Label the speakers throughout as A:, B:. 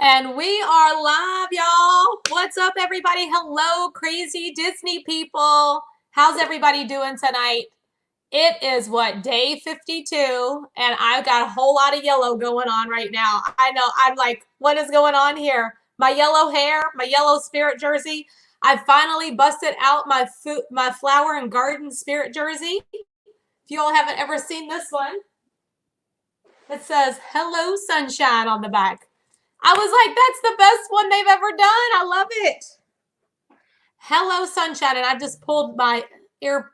A: And we are live, y'all. What's up, everybody? Hello, crazy Disney people. How's everybody doing tonight? It is day 52, and I've got a whole lot of yellow going on right now. I know, I'm like, what is going on here? My yellow hair, my yellow spirit jersey. I finally busted out my flower and garden spirit jersey. If you all haven't ever seen this one, it says, "Hello, Sunshine" on the back. I was like, that's the best one they've ever done. I love it. Hello, Sunshine. And I just pulled my ear.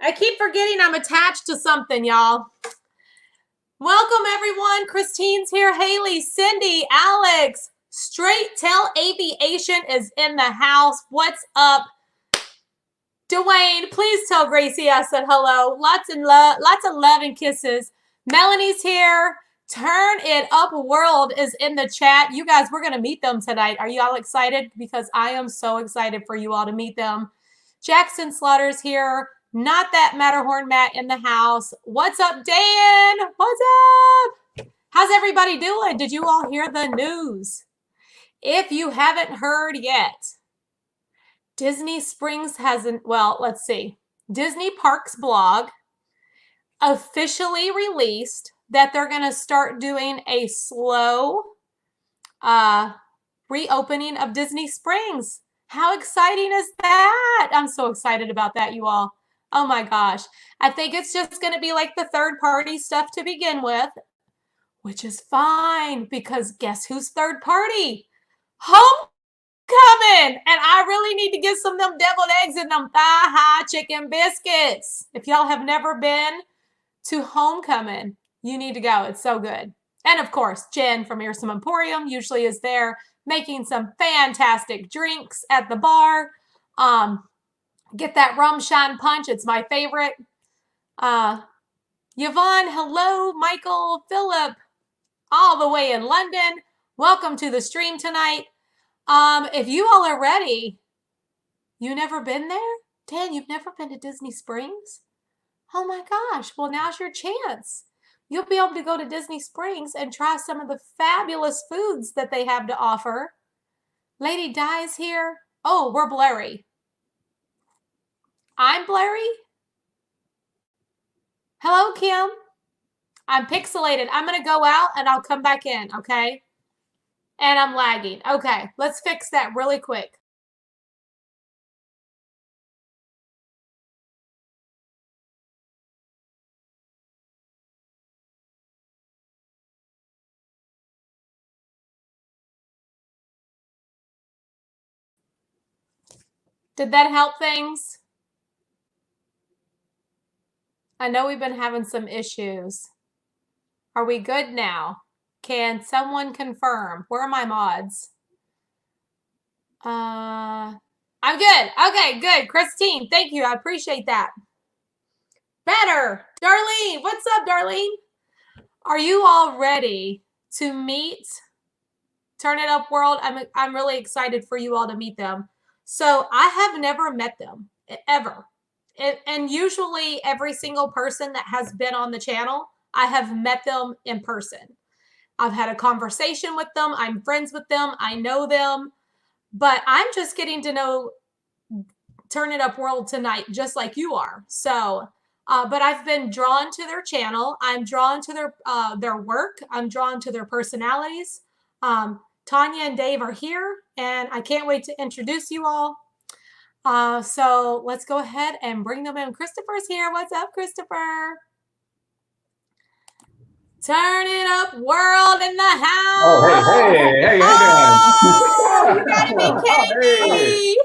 A: I keep forgetting I'm attached to something, y'all. Welcome, everyone. Christine's here. Haley, Cindy, Alex. Straight Tail Aviation is in the house. What's up? Dwayne, please tell Gracie I said hello. Lots of love and kisses. Melanie's here. Turn It Up World is in the chat. You guys, we're going to meet them tonight. Are you all excited? Because I am so excited for you all to meet them. Jackson Slaughter's here. Not That Matterhorn Matt in the house. What's up, Dan? What's up? How's everybody doing? Did you all hear the news? If you haven't heard yet, Disney Springs hasn't, well, let's see. Disney Parks blog officially released that they're going to start doing a slow reopening of Disney Springs. How exciting is that? I'm so excited about that, you all. Oh my gosh. I think it's just going to be like the third-party stuff to begin with, which is fine because guess who's third party? Homecoming! And I really need to get some of them deviled eggs and them thigh-high chicken biscuits. If y'all have never been to Homecoming, you need to go. It's so good. And of course, Jen from Earsome Emporium usually is there making some fantastic drinks at the bar. Get that rum shine punch. It's my favorite. Yvonne, hello. Michael, Philip, all the way in London. Welcome to the stream tonight. If you all are ready, you never been there? Dan, you've never been to Disney Springs? Oh my gosh. Well, now's your chance. You'll be able to go to Disney Springs and try some of the fabulous foods that they have to offer. Lady Di's here. Oh, we're blurry. I'm blurry? Hello, Kim. I'm pixelated. I'm going to go out and I'll come back in, okay? And I'm lagging. Okay, let's fix that really quick. Did that help things? I know we've been having some issues. Are we good now? Can someone confirm? Where are my mods? I'm good. Okay, good. Christine, thank you. I appreciate that. Better. Darlene, what's up, Darlene? Are you all ready to meet Turn It Up World? I'm really excited for you all to meet them. So I have never met them, ever. And usually every single person that has been on the channel, I have met them in person. I've had a conversation with them. I'm friends with them. I know them. But I'm just getting to know Turn It Up World tonight, just like you are. So, but I've been drawn to their channel. I'm drawn to their work. I'm drawn to their personalities. Tanya and Dave are here, and I can't wait to introduce you all. So let's go ahead and bring them in. Christopher's here. What's up, Christopher? Turn It Up World in the house.
B: Oh, hey,
A: oh, you gotta be kidding me.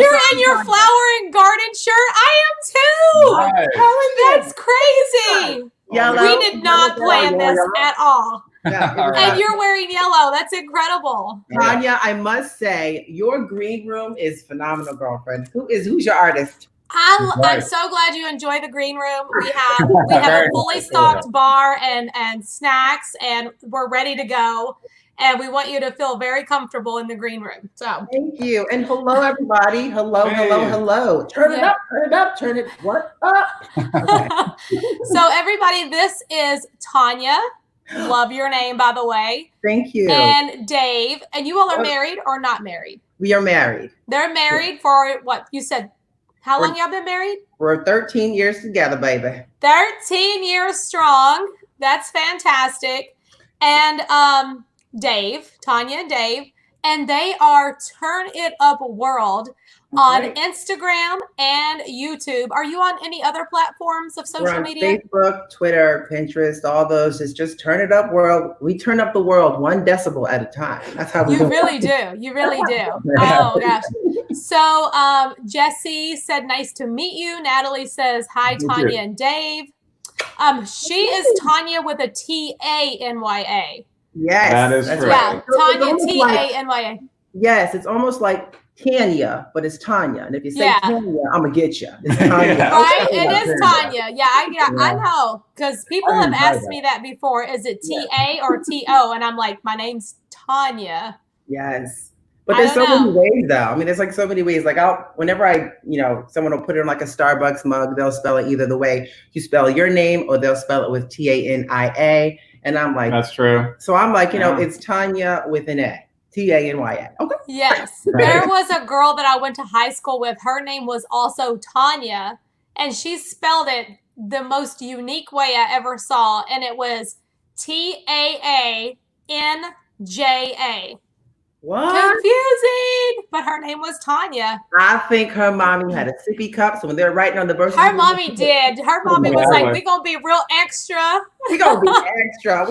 A: You're in your flower and garden shirt. I am too.
B: Nice.
A: That's crazy.
C: Yellow.
A: We did not plan this at all.
C: Yeah,
A: And you're wearing yellow. That's incredible.
C: Tanya, I must say, your green room is phenomenal, girlfriend. Who's your artist?
A: I'm so glad you enjoy the green room. We have a fully stocked bar and snacks, and we're ready to go. And we want you to feel very comfortable in the green room. So
C: thank you. And hello, everybody. Hello, hello. Turn it up, turn it up, turn it what up?
A: So everybody, this is Tanya. Love your name, by the way.
C: Thank you.
A: And Dave, and you all are married or not married?
C: We are married.
A: They're married for what? You said, how long y'all been married?
C: We're 13 years together, baby.
A: 13 years strong. That's fantastic. And Dave, Tanya and Dave, and they are Turn It Up World on Instagram and YouTube. Are you on any other platforms of social media?
C: Facebook, Twitter, Pinterest, all those. It's just Turn It Up World. We turn up the world 1 decibel at a time. That's how we do it.
A: You really do. You really do. Oh, gosh. So Jesse said, nice to meet you. Natalie says, hi, Tanya and Dave. She is Tanya with a Tanya.
C: Yes.
B: That is
C: that's
B: right.
A: Yeah, Tanya, Tanya.
C: Yes, it's almost like Tanya, but it's Tanya. And if you say Tanya, I'm going to get you. It's Tanya.
A: Right? It is Tanya. Yeah, I know. Because people have asked me that before. Is it T-A or T-O? And I'm like, my name's Tanya.
C: Yes. But there's so many ways, though. I mean, there's like so many ways. Like whenever someone will put it in like a Starbucks mug, they'll spell it either the way you spell your name or they'll spell it with Tania. And I'm like,
B: that's true.
C: So I'm like, it's Tanya with an A. Tanya. Okay.
A: Yes. There was a girl that I went to high school with. Her name was also Tanya. And she spelled it the most unique way I ever saw. And it was Taanja.
C: What?
A: Confusing. But her name was Tanya.
C: I think her mommy had a sippy cup. So when they're writing on the birth
A: certificate. Her mommy did. Her mommy was like, we're going to be real extra.
C: We're going to be extra.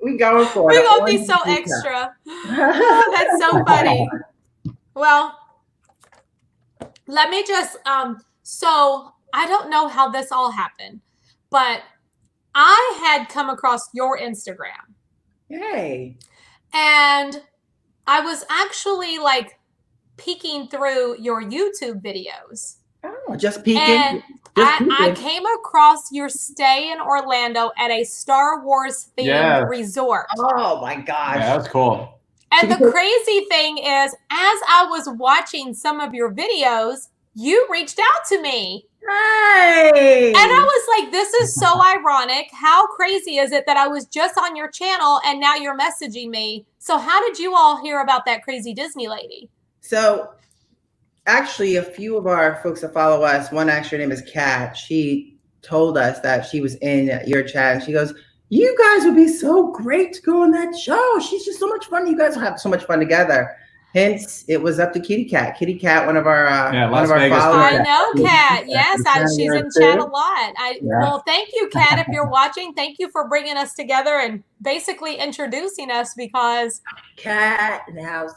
C: We going for it.
A: We're going to be so extra. That's so funny. Well, let me just, so I don't know how this all happened, but I had come across your Instagram.
C: Yay.
A: And I was actually like peeking through your YouTube videos.
C: Oh, just peeking.
A: And I came across your stay in Orlando at a Star Wars themed resort.
C: Oh my gosh.
B: Yeah, that's cool.
A: And the crazy thing is, as I was watching some of your videos, you reached out to me.
C: Hey.
A: And I was like, this is so ironic. How crazy is it that I was just on your channel and now you're messaging me? So how did you all hear about that crazy Disney lady?
C: So actually, a few of our folks that follow us, one actually, her name is Kat. She told us that she was in your chat and she goes, you guys would be so great to go on that show. She's just so much fun. You guys will have so much fun together. Hence, it was up to Kitty Cat. Kitty Cat, one of our followers.
A: I know Kat. Yes, she's in chat a lot. Well, thank you, Kat, if you're watching. Thank you for bringing us together and basically introducing us because
C: Cat in the house.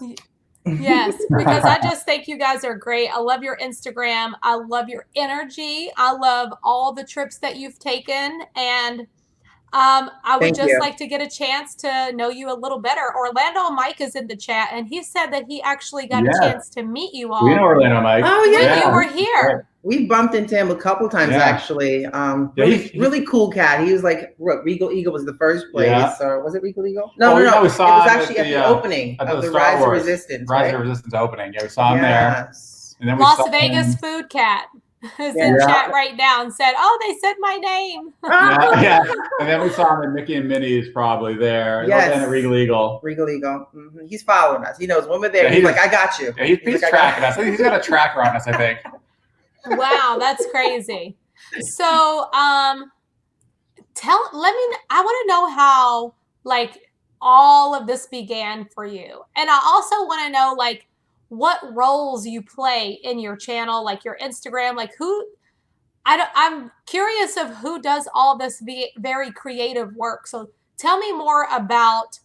A: Yes, because I just think you guys are great. I love your Instagram. I love your energy. I love all the trips that you've taken, and I would just like to get a chance to know you a little better. Orlando Mike is in the chat, and he said that he actually got a chance to meet you all.
B: We know Orlando Mike.
C: Oh, yeah.
A: When you were here.
C: We bumped into him a couple times, actually. Really cool cat. He was like, Regal Eagle was the first place. Or was it Regal Eagle? No. It was actually at the opening of the Rise of Resistance.
B: Rise of Resistance opening. Yeah, we saw him there. And then
A: Las Vegas Food Cat is in chat right now and said, oh, they said my name.
B: And then we saw him at Mickey and Minnie's probably there. Yes. And at Regal Eagle.
C: Regal Eagle. Mm-hmm. He's following us. He knows when we're there. He's like, I got you.
B: Yeah, he's like, tracking us. He's got a tracker on us, I think.
A: Wow, that's crazy. So, I want to know how, like, all of this began for you. And I also want to know, like, what roles you play in your channel, like your Instagram, like I'm curious of who does all this very creative work. So tell me more about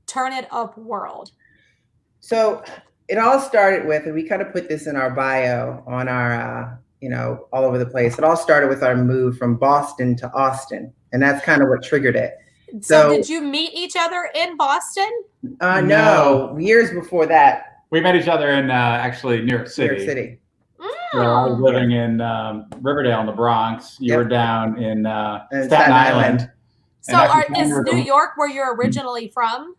A: Turn It Up World.
C: So it all started with, and we kind of put this in our bio on our, all over the place. It all started with our move from Boston to Austin. And that's kind of what triggered it.
A: So did you meet each other in Boston?
C: No, years before that.
B: We met each other in actually New York City. So I was living in Riverdale in the Bronx. You were down in Staten Island.
A: So is New York where you're originally from?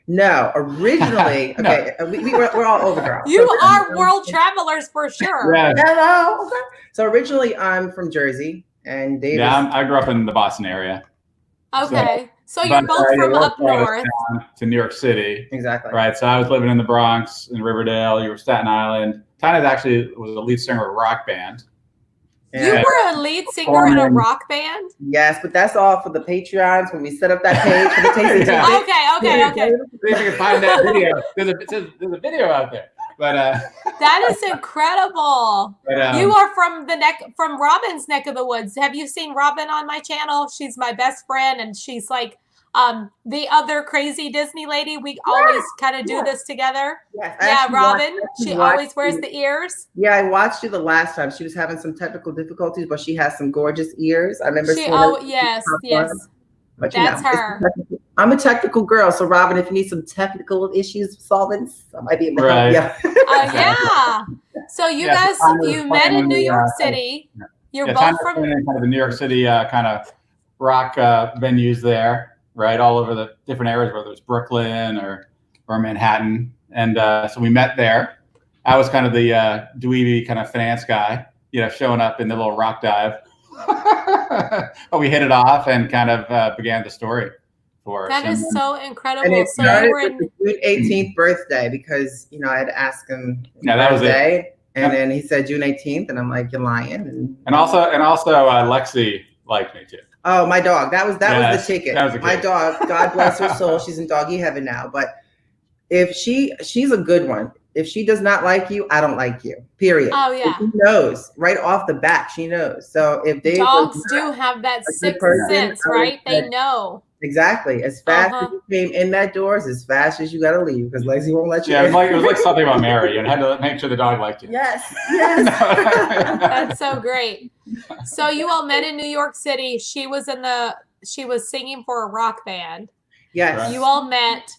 C: No, originally, okay, we're all over, girl.
A: You are world travelers for sure.
B: Yeah.
C: Hello. Okay. So originally I'm from Jersey, and Dave.
B: Yeah, I grew up in the Boston area.
A: Okay. So you're both from up north
B: to New York City.
C: Exactly.
B: Right. So I was living in the Bronx, in Riverdale. You were Staten Island. Tanya actually was the lead singer of a rock band.
A: You were a lead singer in a rock band?
C: Yes, but that's all for the Patreons when we set up that page for the Tasty
A: Okay.
B: See if you can find that video. There's a video out there. But
A: that is incredible. But, you are from Robin's neck of the woods. Have you seen Robin on my channel? She's my best friend, and she's like the other crazy Disney lady. We always kind of do this together. Yes, yeah, Robin. She always wears the ears.
C: Yeah, I watched you the last time. She was having some technical difficulties, but she has some gorgeous ears. I remember.
A: Yes. But that's her.
C: I'm a technical girl, so Robin, if you need some technical issues solving, I might be able to help you.
A: Yeah. So you guys, you met in New York City. You're both from
B: kind of the New York City kind of rock venues there, right? All over the different areas, whether it's Brooklyn or Manhattan, and so we met there. I was kind of the dweeby kind of finance guy, showing up in the little rock dive. But we hit it off and kind of began the story for us.
A: That is so incredible.
C: And it started with the June 18th birthday because I had to ask him.
B: Yeah, that was it.
C: And then he said June 18th, and I'm like, you're lying.
B: And also, Lexi liked me too.
C: Oh, my dog. That was the ticket.
B: That was
C: my dog. God bless her soul. She's in doggy heaven now. But if she's a good one. If she does not like you, I don't like you. Period.
A: Oh yeah.
C: She knows right off the bat. She knows. So if
A: dogs do have that sixth sense, right? They know.
C: Exactly. As fast as you came in that doors, as fast as you got to leave because Lexi won't let you.
B: Yeah, it was like something about Mary, and had to make sure the dog liked you.
C: Yes.
A: That's so great. So you all met in New York City. She was singing for a rock band.
C: Yes.
B: Right.
A: You all met.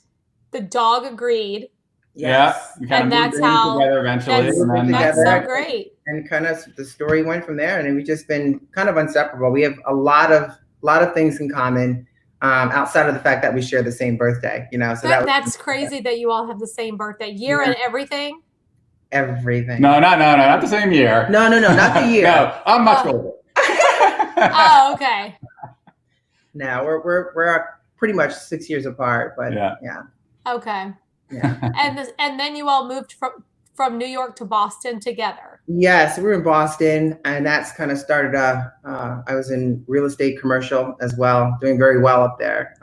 A: The dog agreed.
C: Yes.
B: Yeah,
A: and that's how
B: together eventually.
A: That's so great.
C: And kind of the story went from there, and we've just been kind of inseparable. We have a lot of things in common, outside of the fact that we share the same birthday. So
A: that's crazy that you all have the same birthday year and everything.
C: Everything.
B: No, not the same year.
C: No, not the year.
B: No, I'm much older.
A: Oh, okay.
C: Now we're pretty much 6 years apart, but yeah.
A: Okay.
C: Yeah.
A: And then you all moved from New York to Boston together.
C: Yes, we were in Boston, and that's kind of started. I was in real estate commercial as well, doing very well up there.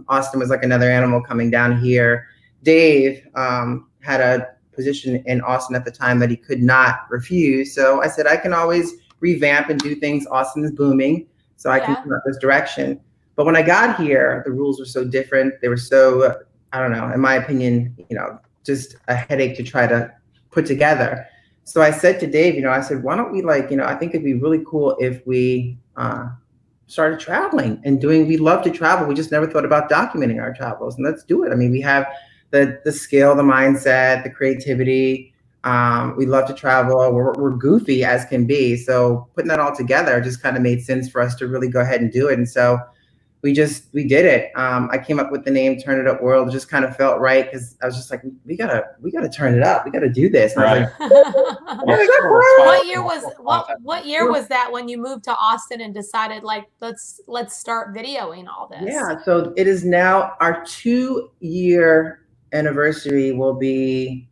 C: Austin was like another animal coming down here. Dave had a position in Austin at the time that he could not refuse. So I said, I can always revamp and do things. Austin is booming, so I can come up this direction. But when I got here, the rules were so different. They were so, I don't know, in my opinion, just a headache to try to put together. So I said to Dave, I said, why don't we I think it'd be really cool if we started traveling and we love to travel. We just never thought about documenting our travels, and let's do it. I mean, we have the skill, the mindset, the creativity. We love to travel. We're goofy as can be. So putting that all together just kind of made sense for us to really go ahead and do it. And so we did it. I came up with the name Turn It Up World. It just kind of felt right because I was just like, we gotta turn it up. We gotta do this. And
B: right.
C: I
A: was like, what year was that when you moved to Austin and decided let's start videoing all this?
C: Yeah. So it is now our 2-year anniversary will be.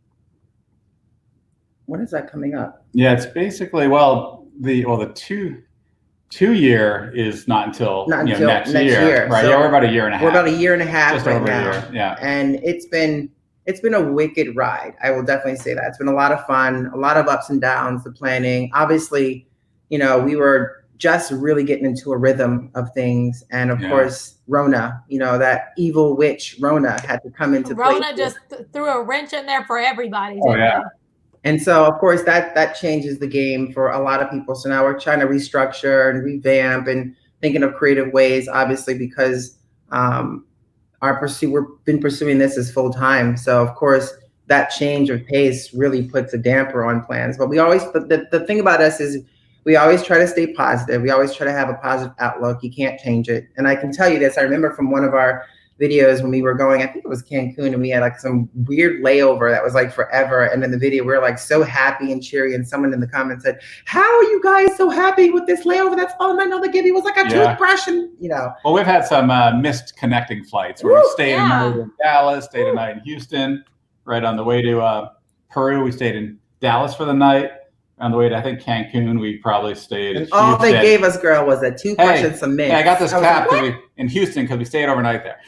C: When is that coming up?
B: Yeah, it's basically the 2-year is not until next year. Right?
C: So
B: we're about a year and a half.
C: We're about a year and a half
B: just
C: right
B: over
C: now.
B: A year. Yeah.
C: And it's been a wicked ride. I will definitely say that. It's been a lot of fun, a lot of ups and downs, the planning. Obviously, we were just really getting into a rhythm of things. And of course, Rona, that evil witch Rona had to come into play.
A: Rona just threw a wrench in there for everybody.
B: Oh, yeah.
C: And so, of course, that changes the game for a lot of people. So now we're trying to restructure and revamp and thinking of creative ways, obviously, because we've been pursuing this as full time. So, of course, that change of pace really puts a damper on plans. But we always, the thing about us is we always try to stay positive. We always try to have a positive outlook. You can't change it. And I can tell you this. I remember from one of our videos when we were going, I think it was Cancun, and we had like some weird layover that was like forever. And in the video, we were like so happy and cheery. And someone in the comments said, "How are you guys so happy with this layover? That's all I know they give you was like a toothbrush." And
B: Well, we've had some missed connecting flights where we stayed a night in Dallas, stayed a night in Houston. Right on the way to Peru, we stayed in Dallas for the night. On the way to, I think, Cancun, we probably stayed.
C: And all they gave us, girl, was a toothbrush and some mint.
B: Yeah, I got this cap in Houston because we stayed overnight there.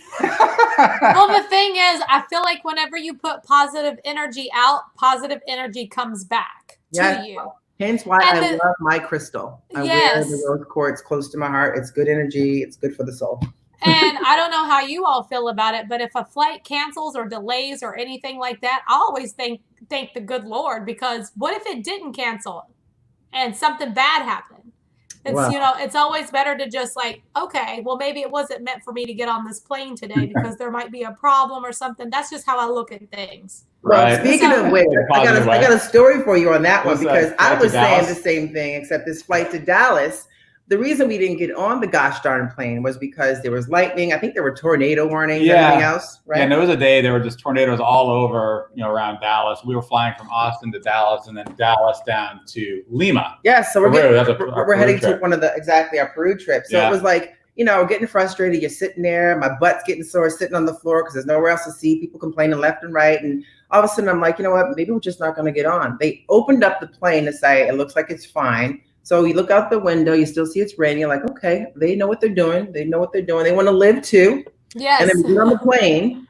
A: Well, the thing is, I feel like whenever you put positive energy out, positive energy comes back to you.
C: Hence why I love my crystal. I wear the rose quartz close to my heart. It's good energy. It's good for the soul.
A: And I don't know how you all feel about it, but if a flight cancels or delays or anything like that, I always thank the good Lord, because what if it didn't cancel and something bad happened? It's it's always better to just like, okay, well, maybe it wasn't meant for me to get on this plane today because there might be a problem or something. That's just how I look at things.
C: Well, speaking of which, I got a story for you on that one, because I was saying the same thing, except this flight to Dallas. The reason we didn't get on the gosh darn plane was because there was lightning. I think there were tornado warnings and everything else, right?
B: Yeah, and there was a day there were just tornadoes all over, around Dallas. We were flying from Austin to Dallas and then Dallas down to Lima.
C: Yeah, so we're heading to one of our Peru trip. So it was like, getting frustrated. You're sitting there, my butt's getting sore sitting on the floor because there's nowhere else to see, people complaining left and right. And all of a sudden I'm like, you know what, maybe we're just not going to get on. They opened up the plane to say, it looks like it's fine. So you look out the window, you still see it's raining. You're like, okay, they know what they're doing. They know what they're doing. They want to live too.
A: Yes.
C: And then we get on the plane,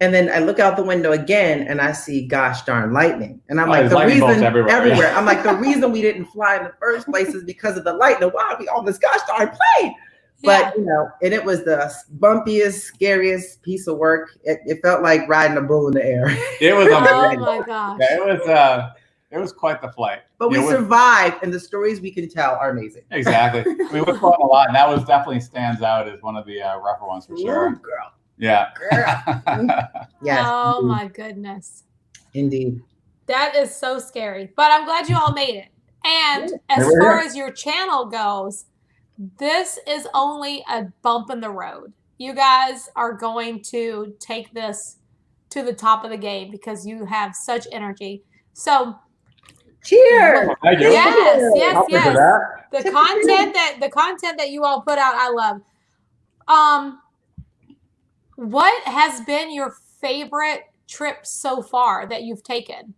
C: and then I look out the window again, and I see gosh darn lightning. And I'm like, the reason everywhere. I'm like, the reason we didn't fly in the first place is because of the lightning. Why are we on this gosh darn plane? But and it was the bumpiest, scariest piece of work. It felt like riding a bull in the air.
B: It was
A: oh my gosh.
B: It was quite the flight.
C: But we survived, and the stories we can tell are amazing.
B: Exactly. I mean, we're flying a lot, and that was definitely stands out as one of the rougher ones for sure.
C: Ooh, girl.
B: Yeah.
C: Girl. Yes.
A: Oh, my goodness.
C: Indeed.
A: That is so scary. But I'm glad you all made it. And as far as your channel goes, this is only a bump in the road. You guys are going to take this to the top of the game because you have such energy. So
C: cheers.
A: Yes. The content that you all put out, I love. What has been your favorite trip so far that you've taken,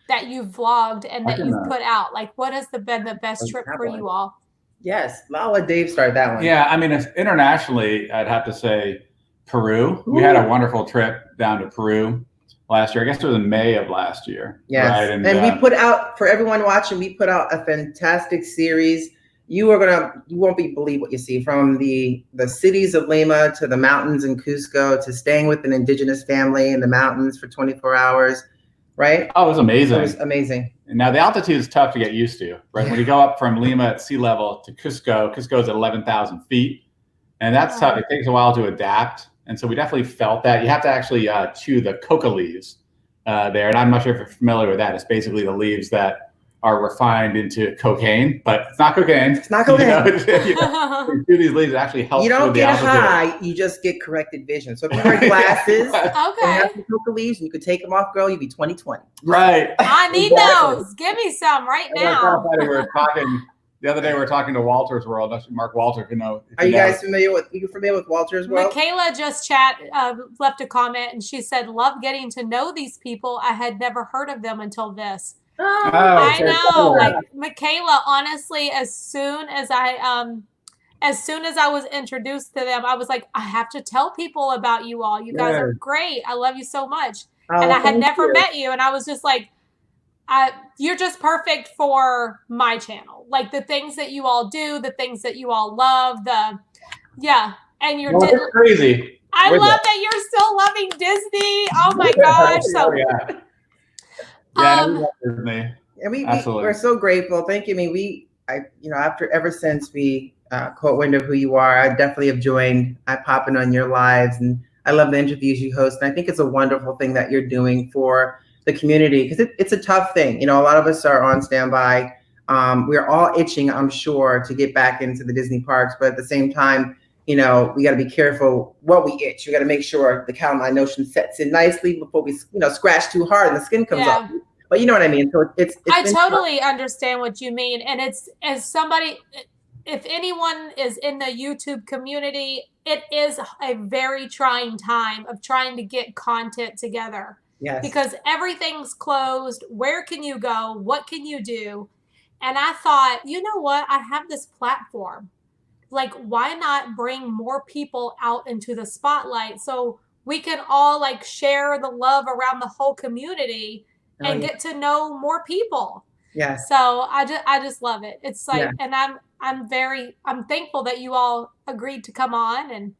A: that you've vlogged and that you've put out? Like, what has been the best trip for you all?
C: Yes, I'll let Dave start that one.
B: Yeah, I mean, internationally, I'd have to say Peru. We had a wonderful trip down to Peru last year. I guess it was in May of last year.
C: Yes.
B: Right?
C: And we put out, for everyone watching, we put out a fantastic series. You won't believe what you see, from the cities of Lima to the mountains in Cusco to staying with an indigenous family in the mountains for 24 hours, right?
B: Oh, it was amazing.
C: It was amazing.
B: And now the altitude is tough to get used to, right? When you go up from Lima at sea level to Cusco is at 11,000 feet. And that's tough. It takes a while to adapt. And so we definitely felt that. You have to actually chew the coca leaves there. And I'm not sure if you're familiar with that. It's basically the leaves that are refined into cocaine, but it's not cocaine.
C: It's not cocaine.
B: You chew these leaves, it actually helps.
C: You don't
B: with the
C: get
B: altitude.
C: High, you just get corrected vision. So if you wear glasses,
A: okay,
C: have some coca leaves, and you could take them off, girl, you'd be 20/20.
B: Right.
A: I need those. Give me some right now.
B: The other day we were talking to Walter's World. That's Mark Walter, if you know.
C: Are you guys familiar with Walter's World?
A: Michaela just left a comment, and she said, "Love getting to know these people. I had never heard of them until this."
C: Oh,
A: I know. Like Michaela, honestly, as soon as I was introduced to them, I was like, I have to tell people about you all. You guys are great. I love you so much. And I had never met you, and I was just like, you're just perfect for my channel. Like the things that you all do, the things that you all love, and you're
B: crazy.
A: I love that you're still loving Disney. Oh my gosh. So
C: and we're so grateful. Thank you. I mean, ever since we caught wind of who you are, I definitely have joined. I pop in on your lives, and I love the interviews you host. And I think it's a wonderful thing that you're doing for the community, because it's a tough thing. A lot of us are on standby. We're all itching, I'm sure, to get back into the Disney parks, but at the same time, we got to be careful what we itch. We got to make sure the calamine lotion sets in nicely before we, scratch too hard and the skin comes off. But you know what I mean? So
A: I totally understand what you mean. And it's, as somebody, if anyone is in the YouTube community, it is a very trying time of trying to get content together.
C: Yes.
A: Because everything's closed. Where can you go? What can you do? And I thought, you know what? I have this platform. Like, why not bring more people out into the spotlight so we can all like share the love around the whole community and get to know more people.
C: Yeah.
A: So I just love it. It's like, and I'm thankful that you all agreed to come on, and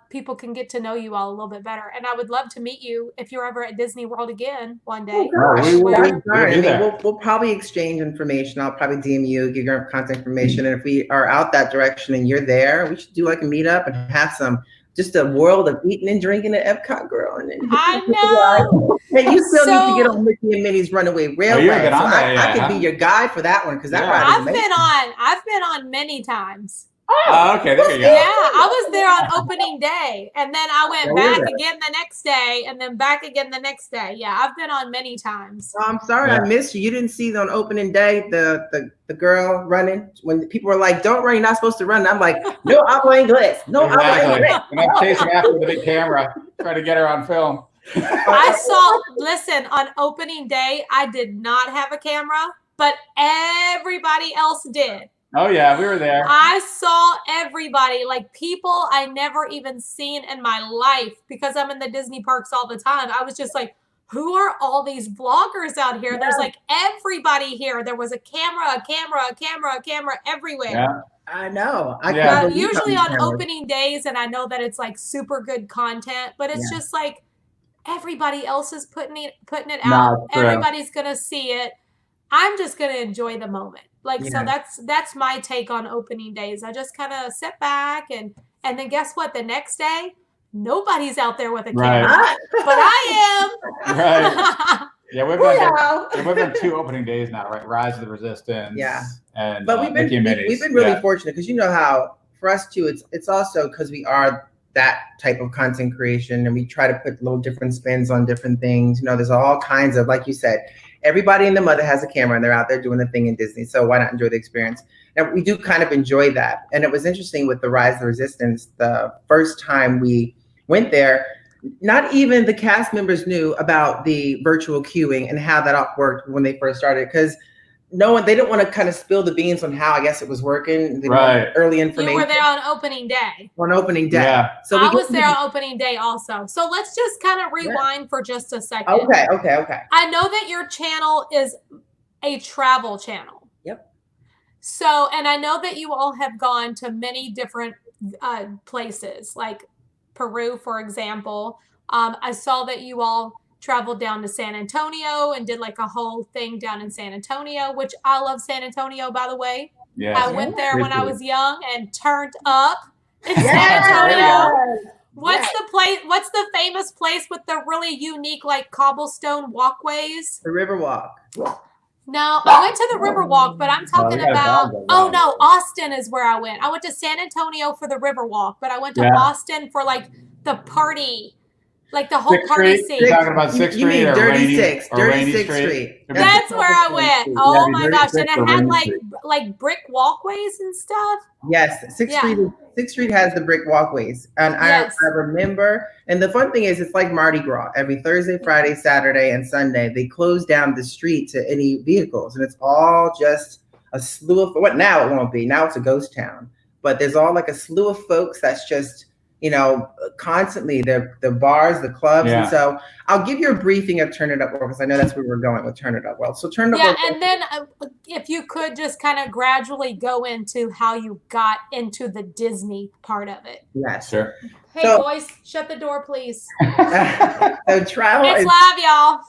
A: people can get to know you all a little bit better. And I would love to meet you if you're ever at Disney World again one day.
C: We'll probably exchange information. I'll probably DM you, give your contact information. And if we are out that direction and you're there, we should do like a meetup and have just a world of eating and drinking at Epcot, girl. And
A: I know.
C: And you still need to get on Mickey and Minnie's Runaway Railway.
B: I
C: could be your guide for that one, because that ride is amazing.
A: I've been on many times.
B: Oh, okay, there you go.
A: Yeah, I was there on opening day, and then I went back again the next day, and then back again the next day. Yeah, I've been on many times.
C: Oh, I'm sorry, I missed you. You didn't see on opening day the girl running when people were like, "Don't run, you're not supposed to run." And I'm like, "No, I'm playing glass. No, I'm playing glass."
B: And I'm chasing after with a big camera, trying to get her on film.
A: Listen, on opening day, I did not have a camera, but everybody else did.
B: Oh yeah, we were there.
A: I saw everybody, like people I never even seen in my life, because I'm in the Disney parks all the time. I was just like, who are all these vloggers out here? Yeah. There's like everybody here. There was a camera everywhere.
C: Yeah. I know.
A: Usually on opening days, and I know that it's like super good content, but it's just like everybody else is putting it out. Everybody's gonna see it. I'm just gonna enjoy the moment. So that's my take on opening days. I just kind of sit back and then guess what? The next day, nobody's out there with a camera, but I am.
B: Right. Yeah, we've done 2 opening days now, right? Rise of the Resistance.
C: Yeah.
B: And
C: but we've been really fortunate, because how for us too, it's also because we are that type of content creation, and we try to put little different spins on different things. There's all kinds of, like you said, everybody and the mother has a camera and they're out there doing the thing in Disney. So why not enjoy the experience? And we do kind of enjoy that. And it was interesting with the Rise of the Resistance. The first time we went there, not even the cast members knew about the virtual queuing and how that all worked when they first started, because they didn't want to kind of spill the beans on how, I guess, it was working. Early information.
A: You were there on opening day.
C: On opening day.
B: Yeah.
A: So I was there on opening day also. So let's just kind of rewind for just a second.
C: Okay.
A: I know that your channel is a travel channel.
C: Yep.
A: So, and I know that you all have gone to many different places, like Peru, for example. I saw that you all traveled down to San Antonio and did like a whole thing down in San Antonio, which I love San Antonio, by the way.
B: Yes.
A: I went there when I was young and turned up in San Antonio. What's the famous place with the really unique like cobblestone walkways?
C: The Riverwalk.
A: No, I went to the Riverwalk, but I'm talking about, Austin is where I went. I went to San Antonio for the Riverwalk, but I went to Austin for like the party. Like the whole party scene.
B: You're talking about 6th Street,
C: you mean
B: or
C: Dirty
B: Rainy,
C: 6th, Dirty 6th Street.
A: That's where I went. Oh my gosh. And it had like brick walkways and stuff.
C: Yes. 6th Street has the brick walkways. And I remember, and the fun thing is, it's like Mardi Gras. Every Thursday, Friday, Saturday, and Sunday, they close down the street to any vehicles. And it's all just a slew of, now it won't be. Now it's a ghost town. But there's all like a slew of folks that's just, constantly the bars, the clubs. And so I'll give you a briefing of Turn It Up World, because I know that's where we're going with Turn It Up World. So Turn It Up World.
A: And then if you could just kind of gradually go into how you got into the Disney part of it.
C: Yes.
B: Sure.
A: Hey, boys, shut the door, please.
C: So travel
A: it's live, y'all.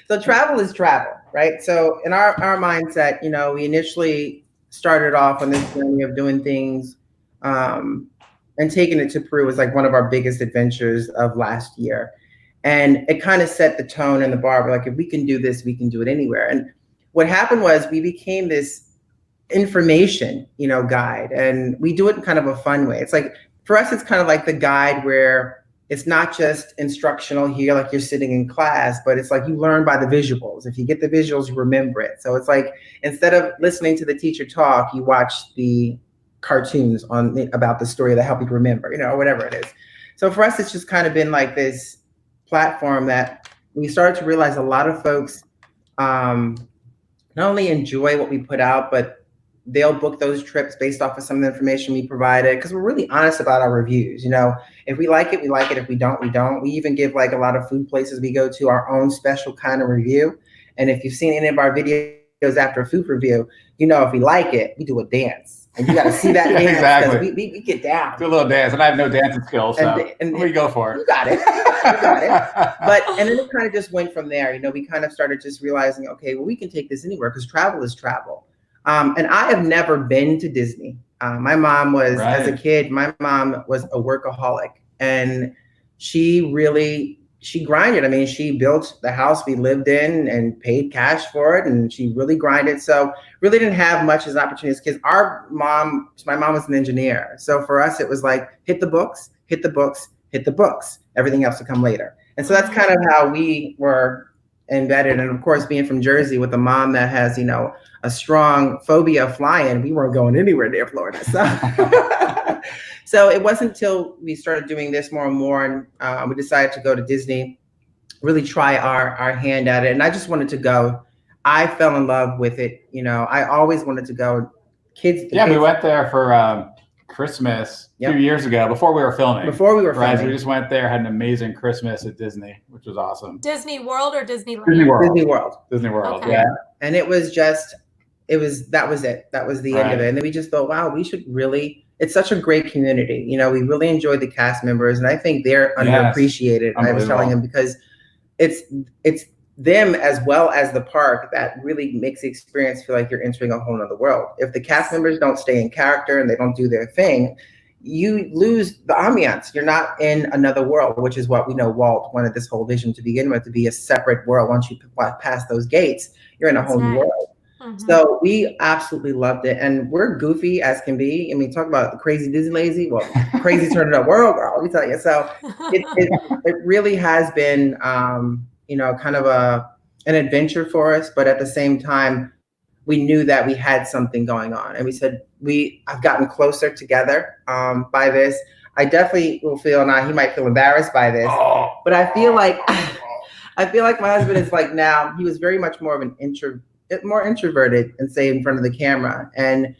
C: So travel is travel, right? So in our mindset, we initially started off on this journey of doing things, and taking it to Peru was like one of our biggest adventures of last year. And it kind of set the tone and the bar. We're like, if we can do this, we can do it anywhere. And what happened was we became this information, guide. And we do it in kind of a fun way. It's like, for us, it's kind of like the guide where it's not just instructional here, like you're sitting in class, but it's like you learn by the visuals. If you get the visuals, you remember it. So it's like, instead of listening to the teacher talk, you watch the cartoons about the story that help you remember, or whatever it is. So for us, it's just kind of been like this platform that we started to realize a lot of folks not only enjoy what we put out, but they'll book those trips based off of some of the information we provided, because we're really honest about our reviews. If we like it, we like it. If we don't, we don't. We even give like a lot of food places we go to our own special kind of review. And if you've seen any of our videos after a food review, if we like it, we do a dance. And you got to see that dance.
B: Exactly.
C: We get down.
B: Do a little dance. And I have no dancing skills, so we go for it.
C: You got it. You got it. And then it kind of just went from there. We kind of started just realizing, okay, well, we can take this anywhere because travel is travel. And I have never been to Disney. My mom was, as a kid, my mom was a workaholic, and she grinded. I mean, she built the house we lived in and paid cash for it, and she really grinded. So really didn't have much as an opportunity as kids. My mom was an engineer. So for us, it was like, hit the books, hit the books, hit the books. Everything else will come later. And so that's kind of how we were embedded. And of course, being from Jersey with a mom that has, a strong phobia of flying, we weren't going anywhere near Florida. So, so it wasn't until we started doing this more and more, and we decided to go to Disney, really try our hand at it. And I just wanted to go. I fell in love with it. I always wanted to go. Kids.
B: We went there for Christmas a few years ago before we were filming. Right, so we just went there, had an amazing Christmas at Disney, which was awesome.
A: Disney World or Disneyland?
C: Disney World.
A: Okay.
C: Yeah. And that was it. That was the end of it. And then we just thought, wow, we should really, it's such a great community. We really enjoyed the cast members, and I think they're underappreciated. I was telling them, because it's them as well as the park that really makes the experience feel like you're entering a whole nother world. If the cast members don't stay in character and they don't do their thing, you lose the ambiance. You're not in another world, which is what we know Walt wanted this whole vision to begin with, to be a separate world. Once you pass those gates, you're in a whole new world. Mm-hmm. So we absolutely loved it. And we're goofy as can be. I mean, talk about crazy Disney lazy. Well, crazy turned up world, girl, let me tell you. So it really has been, kind of an adventure for us. But at the same time, we knew that we had something going on. And we said, I've gotten closer together by this. I definitely will feel, now he might feel embarrassed by this, but I feel like my husband is like, now, he was very much more of an more introverted and say in front of the camera. And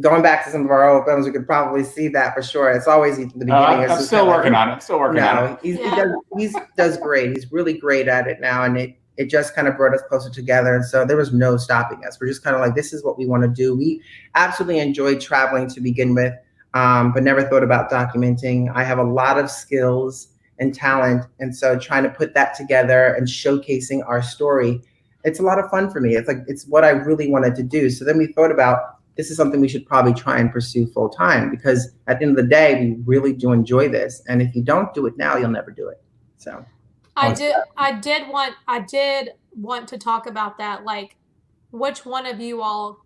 C: going back to some of our old films, we could probably see that for sure. It's always the beginning.
B: I'm still working on it.
C: He does great. He's really great at it now. And it just kind of brought us closer together. And so there was no stopping us. We're just kind of like, this is what we want to do. We absolutely enjoyed traveling to begin with, but never thought about documenting. I have a lot of skills and talent. And so trying to put that together and showcasing our story, it's a lot of fun for me. It's what I really wanted to do. So then we thought about, this is something we should probably try and pursue full time, because at the end of the day, we really do enjoy this. And if you don't do it now, you'll never do it. So
A: I did want to talk about that. Like, which one of you all,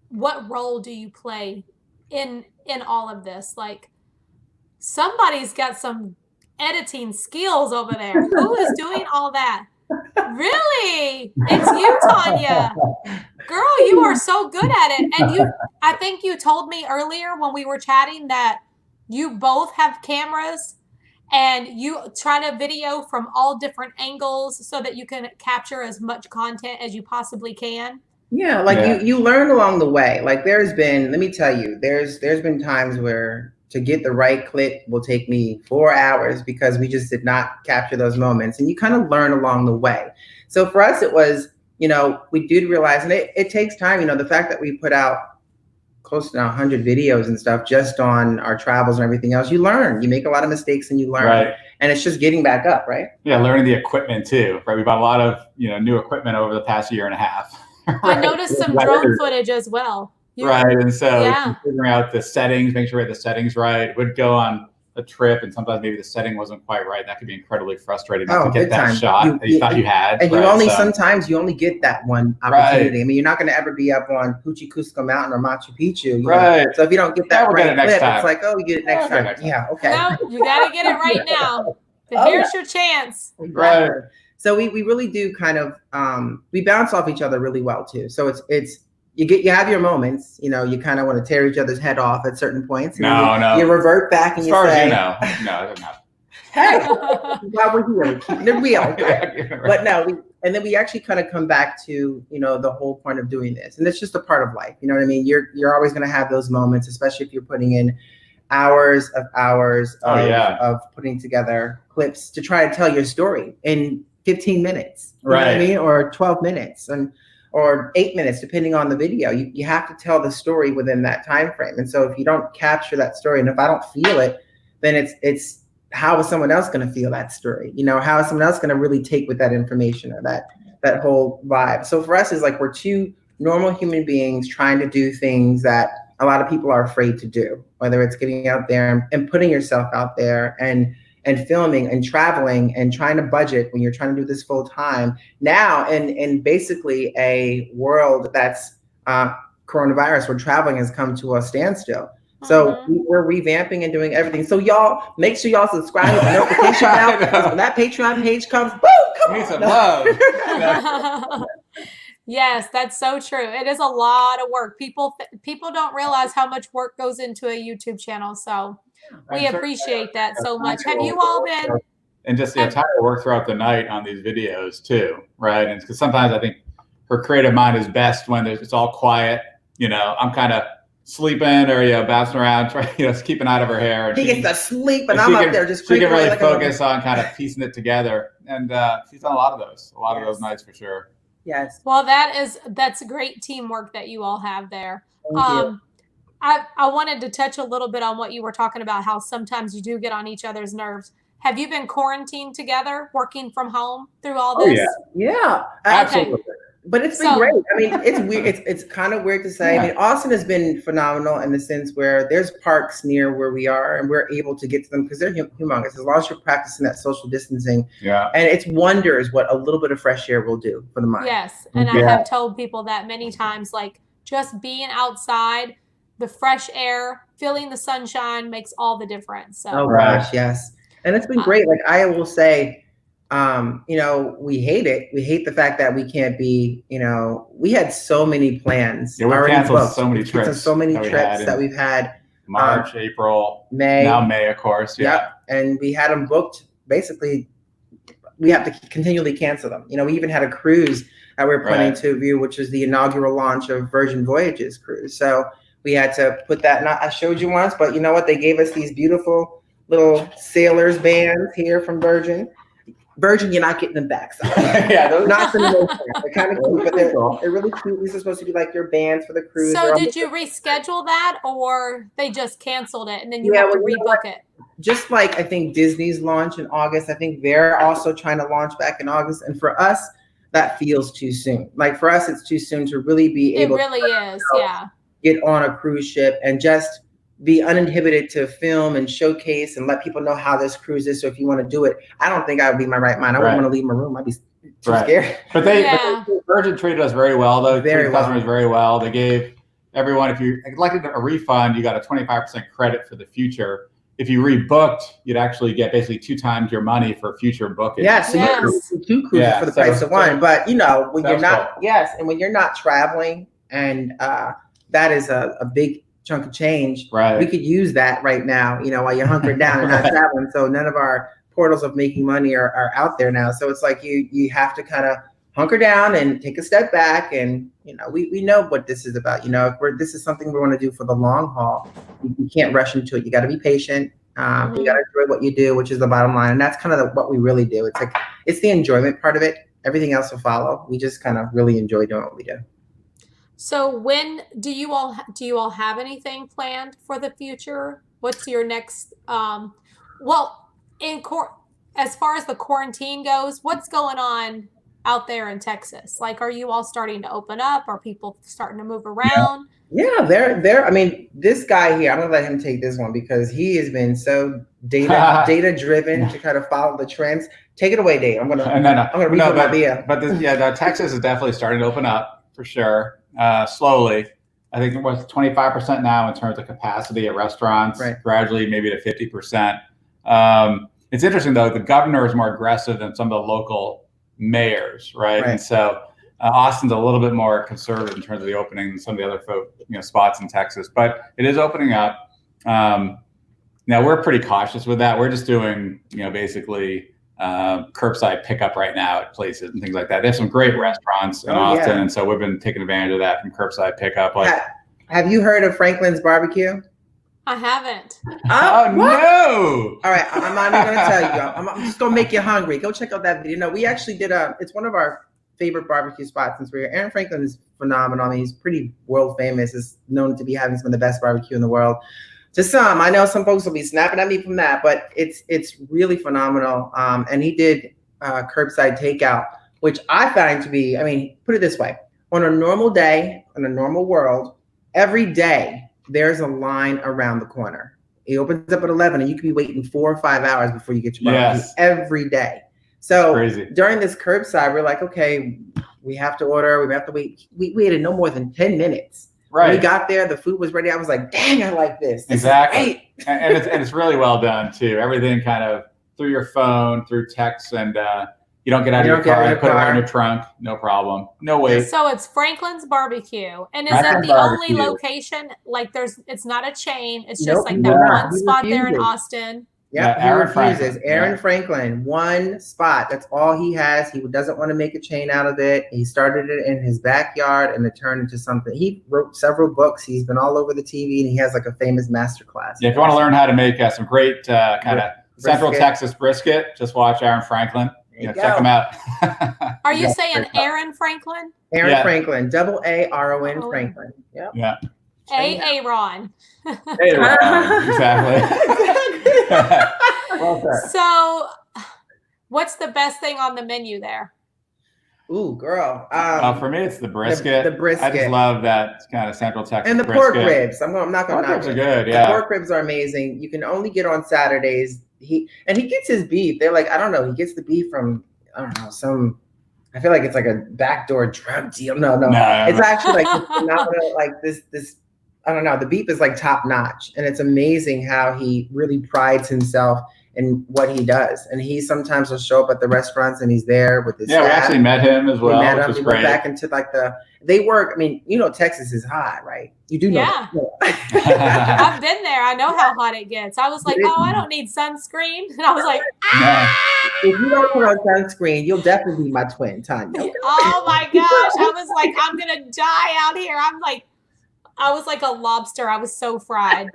A: what role do you play in all of this? Like, somebody's got some editing skills over there. Who is doing all that? Really? It's you, Tanya. Girl, you are so good at it. And I think you told me earlier when we were chatting that you both have cameras and you try to video from all different angles so that you can capture as much content as you possibly can.
C: Yeah, you learn along the way. Like, there's been, let me tell you, there's been times where to get the right clip will take me 4 hours because we just did not capture those moments. And you kind of learn along the way. So for us, it was, we did realize, and it takes time, the fact that we put out close to 100 videos and stuff just on our travels and everything else, you learn. You make a lot of mistakes and you learn. Right. And it's just getting back up, right?
B: Yeah, learning the equipment too, right? We bought a lot of, new equipment over the past year and a half.
A: Right? I noticed some drone footage as well.
B: Right, and so figuring out the settings, make sure we had the settings right. Would go on a trip and sometimes maybe the setting wasn't quite right, that could be incredibly frustrating not to
C: big
B: get that
C: time.
B: shot that you thought you had.
C: And sometimes you only get that one opportunity.
B: Right.
C: I mean, you're not going to ever be up on Hoochie Cusco Mountain or Machu Picchu. You
B: right.
C: know? So if you don't get that right clip,
B: time.
C: it's like, oh, you get it next time. Yeah, okay.
A: No, you got to get it right now. But here's your chance.
C: Exactly.
B: Right.
C: So we really do kind of we bounce off each other really well too. So it's you have your moments, you kind of want to tear each other's head off at certain points.
B: No.
C: You revert back and
B: as
C: you
B: far
C: say,
B: as you know, no, it doesn't happen.
C: Hey, while we're here, we're keeping it real. Okay? But no, then we actually kind of come back to the whole point of doing this, and it's just a part of life. You know what I mean? You're always going to have those moments, especially if you're putting in hours of putting together clips to try to tell your story in 15 minutes. You know what I mean? Or 12 minutes or 8 minutes, depending on the video. You have to tell the story within that time frame. And so if you don't capture that story, and if I don't feel it, then it's how is someone else going to feel that story? How is someone else going to really take with that information or that whole vibe? So for us, it's like we're two normal human beings trying to do things that a lot of people are afraid to do, whether it's getting out there and putting yourself out there and filming and traveling and trying to budget when you're trying to do this full time now in basically a world that's coronavirus, where traveling has come to a standstill. So we're revamping and doing everything. So y'all, make sure y'all subscribe with the notification bell, because when that Patreon page comes, boom, come on.
B: Some love.
A: Yes, that's so true. It is a lot of work. People don't realize how much work goes into a YouTube channel. So we appreciate that so much. Have you all been?
B: And just the entire work throughout the night on these videos too, right? And because sometimes I think her creative mind is best when it's all quiet. I'm kind of sleeping or bouncing around, trying keeping out of her hair. And
C: he gets to sleep, and I'm up there just.
B: She can really focus on kind of piecing it together, and she's done a lot of those nights for sure.
C: Yes.
A: Well, that's great teamwork that you all have there. I wanted to touch a little bit on what you were talking about, how sometimes you do get on each other's nerves. Have you been quarantined together, working from home through all this?
C: Oh, yeah, absolutely. But it's been great. I mean, it's weird. It's kind of weird to say. Yeah. I mean, Austin has been phenomenal in the sense where there's parks near where we are, and we're able to get to them because they're humongous. As long as you're practicing that social distancing, and it's wonders what a little bit of fresh air will do for the mind.
A: Yes, and I have told people that many times. Like just being outside, the fresh air, feeling the sunshine makes all the difference. So.
C: Oh gosh, yes, and it's been great. Like I will say. We hate it. We hate the fact that we can't be, we had so many plans.
B: Yeah, we canceled so many trips.
C: So many trips that we've had.
B: March, April,
C: May.
B: Now May, of course. Yeah.
C: Yep. And we had them booked. Basically, we have to continually cancel them. We even had a cruise that we were planning to view, which is the inaugural launch of Virgin Voyages cruise. So we had to put that. Not I showed you once, but you know what? They gave us these beautiful little sailors bands here from Virgin. Virgin, you're not getting them back. So. Those not some of those bands. They're kind of cute, but they're really cute. These are supposed to be like your bands for the cruise.
A: So did you reschedule that, or they just canceled it and then you have to rebook it?
C: Just like I think Disney's launch in August, I think they're also trying to launch back in August. And for us, that feels too soon. Like for us, it's too soon to really be able
A: to
C: get on a cruise ship and just be uninhibited to film and showcase and let people know how this cruise is. So if you want to do it, I don't think I would be in my right mind. I wouldn't want to leave my room. I'd be too scared.
B: But Virgin treated us very well, though. Treated customers very well. They gave everyone, if you elected a refund, you got a 25% credit for the future. If you rebooked, you'd actually get basically 2 times your money for future booking.
C: Yes, so you 2 cruises for the price of one. But when you're not, and when you're not traveling, and that is a big chunk of change.
B: Right.
C: We could use that right now, while you're hunkered down and not traveling. So none of our portals of making money are out there now. So it's like you have to kind of hunker down and take a step back. And, we know what this is about. This is something we want to do for the long haul. You can't rush into it. You got to be patient. You got to enjoy what you do, which is the bottom line. And that's kind of what we really do. It's like, it's the enjoyment part of it. Everything else will follow. We just kind of really enjoy doing what we do.
A: So when do you all have anything planned for the future? What's your next as far as the quarantine goes, what's going on out there in Texas? Like, are you all starting to open up? Are people starting to move around?
C: Yeah, they're. I mean, this guy here, I'm gonna let him take this one because he has been so data driven to kind of follow the trends. Take it away, Dave. I'm gonna read my beer.
B: But Texas is definitely starting to open up for sure, slowly. I think it was 25% now in terms of capacity at restaurants.
C: Right.
B: Gradually, maybe to 50%. It's interesting though. The governor is more aggressive than some of the local mayors, right? And so Austin's a little bit more conservative in terms of the opening than some of the other spots in Texas, but it is opening up. Now we're pretty cautious with that. We're just doing, basically curbside pickup right now at places and things like that. They have some great restaurants in Austin, and so we've been taking advantage of that from curbside pickup.
C: Have you heard of Franklin's Barbecue?
A: I haven't.
B: Oh no!
C: All right, I'm not even gonna tell you. I'm just gonna make you hungry. Go check out that video. No, we actually did it's one of our favorite barbecue spots since we're here. Aaron Franklin is phenomenal. I mean, he's pretty world famous. Is known to be having some of the best barbecue in the world. To some, I know some folks will be snapping at me from that, but it's really phenomenal. And he did curbside takeout, which I find to be, I mean, put it this way: on a normal day, in a normal world, every day there's a line around the corner. It opens up at 11, and you can be waiting 4 or 5 hours before you get your barbecue every day. So during this curbside, we're like, okay, we have to order. We have to wait. We waited no more than 10 minutes. Right. When we got there, the food was ready. I was like, dang, I like this.
B: Exactly. And it's really well done too. Everything kind of through your phone, through text, and you don't get out of your car. You put it right in your trunk. No problem. No wait.
A: So it's Franklin's Barbecue. And is that the only location? Like it's not a chain. It's just like that one spot there in Austin.
C: Yeah, he refuses. Aaron Franklin, one spot. That's all he has. He doesn't want to make a chain out of it. He started it in his backyard, and it turned into something. He wrote several books. He's been all over the TV, and he has like a famous master class.
B: Yeah, if you want to learn how to make some great kind of Central Texas brisket, just watch Aaron Franklin. Check him out.
A: Are you saying Aaron Franklin?
C: Aaron Franklin, AARON Franklin. Yep.
B: Yeah.
A: Aaron.
B: Exactly.
A: So, what's the best thing on the menu there?
C: Ooh, girl.
B: For me, it's the brisket.
C: The brisket.
B: I just love that kind of Central Texas
C: and the
B: brisket.
C: pork ribs. I'm not going to knock it.
B: Pork ribs are good. Yeah.
C: The pork ribs are amazing. You can only get on Saturdays. He gets his beef. They're like, I don't know. He gets the beef from, I don't know, I feel like it's like a backdoor drug deal. No. It's actually like phenomenal. Like this. I don't know. The beef is like top notch, and it's amazing how he really prides himself in what he does. And he sometimes will show up at the restaurants, and he's there with his staff.
B: We actually met him as well.
C: We went back into like they work. I mean, Texas is hot, right? You do know.
A: Yeah. I've been there. I know how hot it gets. I was like, I don't need sunscreen. And I was like,
C: If you don't put on sunscreen, you'll definitely be my twin, Tanya. Okay?
A: Oh my gosh. I was like, I'm going to die out here. I was like a lobster. I was so fried.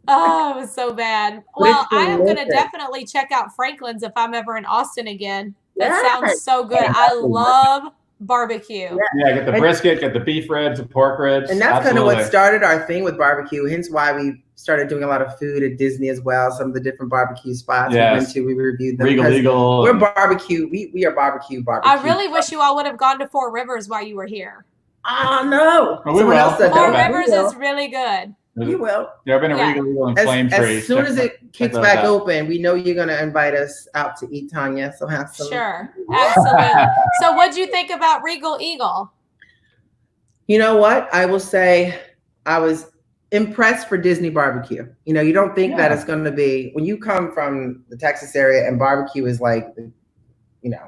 A: Oh, it was so bad. Well, I am going to definitely check out Franklin's if I'm ever in Austin again. That sounds so good. I love barbecue.
B: Yeah, get the brisket, get the beef ribs, the pork ribs.
C: And that's kind of what started our thing with barbecue. Hence why we started doing a lot of food at Disney as well. Some of the different barbecue spots we went to, we reviewed them.
B: Regal.
C: We're barbecue. We are barbecue.
A: I really wish you all would have gone to Four Rivers while you were here.
C: Oh, no.
B: Well, we will.
A: Four Rivers is really good.
C: You will.
B: You ever been to Regal and Flame Tree?
C: As soon as it kicks back open, we know you're going to invite us out to eat, Tanya. So have some.
A: Sure. Absolutely. So what'd you think about Regal Eagle?
C: You know what? I will say I was impressed for Disney barbecue. You don't think that it's going to be, when you come from the Texas area and barbecue is like,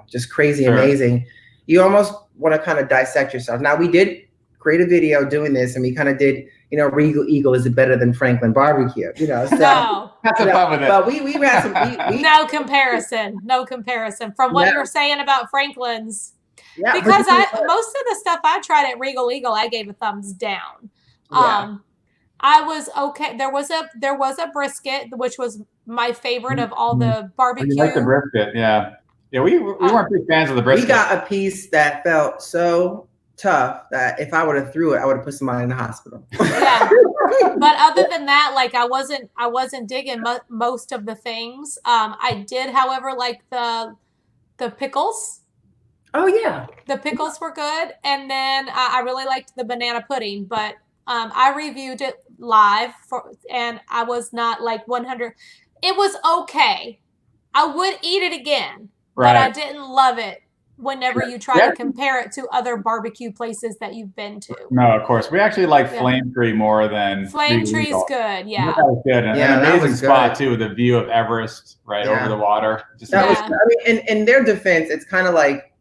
C: just crazy amazing. You almost want to kind of dissect yourself. Now, we did create a video doing this, and we kind of did, Regal Eagle, is it better than Franklin barbecue? So
A: no.
B: Have some fun with it.
C: But we had some.
A: No comparison from what you're saying about Franklin's.
C: Yeah,
A: because most of the stuff I tried at Regal Eagle, I gave a thumbs down.
C: Yeah.
A: I was okay. There was a brisket, which was my favorite of all the barbecue.
B: You like the brisket, yeah. Yeah, we weren't big fans of the brisket.
C: We got a piece that felt so tough that if I would have threw it, I would have put somebody in the hospital.
A: Yeah. But other than that, like I wasn't digging most of the things. I did, however, like the pickles.
C: Oh yeah.
A: The pickles were good, and then I really liked the banana pudding. But I reviewed it live and I was not like 100. It was okay. I would eat it again, but I didn't love it. Whenever you try to compare it to other barbecue places that you've been to.
B: No, of course. We actually like Flame Tree more than
A: Flame Tree's good, yeah.
B: That was good. And an amazing spot too, with the view of Everest over the water.
C: Just that was, I mean, in their defense, it's kind of like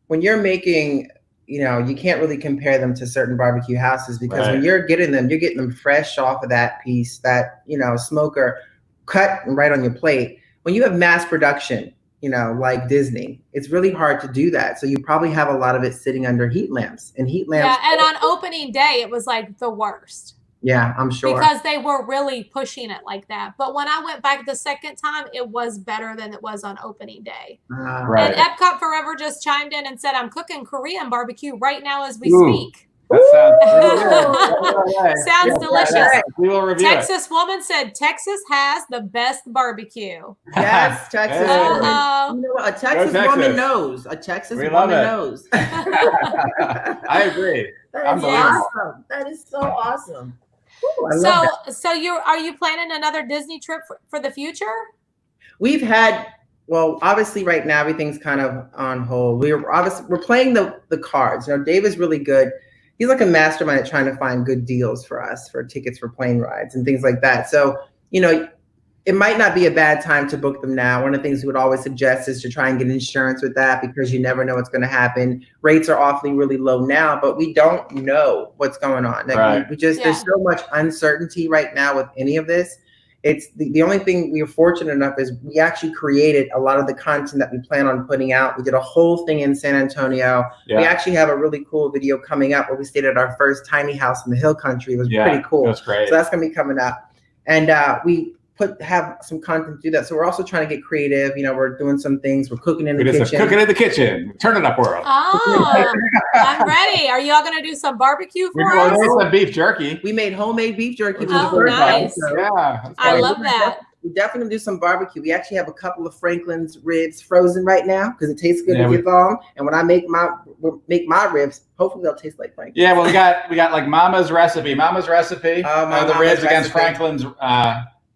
C: when you're making, you know, you can't really compare them to certain barbecue houses because when you're getting them fresh off of that piece, that, you know, smoker cut right on your plate. When you have mass production, you know, like Disney, it's really hard to do that. So you probably have a lot of it sitting under heat lamps, and heat lamps.
A: Yeah, and on opening day, it was like the worst.
C: Yeah, I'm sure.
A: Because they were really pushing it like that. But when I went back the second time, it was better than it was on opening day. And Epcot Forever just chimed in and said, I'm cooking Korean barbecue right now as we speak.
B: That
A: sounds delicious.
B: We will review
A: Texas woman said Texas has the best barbecue.
C: Yes, Texas. You know what? A Texas woman knows. A Texas woman knows.
B: I agree.
C: That is awesome. That is so awesome. Ooh,
A: so are you planning another Disney trip for the future?
C: We've had. Well, obviously, right now everything's kind of on hold. We're playing the cards. You know, Dave is really good. He's like a mastermind at trying to find good deals for us for tickets for plane rides and things like that. So, you know, it might not be a bad time to book them now. One of the things we would always suggest is to try and get insurance with that because you never know what's going to happen. Rates are awfully really low now, but we don't know what's going on. Like there's so much uncertainty right now with any of this. It's the only thing we are fortunate enough is we actually created a lot of the content that we plan on putting out. We did a whole thing in San Antonio. Yeah. We actually have a really cool video coming up where we stayed at our first tiny house in the hill country. It was pretty cool.
B: That's great.
C: So that's going to be coming up. And we have some content to do that. So we're also trying to get creative. You know, we're doing some things. We're cooking in the kitchen.
B: Cooking in the kitchen. Turn it up, world.
A: Oh, I'm ready. Are y'all going to do some barbecue for us?
B: We made some beef jerky.
C: We made homemade beef jerky.
A: Oh, nice.
B: Yeah.
A: I love that.
C: We definitely do some barbecue. We actually have a couple of Franklin's ribs frozen right now because it tastes good to get on. And when I make my ribs, hopefully they'll taste like Franklin's.
B: Yeah, well, we got like Mama's recipe. The ribs against Franklin's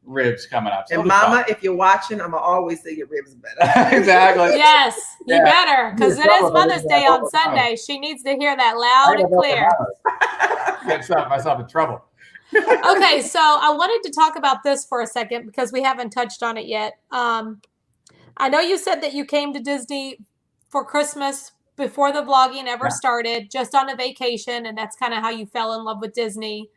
B: ribs coming up.
C: So and Mama, if you're watching, I'm always say your ribs better.
B: Exactly.
A: Yes, you better, because it is Mother's Day on Sunday. She needs to hear that loud and clear.
B: Get myself in trouble.
A: Okay, so I wanted to talk about this for a second because we haven't touched on it yet. I know you said that you came to Disney for Christmas before the vlogging ever started, just on a vacation, and that's kind of how you fell in love with Disney.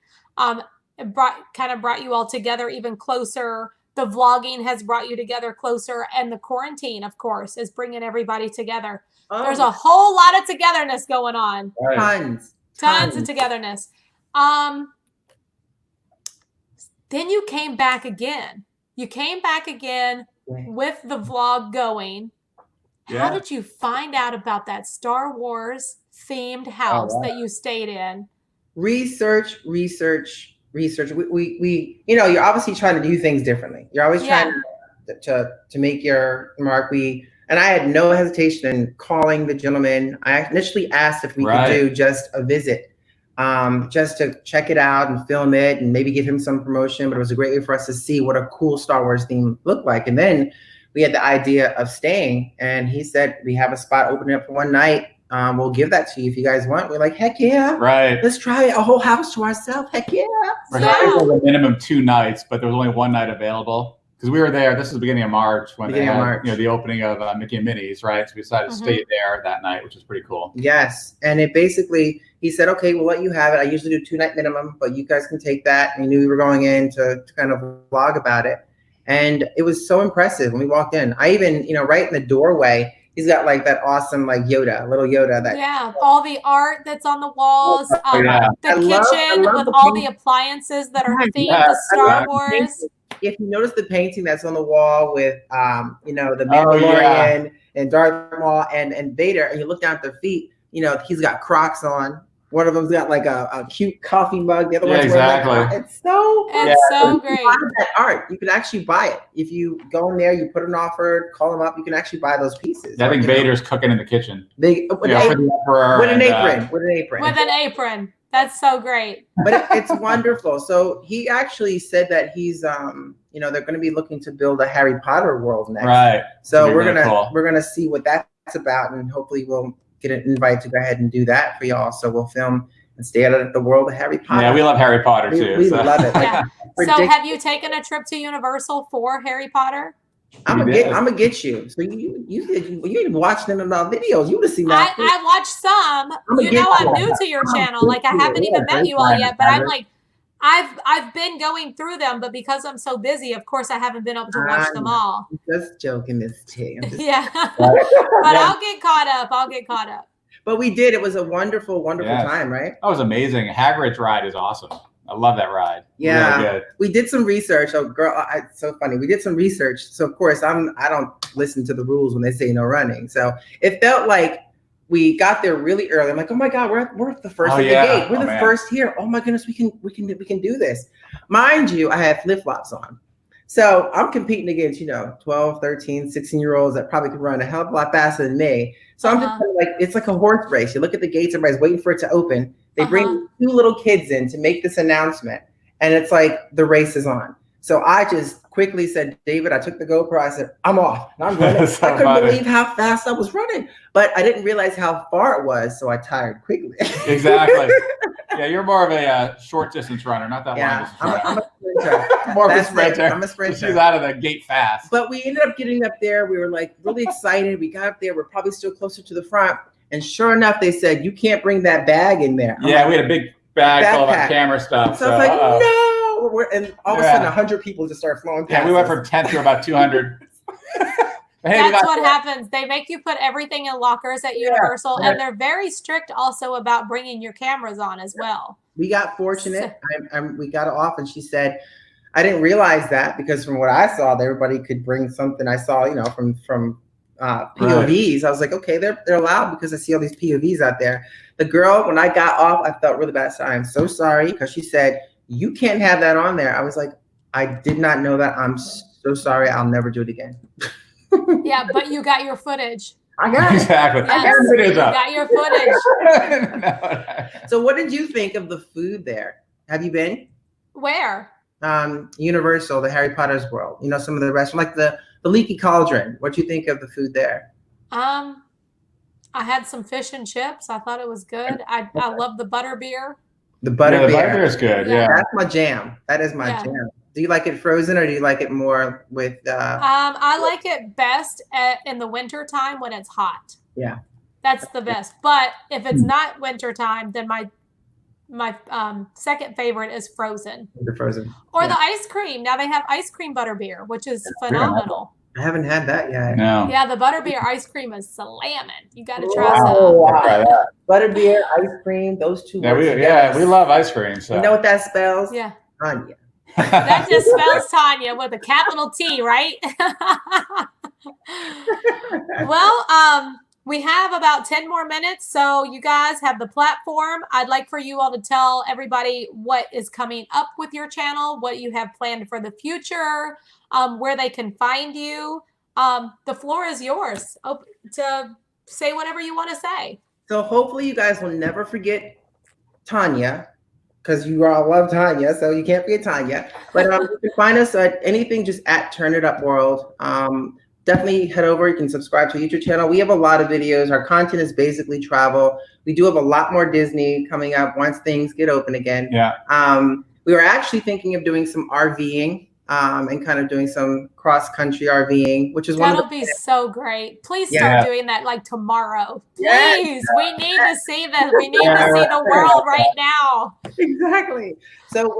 A: It brought you all together even closer. The vlogging has brought you together closer, and the quarantine, of course, is bringing everybody together. Oh. There's a whole lot of togetherness going on.
C: Right.
A: Tons of togetherness. Then you came back again. You came back again with the vlog going. Yeah. How did you find out about that Star Wars themed house that you stayed in?
C: Research. We, you know, you're obviously trying to do things differently. You're always trying to make your mark. And I had no hesitation in calling the gentleman. I initially asked if we could do just a visit, just to check it out and film it and maybe give him some promotion. But it was a great way for us to see what a cool Star Wars theme looked like. And then we had the idea of staying, and he said, we have a spot opening up for one night. We'll give that to you if you guys want. We're like, heck yeah.
B: Right.
C: Let's try a whole house to ourselves. Heck yeah.
B: We're having a minimum 2 nights, but there was only 1 night available. Because we were there, this is the beginning of March when they had the opening of Mickey and Minnie's, right? So we decided to stay there that night, which was pretty cool.
C: Yes. And it basically, he said, okay, we'll let you have it. I usually do 2 night minimum, but you guys can take that. And we knew we were going in to kind of vlog about it. And it was so impressive when we walked in. I even, you know, right in the doorway, he's got like that awesome like little Yoda.
A: All the art that's on the walls, the kitchen with all the appliances that are themed to Star Wars.
C: If you notice the painting that's on the wall with, you know, the Mandalorian and Darth Maul and Vader, and you look down at their feet, you know, he's got Crocs on. One of them's got like a cute coffee mug. The other one's
B: exactly.
C: wearing like, it's so fun.
A: It's so
C: You
A: great.
C: can buy that art. You can actually buy it. If you go in there, you put an offer, call them up, you can actually buy those pieces.
B: Yeah, I think Vader's cooking in the kitchen.
C: With an apron. With an apron.
A: That's so great.
C: But it's wonderful. So he actually said that he's you know, they're going to be looking to build a Harry Potter world next.
B: Right.
C: So we're gonna see what that's about, and hopefully we'll get an invite to go ahead and do that for y'all. So we'll film and stay out of the world of Harry Potter.
B: Yeah, we love Harry Potter too.
C: We love it.
A: Yeah. So have you taken a trip to Universal for Harry Potter?
C: I'm gonna get you. So you didn't watch them in our videos. You would have seen that.
A: I watched some. You know, I'm new to your channel. Like I haven't even met you all yet, but I'm like, I've been going through them, but because I'm so busy, of course, I haven't been able to watch them all.
C: Just joking, Miss T.
A: Yeah, but I'll get caught up.
C: But we did. It was a wonderful, wonderful time, right?
B: That was amazing. Hagrid's ride is awesome. I love that ride.
C: Yeah,
B: really good.
C: We did some research. Oh, girl, it's so funny. We did some research. So of course, I don't listen to the rules when they say no running. So it felt like we got there really early. I'm like, oh my God, we're the first at the gate. We're the first here. Oh my goodness, we can do this. Mind you, I had flip-flops on. So I'm competing against, 12, 13, 16-year-olds that probably could run a hell of a lot faster than me. So I'm just kind of like, it's like a horse race. You look at the gates, everybody's waiting for it to open. They bring 2 little kids in to make this announcement. And it's like the race is on. So I just quickly said, David, I took the GoPro. I said, I'm off. And I'm running. I couldn't believe how fast I was running. But I didn't realize how far it was. So I tired quickly.
B: Exactly. Yeah, you're more of a short distance runner, not that long distance runner.
C: I'm a sprinter.
B: More of a sprinter.
C: I'm a sprinter.
B: She's out of the gate fast.
C: But we ended up getting up there. We were like really excited. We got up there. We're probably still closer to the front. And sure enough, they said, you can't bring that bag in there.
B: We had a big bag full of our camera stuff.
C: So I was like, no. And all of a sudden, 100 people just started flowing past.
B: Yeah, we went from 10 to about 200.
A: That's what happens. They make you put everything in lockers at Universal, and they're very strict also about bringing your cameras on as well.
C: We got fortunate. We got off, and she said, I didn't realize that because from what I saw, everybody could bring something. I saw, from POVs. I was like, okay, they're allowed because I see all these POVs out there. The girl, when I got off, I felt really bad. So I'm so sorry because she said, you can't have that on there. I was like, I did not know that. I'm so sorry. I'll never do it again.
A: Yeah, but you got your footage.
C: I got it.
B: Exactly.
A: Yes, you got your footage.
C: So what did you think of the food there? Have you been?
A: Where?
C: Universal, the Harry Potter's world. Some of the restaurants, like the Leaky Cauldron. What do you think of the food there?
A: I had some fish and chips. I thought it was good. I love the butterbeer.
C: The butterbeer.
B: The butterbeer is good. Yeah.
C: That's my jam. That is my jam. Do you like it frozen or do you like it more with?
A: I like it best in the winter time when it's hot.
C: Yeah.
A: That's the best. But if it's not winter time, then my second favorite is frozen.
C: The frozen.
A: Or the ice cream. Now they have ice cream butterbeer, which is phenomenal.
C: I haven't had that yet.
B: No.
A: Yeah, the butterbeer ice cream is slamming. You got to try some.
C: Wow. Butterbeer, ice cream, those two.
B: We love ice cream. So.
C: You know what that spells?
A: Yeah.
C: Tanya.
A: That just spells Tanya with a capital T, right? Well, we have about 10 more minutes, so you guys have the platform. I'd like for you all to tell everybody what is coming up with your channel, what you have planned for the future, where they can find you. The floor is yours to say whatever you want to say.
C: So hopefully you guys will never forget Tanya, because you all love Tanya, so you can't forget Tanya. But you can find us at anything just at Turn It Up World. Definitely head over. You can subscribe to our YouTube channel. We have a lot of videos. Our content is basically travel. We do have a lot more Disney coming up once things get open again.
B: Yeah.
C: We were actually thinking of doing some RVing and kind of doing some cross-country RVing, which is
A: that'll be so great. Please start doing that like tomorrow. Please, we need to see this. We need to see the world right now.
C: Exactly. So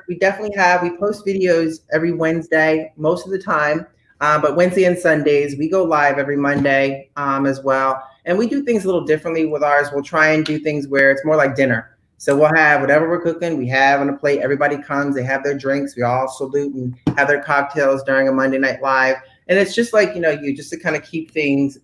C: we definitely we post videos every Wednesday most of the time. But Wednesday and Sundays, we go live every Monday as well. And we do things a little differently with ours. We'll try and do things where it's more like dinner. So we'll have whatever we're cooking, we have on a plate. Everybody comes, they have their drinks. We all salute and have their cocktails during a Monday Night Live. And it's just like, you just to kind of keep things,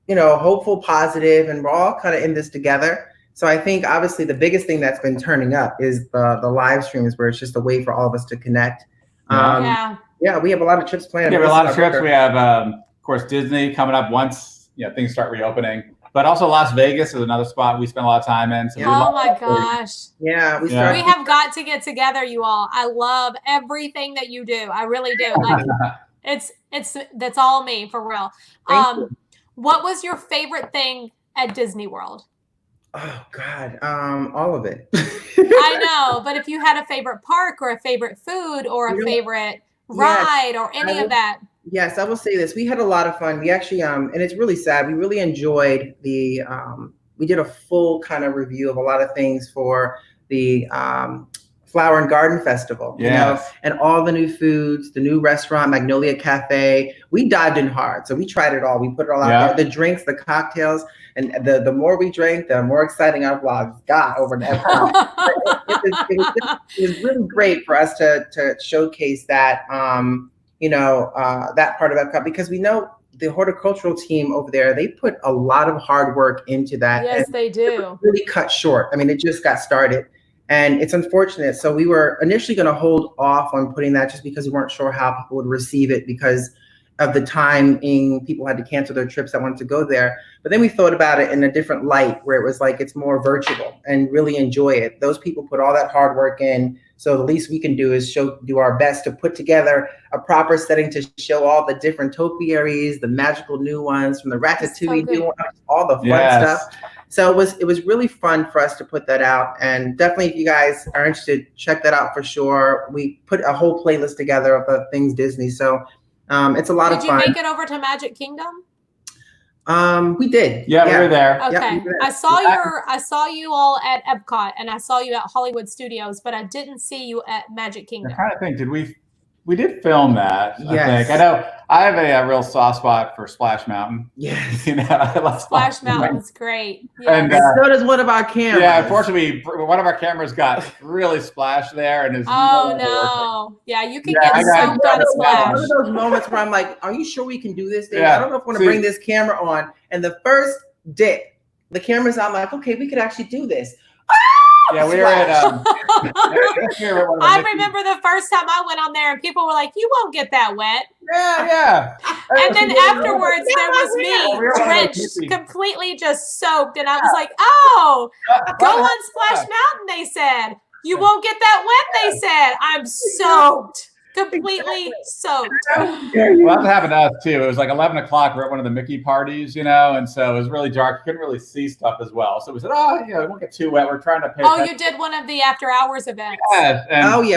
C: hopeful, positive, and we're all kind of in this together. So I think obviously the biggest thing that's been turning up is the live streams, where it's just a way for all of us to connect. Yeah, we have a lot of trips planned.
B: Yeah, we have a lot of trips. We have, of course, Disney coming up once things start reopening. But also Las Vegas is another spot we spend a lot of time in. So
A: oh my gosh.
C: Yeah,
A: we have got to get together, you all. I love everything that you do. I really do. Like that's all me, for real. What was your favorite thing at Disney World?
C: Oh God, all of it.
A: I know, but if you had a favorite park or a favorite food or a favorite ride or any of that.
C: Yes, I will say this. We had a lot of fun. We actually, and it's really sad. We really enjoyed we did a full kind of review of a lot of things for the Flower and Garden Festival, and all the new foods, the new restaurant, Magnolia Cafe. We dived in hard. So we tried it all. We put it all out there. The drinks, the cocktails, and the more we drank, the more exciting our vlogs got over the it was really great for us to showcase that, that part of Epcot, because we know the horticultural team over there, they put a lot of hard work into that.
A: Yes, they do.
C: Really cut short. I mean, it just got started. And it's unfortunate. So we were initially going to hold off on putting that just because we weren't sure how people would receive it because of the timing. People had to cancel their trips that wanted to go there. But then we thought about it in a different light, where it was like it's more virtual and really enjoy it. Those people put all that hard work in. So the least we can do is do our best to put together a proper setting to show all the different topiaries, the magical new ones from the Ratatouille new ones, all the fun stuff. So it was really fun for us to put that out, and definitely if you guys are interested, check that out for sure. We put a whole playlist together of the things Disney, so it's a lot of fun.
A: Did you make it over to Magic Kingdom?
C: We did.
B: Yeah, we were there.
A: Okay, I saw you all at Epcot, and I saw you at Hollywood Studios, but I didn't see you at Magic Kingdom.
B: I'm trying to think, we did film that.
C: Yes.
B: I think. I know I have a real soft spot for Splash Mountain.
C: Yes.
B: I love
A: Splash Mountain's great.
C: Yes. And so does one of our cameras.
B: Yeah, unfortunately, one of our cameras got really splashed there, and is
A: no. Yeah, you can get soaked on Splash.
C: One of those moments where I'm like, "Are you sure we can do this, Dave? I don't know if I want to bring this camera on." And the first dip, the camera's out. I'm like, "Okay, we could actually do this."
B: Yeah, we were at.
A: I remember the first time I went on there, and people were like, "You won't get that wet."
B: Yeah.
A: And then afterwards, there was me, drenched, completely just soaked, and I was like, "Oh, go on Splash Mountain." They said, "You won't get that wet." They said, "I'm soaked." Completely soaked.
B: Well, that happened to us too. It was like 11 o'clock. We're at one of the Mickey parties, and so it was really dark. You couldn't really see stuff as well. So we said, it won't get too wet. We're trying to pay attention.
A: You did one of the after hours events.
B: Yes.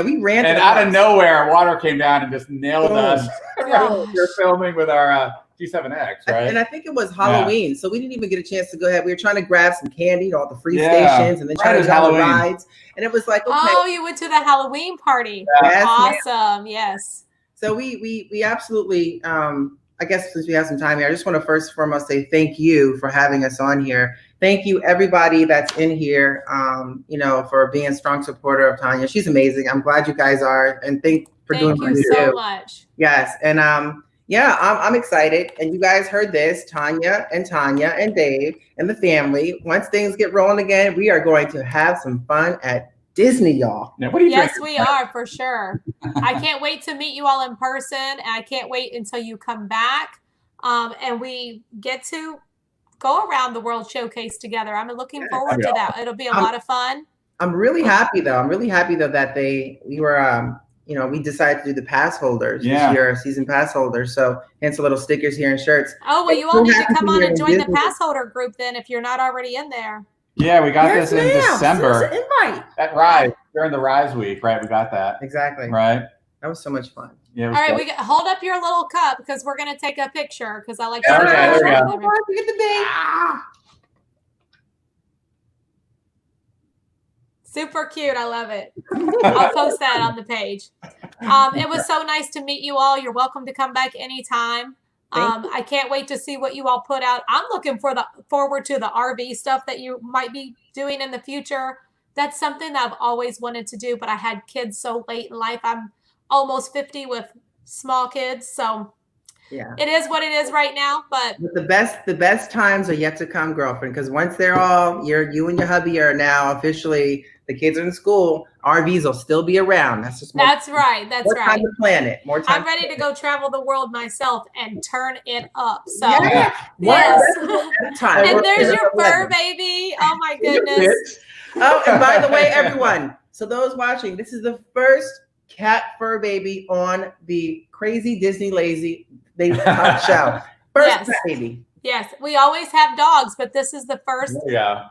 C: We ran.
B: And out of nowhere, water came down and just nailed us. We were filming with our G7X, right?
C: And I think it was Halloween, so we didn't even get a chance to go ahead. We were trying to grab some candy, all the free stations, and then trying to go on the rides. And it was like, okay.
A: Oh, you went to the Halloween party.
C: Yes,
A: awesome. Yes.
C: So we absolutely, I guess since we have some time here, I just want to first and foremost say thank you for having us on here. Thank you, everybody that's in here, for being a strong supporter of Tanya. She's amazing. I'm glad you guys are, and thank
A: you so much.
C: Yes, and I'm excited. And you guys heard this, Tanya and Dave and the family. Once things get rolling again, we are going to have some fun at Disney, y'all.
B: Now, what are you
A: yes, we are, for sure. I can't wait to meet you all in person. And I can't wait until you come back and we get to go around the World Showcase together. I'm looking forward to that. It'll be a lot of fun.
C: I'm really happy, though. That we decided to do the pass holders this year, season pass holders. So hence a little stickers here and shirts.
A: Oh, well, you all need to come on and join the pass holder group then if you're not already in there.
B: Yeah, we got this in December.
C: Invite.
B: At Rise, during the Rise week, right? We got that.
C: Exactly.
B: Right.
C: That was so much fun.
B: Yeah.
A: All right, hold up your little cup because we're going to take a picture because I like
B: to
C: there we go. Get the big.
A: Super cute. I love it. I'll post that on the page. It was so nice to meet you all. You're welcome to come back anytime. I can't wait to see what you all put out. I'm looking forward to the RV stuff that you might be doing in the future. That's something that I've always wanted to do, but I had kids so late in life. I'm almost 50 with small kids. So
C: Yeah.
A: It is what it is right now, but
C: the best times are yet to come, girlfriend. Because once they're all, you and your hubby are now officially, the kids are in school. RVs will still be around. That's just
A: right. That's
C: more
A: right.
C: time to plan it. More time.
A: I'm ready to go travel the world myself and turn it up. So
C: Yes.
A: And there's your fur baby. Oh my goodness.
C: Oh, and by the way, everyone. So those watching, this is the first cat fur baby on the Crazy Disney Lazy show. First cat baby.
A: Yes, we always have dogs, but this is the first.
B: Yeah.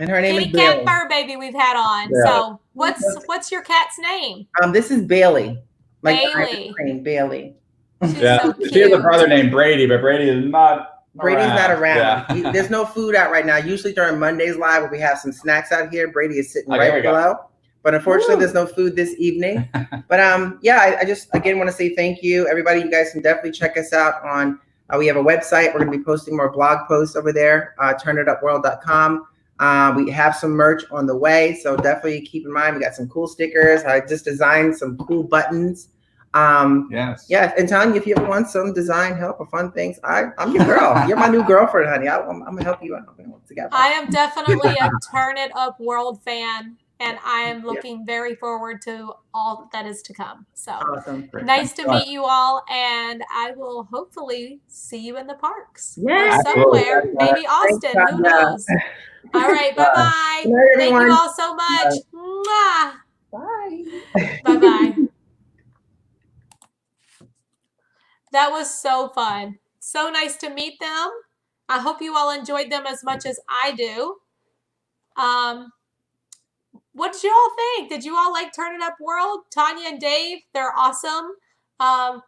C: And her name is
A: kitty cat fur baby we've had on.
B: Yeah.
A: So what's your cat's name?
C: This is Bailey.
A: Bailey.
C: Bailey.
A: She's so cute.
B: She has a brother named Brady, but Brady is not.
C: Brady's not around.
B: Yeah.
C: There's no food out right now. Usually during Monday's live, where we have some snacks out here, Brady is sitting right below. But unfortunately, there's no food this evening. But I just again want to say thank you, everybody. You guys can definitely check us out on. We have a website. We're going to be posting more blog posts over there. Turnitupworld.com. We have some merch on the way, so definitely keep in mind we got some cool stickers. I just designed some cool buttons.
B: Yes.
C: Yeah, and Tanya, if you ever want some design help or fun things, I'm your girl. You're my new girlfriend, honey. I'm gonna help you out together.
A: I am definitely a Turn It Up World fan, and I am looking very forward to all that is to come. So
C: awesome.
A: Nice to meet you all, and I will hopefully see you in the parks.
C: Yeah,
A: somewhere, maybe Austin. Who knows? All right, bye-bye. Thank you all so much. Mwah.
C: Bye.
A: Bye-bye. That was so fun. So nice to meet them. I hope you all enjoyed them as much as I do. What did you all think? Did you all like Turn It Up World? Tanya and Dave, they're awesome. I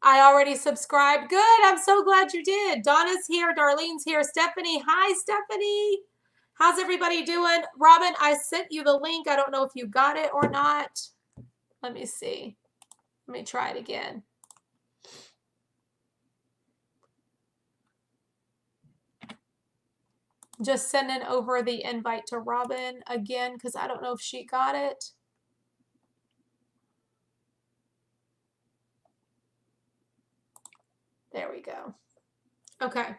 A: already subscribed. Good. I'm so glad you did. Donna's here. Darlene's here. Stephanie. Hi, Stephanie. How's everybody doing? Robin, I sent you the link. I don't know if you got it or not. Let me see. Let me try it again. Just sending over the invite to Robin again because I don't know if she got it. There we go. Okay.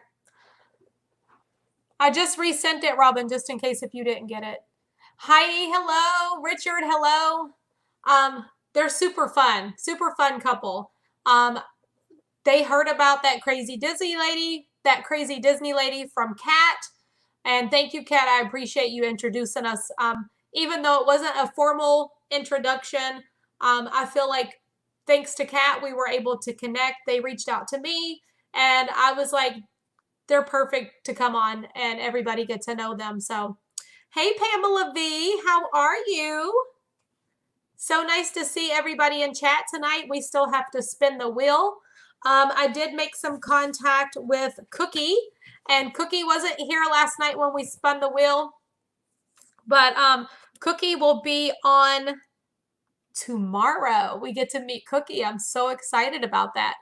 A: I just resent it, Robin, just in case if you didn't get it. Heidi, hello. Richard, hello. They're super fun couple. They heard about that crazy Disney lady from Kat. And thank you, Kat. I appreciate you introducing us. Even though it wasn't a formal introduction, I feel like thanks to Kat, we were able to connect. They reached out to me, and I was like, they're perfect to come on and everybody get to know them. So, hey, Pamela V, how are you? So nice to see everybody in chat tonight. We still have to spin the wheel. I did make some contact with Cookie, and Cookie wasn't here last night when we spun the wheel, but Cookie will be on tomorrow. We get to meet Cookie. I'm so excited about that.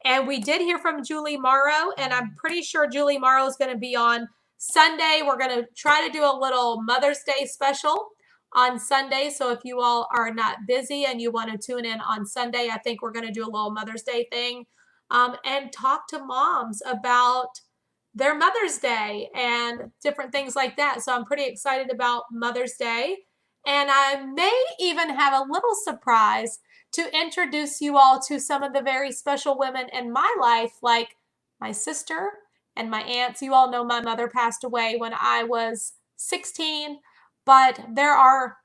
A: And we did hear from Julie Morrow, and I'm pretty sure Julie Morrow is going to be on Sunday. We're going to try to do a little Mother's Day special on Sunday. So if you all are not busy and you want to tune in on Sunday, I think we're going to do a little Mother's Day thing and talk to moms about their Mother's Day and different things like that. So I'm pretty excited about Mother's Day. And I may even have a little surprise to introduce you all to some of the very special women in my life, like my sister and my aunts. You all know my mother passed away when I was 16, but there are,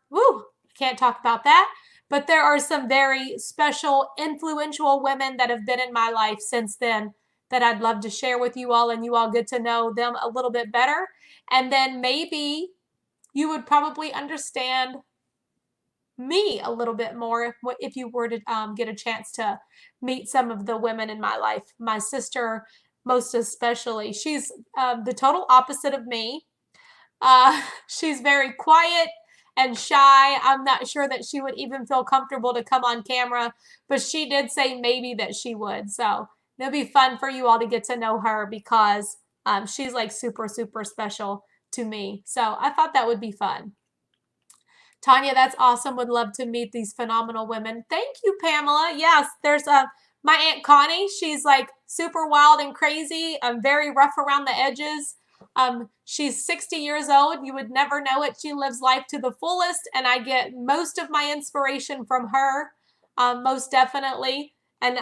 A: can't talk about that, but there are some very special, influential women that have been in my life since then that I'd love to share with you all, and you all get to know them a little bit better. And then maybe you would probably understand me a little bit more if you were to get a chance to meet some of the women in my life. My sister, most especially, she's the total opposite of me. She's very quiet and shy. I'm not sure that she would even feel comfortable to come on camera, but she did say maybe that she would. So it'll be fun for you all to get to know her because she's like super, super special to me. So I thought that would be fun. Tanya, that's awesome. Would love to meet these phenomenal women. Thank you, Pamela. Yes, there's My Aunt Connie, she's like super wild and crazy. Very rough around the edges. She's 60 years old. You would never know it. She lives life to the fullest, and I get most of my inspiration from her, most definitely. And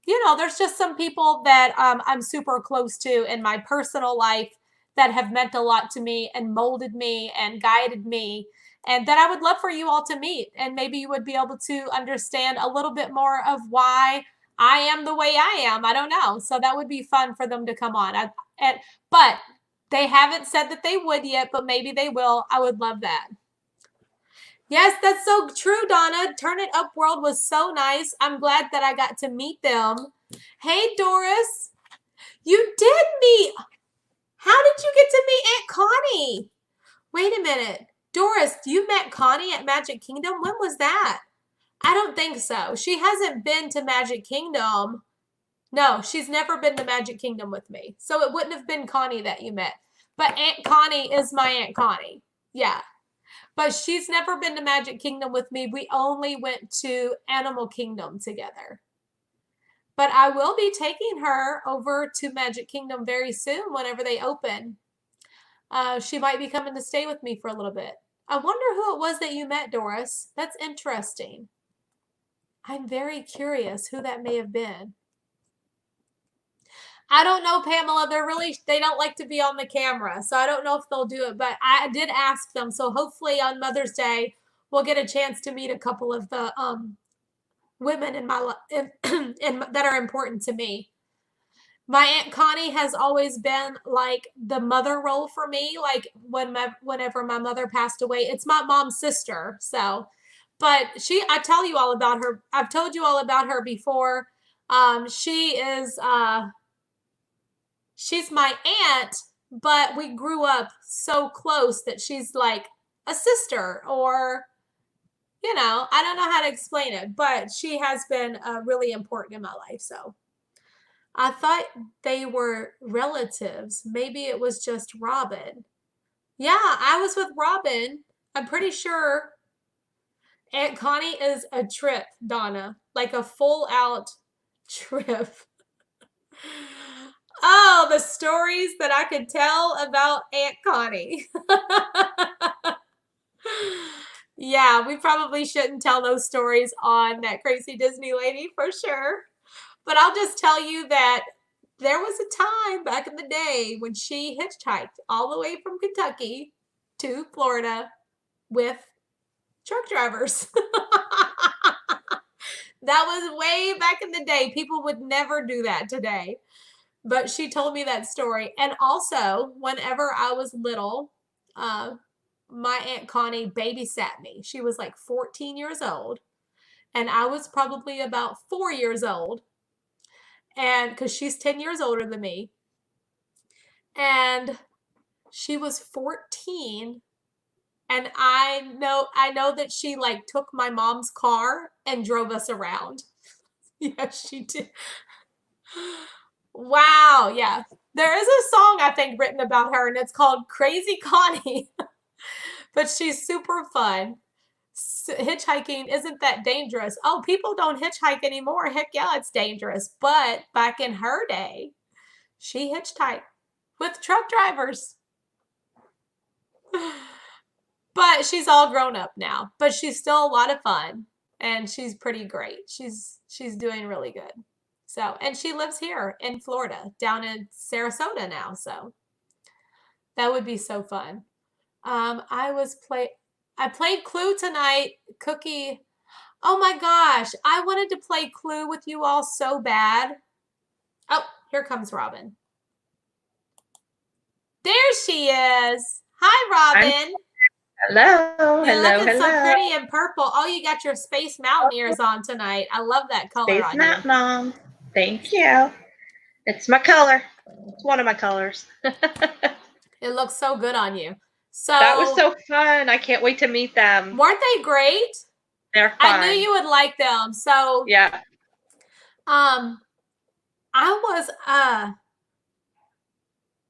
A: there's just some people that I'm super close to in my personal life that have meant a lot to me and molded me and guided me, and that I would love for you all to meet. And maybe you would be able to understand a little bit more of why I am the way I am. I don't know. So that would be fun for them to come on. But they haven't said that they would yet, but maybe they will. I would love that. Yes, that's so true, Donna. Turn It Up World was so nice. I'm glad that I got to meet them. Hey, Doris. You did meet. How did you get to meet Aunt Connie? Wait a minute. Doris, you met Connie at Magic Kingdom? When was that? I don't think so. She hasn't been to Magic Kingdom. No, she's never been to Magic Kingdom with me. So it wouldn't have been Connie that you met. But Aunt Connie is my Aunt Connie. Yeah. But she's never been to Magic Kingdom with me. We only went to Animal Kingdom together. But I will be taking her over to Magic Kingdom very soon whenever they open. She might be coming to stay with me for a little bit. I wonder who it was that you met, Doris. That's interesting. I'm very curious who that may have been. I don't know, Pamela. They don't like to be on the camera, so I don't know if they'll do it, but I did ask them. So hopefully on Mother's Day, we'll get a chance to meet a couple of the women in my life that are important to me. My Aunt Connie has always been like the mother role for me. Like whenever my mother passed away, it's my mom's sister. So, but I tell you all about her. I've told you all about her before. She is, she's my aunt, but we grew up so close that she's like a sister, or, I don't know how to explain it, but she has been really important in my life. So I thought they were relatives. Maybe it was just Robin. Yeah, I was with Robin. I'm pretty sure Aunt Connie is a trip, Donna, like a full out trip. Oh, the stories that I could tell about Aunt Connie. Yeah, we probably shouldn't tell those stories on That Crazy Disney Lady for sure. But I'll just tell you that there was a time back in the day when she hitchhiked all the way from Kentucky to Florida with truck drivers. That was way back in the day. People would never do that today. But she told me that story. And also, whenever I was little, my Aunt Connie babysat me. She was like 14 years old. And I was probably about 4 years old. And because she's 10 years older than me. And she was 14. And I know that she like took my mom's car and drove us around. Yes, she did. Wow. Yeah. There is a song, I think, written about her, and it's called Crazy Connie. But she's super fun. Hitchhiking isn't that dangerous. Oh, people don't hitchhike anymore. Heck yeah, it's dangerous. But back in her day, she hitchhiked with truck drivers. But she's all grown up now. But she's still a lot of fun. And she's pretty great. She's doing really good. So, and she lives here in Florida, down in Sarasota now. So that would be so fun. I played Clue tonight. Cookie. Oh my gosh. I wanted to play Clue with you all so bad. Oh, here comes Robin. There she is. Hi, Robin.
D: Hello.
A: You're
D: Hello.
A: looking
D: Hello.
A: so pretty in purple. Oh, you got your Space Mountaineers on tonight. I love that color
D: Space
A: on
D: Mountain
A: you.
D: on. Thank you. It's my color. It's one of my colors.
A: It looks so good on you. So
D: That was so fun. I can't wait to meet them.
A: weren't they great?
D: They're fun.
A: I knew you would like them. So
D: Yeah.
A: I was
D: Hi,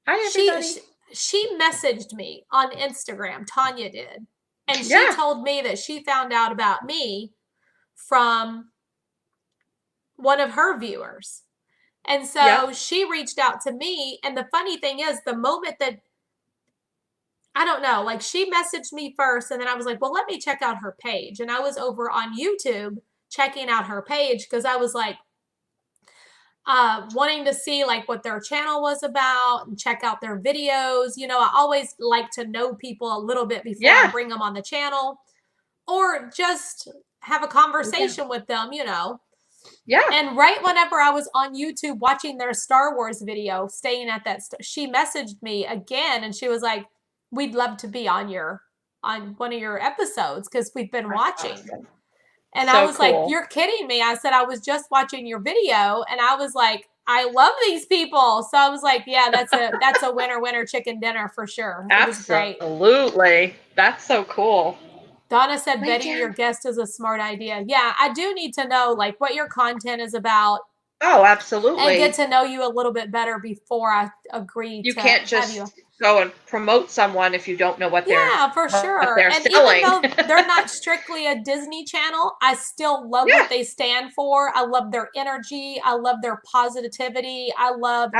D: everybody.
A: she messaged me on Instagram, Tanya did. And she
D: Yeah.
A: told me that she found out about me from one of her viewers. And so she reached out to me. And the funny thing is, the moment that, I don't know, like she messaged me first, and then I was like, well, let me check out her page. And I was over on YouTube checking out her page because I was like, wanting to see like what their channel was about and check out their videos. You know, I always like to know people a little bit before I bring them on the channel, or just have a conversation with them, you know.
D: Yeah.
A: And right whenever I was on YouTube watching their Star Wars video, staying at that, she messaged me again, and she was like, we'd love to be on one of your episodes because we've been watching.
D: Awesome.
A: And
D: So
A: I was like,
D: cool.
A: you're kidding me. I said, I was just watching your video, and I was like, I love these people. So I was like, yeah, that's a winner chicken dinner for sure. It was great.
D: Absolutely. That's so cool.
A: Donna said vetting your guest is a smart idea. Yeah, I do need to know like what your content is about.
D: Oh, absolutely.
A: And get to know you a little bit better before I agree
D: you
A: to
D: can't just go and promote someone if you don't know what they're
A: for sure.
D: they're
A: and
D: selling.
A: Even though they're not strictly a Disney channel, I still love what they stand for. I love their energy. I love their positivity. I loved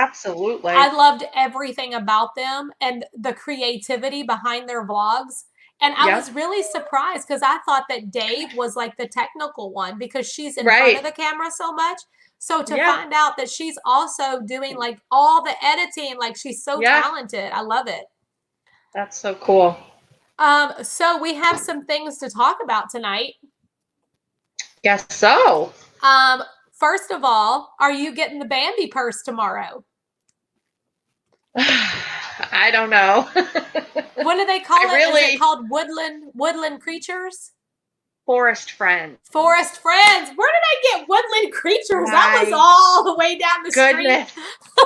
A: everything about them and the creativity behind their vlogs. And I was really surprised because I thought that Dave was like the technical one because she's in front of the camera so much. So to find out that she's also doing like all the editing, like she's so talented. I love it.
D: That's so cool.
A: So we have some things to talk about tonight.
D: Guess so.
A: First of all, are you getting the Bambi purse tomorrow?
D: I don't know.
A: What do they call it? Is it called woodland creatures?
D: Forest friends.
A: Forest friends. Where did I get woodland creatures? That was all the way down the street.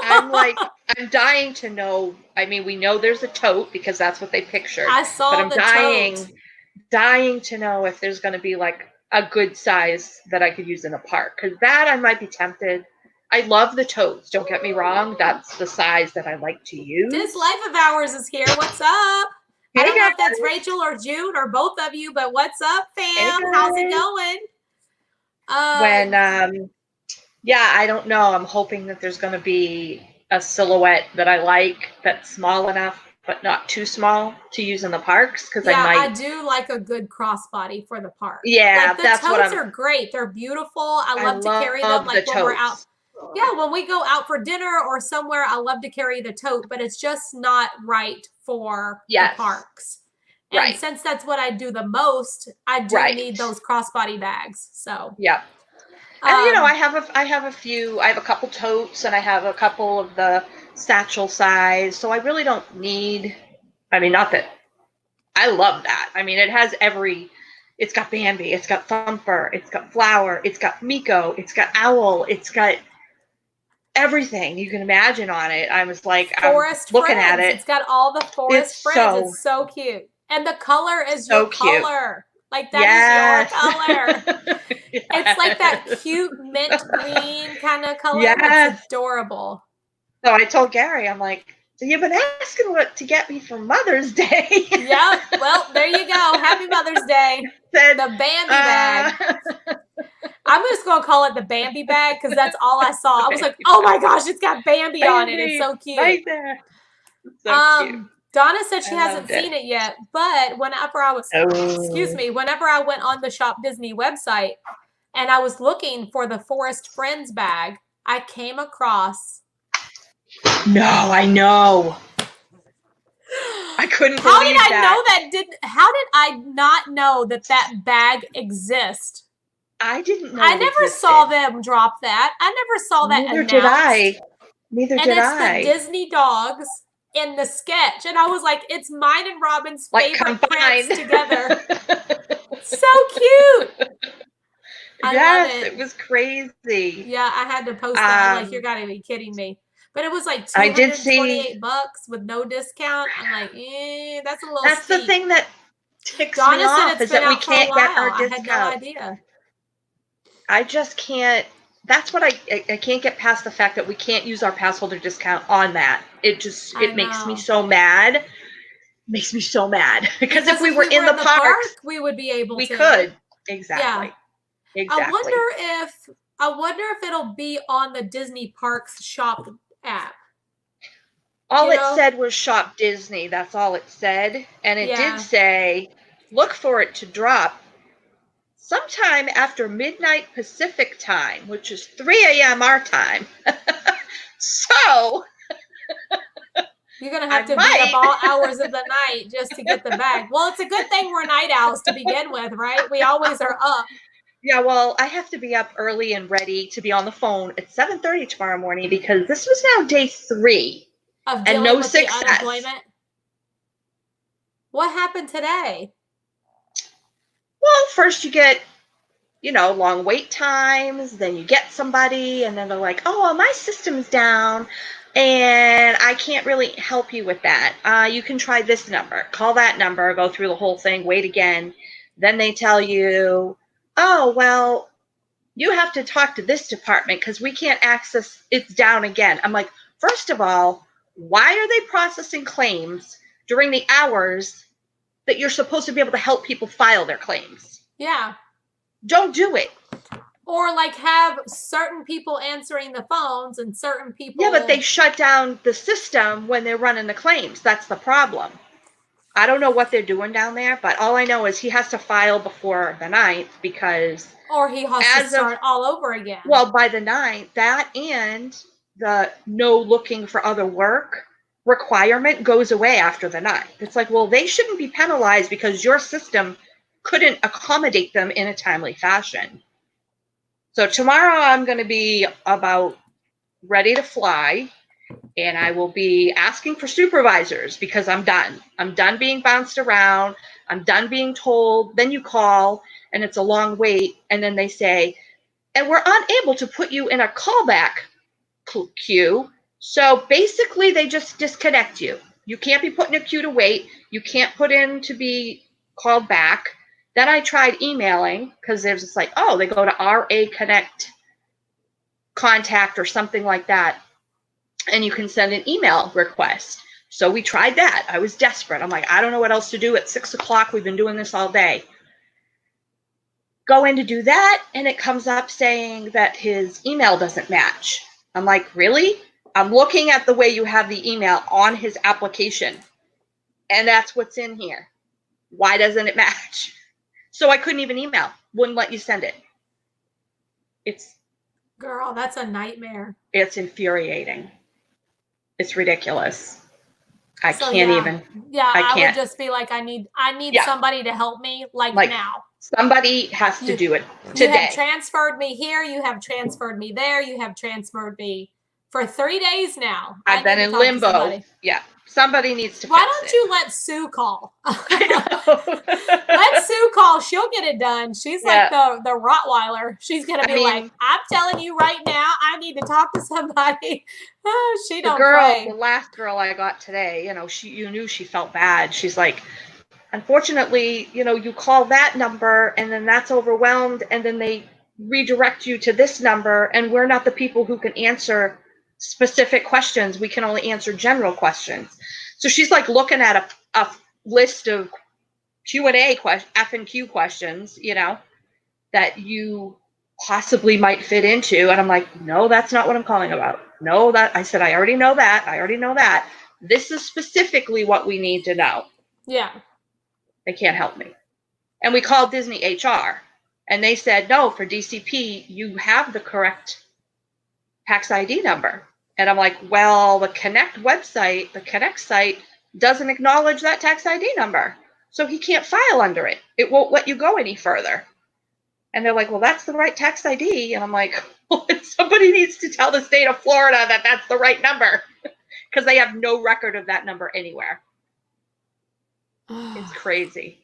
D: I'm dying to know. I mean, we know there's a tote because that's what they pictured.
A: I saw
D: but I'm dying to know if there's going to be like a good size that I could use in a park. Because that I might be tempted. I love the totes. Don't get me wrong. That's the size that I like to use.
A: This Life of Ours is here. What's up? I don't know if that's Rachel or June or both of you, but what's up, fam? How's it going?
D: I don't know. I'm hoping that there's going to be a silhouette that I like that's small enough, but not too small to use in the parks. Because I
A: do like a good crossbody for the park.
D: Yeah,
A: like the totes are great. They're beautiful. I love to carry them like when we're out. Yeah, when we go out for dinner or somewhere, I love to carry the tote, but it's just not right for the parks. And since that's what I do the most, I do need those crossbody bags. So
D: and I have a couple totes and I have a couple of the satchel size. So I really don't need. I mean, not that I love that. I mean, it has it's got Bambi, it's got Thumper, it's got Flower, it's got Miko, it's got Owl, it's got everything you can imagine on it. I was like,
A: forest
D: I'm looking
A: friends.
D: at it.
A: It's got all the forest friends. It's so cute. And the color is your color. Like that is your color. It's like that cute mint green kind of color. It's adorable.
D: So I told Gary, I'm like, so you've been asking what to get me for Mother's Day.
A: Yeah. Well, there you go. Happy Mother's Day. The Bambi bag. I'm just going to call it the Bambi bag because that's all I saw. I was like, oh my gosh, it's got Bambi on it. It's so cute.
D: Right there. So cute.
A: Donna said she hasn't seen it yet, but whenever I went on the Shop Disney website and I was looking for the Forest Friends bag, I came across.
D: No, I know. I couldn't believe that.
A: How did I not know that bag exists?
D: I didn't know.
A: I never saw them drop that. I never saw that announced.
D: Neither did I.
A: And it's the Disney dogs in the sketch. And I was like, it's mine and Robin's favorite prints together. So cute. I love it.
D: It was crazy.
A: Yeah, I had to post that. I'm like, you gotta be kidding me. But it was like $228 with no discount. I'm like, that's a little steep.
D: That's the thing that ticks me off is that we can't get our discount.
A: I had no idea.
D: I just can't. That's what I can't get past the fact that we can't use our pass holder discount on that. It makes me so mad. Makes me so mad because if we were in the park,
A: we would be able to.
D: We could. Exactly.
A: Yeah. I wonder if I wonder if it'll be on the Disney Parks shop app.
D: All it said was Shop Disney. That's all it said. And it did say, look for it to drop sometime after midnight Pacific time, which is 3 a.m. our time. So
A: you're going to have to be up all hours of the night just to get the bag. Well, it's a good thing we're night owls to begin with, right? We always are up.
D: Yeah, well, I have to be up early and ready to be on the phone at 7:30 tomorrow morning because this was now day 3
A: of dealing
D: and no
A: with
D: success.
A: The unemployment. What happened today?
D: Well, first you get, long wait times. Then you get somebody, and then they're like, "Oh, well, my system's down, and I can't really help you with that. You can try this number. Call that number. Go through the whole thing. Wait again. Then they tell you, oh, well, you have to talk to this department because we can't access, it's down again." I'm like, first of all, why are they processing claims during the hours that you're supposed to be able to help people file their claims?
A: Yeah.
D: Don't do it.
A: Or like have certain people answering the phones and certain people.
D: Yeah, but they shut down the system when they're running the claims. That's the problem. I don't know what they're doing down there, but all I know is he has to file before the 9th because...
A: Or he has to start all over again.
D: Well, by the 9th, that and the no looking for other work requirement goes away after the 9th. It's like, well, they shouldn't be penalized because your system couldn't accommodate them in a timely fashion. So tomorrow I'm going to be about ready to fly, and I will be asking for supervisors because I'm done. I'm done being bounced around. I'm done being told. Then you call, and it's a long wait, and then they say, and we're unable to put you in a callback queue. So basically, they just disconnect you. You can't be put in a queue to wait. You can't put in to be called back. Then I tried emailing because it was just like, oh, they go to RA Connect contact or something like that, and you can send an email request. So we tried that. I was desperate. I'm like, I don't know what else to do at 6 o'clock. We've been doing this all day. Go in to do that, and it comes up saying that his email doesn't match. I'm like, really? I'm looking at the way you have the email on his application, and that's what's in here. Why doesn't it match? So I couldn't even email. Wouldn't let you send it.
A: Girl, that's a nightmare.
D: It's infuriating. It's ridiculous. I can't even.
A: Yeah, I would just be like, I need somebody to help me like now.
D: Somebody has to do it today.
A: You have transferred me here. You have transferred me there. You have transferred me for 3 days now.
D: I've been in limbo. Yeah. Somebody needs to.
A: Why don't you let Sue call? Let Sue call. She'll get it done. She's like the Rottweiler. She's gonna be like, I'm telling you right now, I need to talk to somebody. She don't play.
D: The last girl I got today, you knew she felt bad. She's like, unfortunately, you call that number and then that's overwhelmed, and then they redirect you to this number, and we're not the people who can answer specific questions. We can only answer general questions. So she's like looking at a list of Q&A F&Q questions, that you possibly might fit into. And I'm like, no, that's not what I'm calling about. No, I said, I already know that. I already know that. This is specifically what we need to know.
A: Yeah.
D: They can't help me. And we called Disney HR, and they said, no, for DCP, you have the correct tax ID number. And I'm like, well, the Connect site doesn't acknowledge that tax ID number. So he can't file under it. It won't let you go any further. And they're like, well, that's the right tax ID. And I'm like, well, somebody needs to tell the state of Florida that that's the right number, because they have no record of that number anywhere. It's crazy.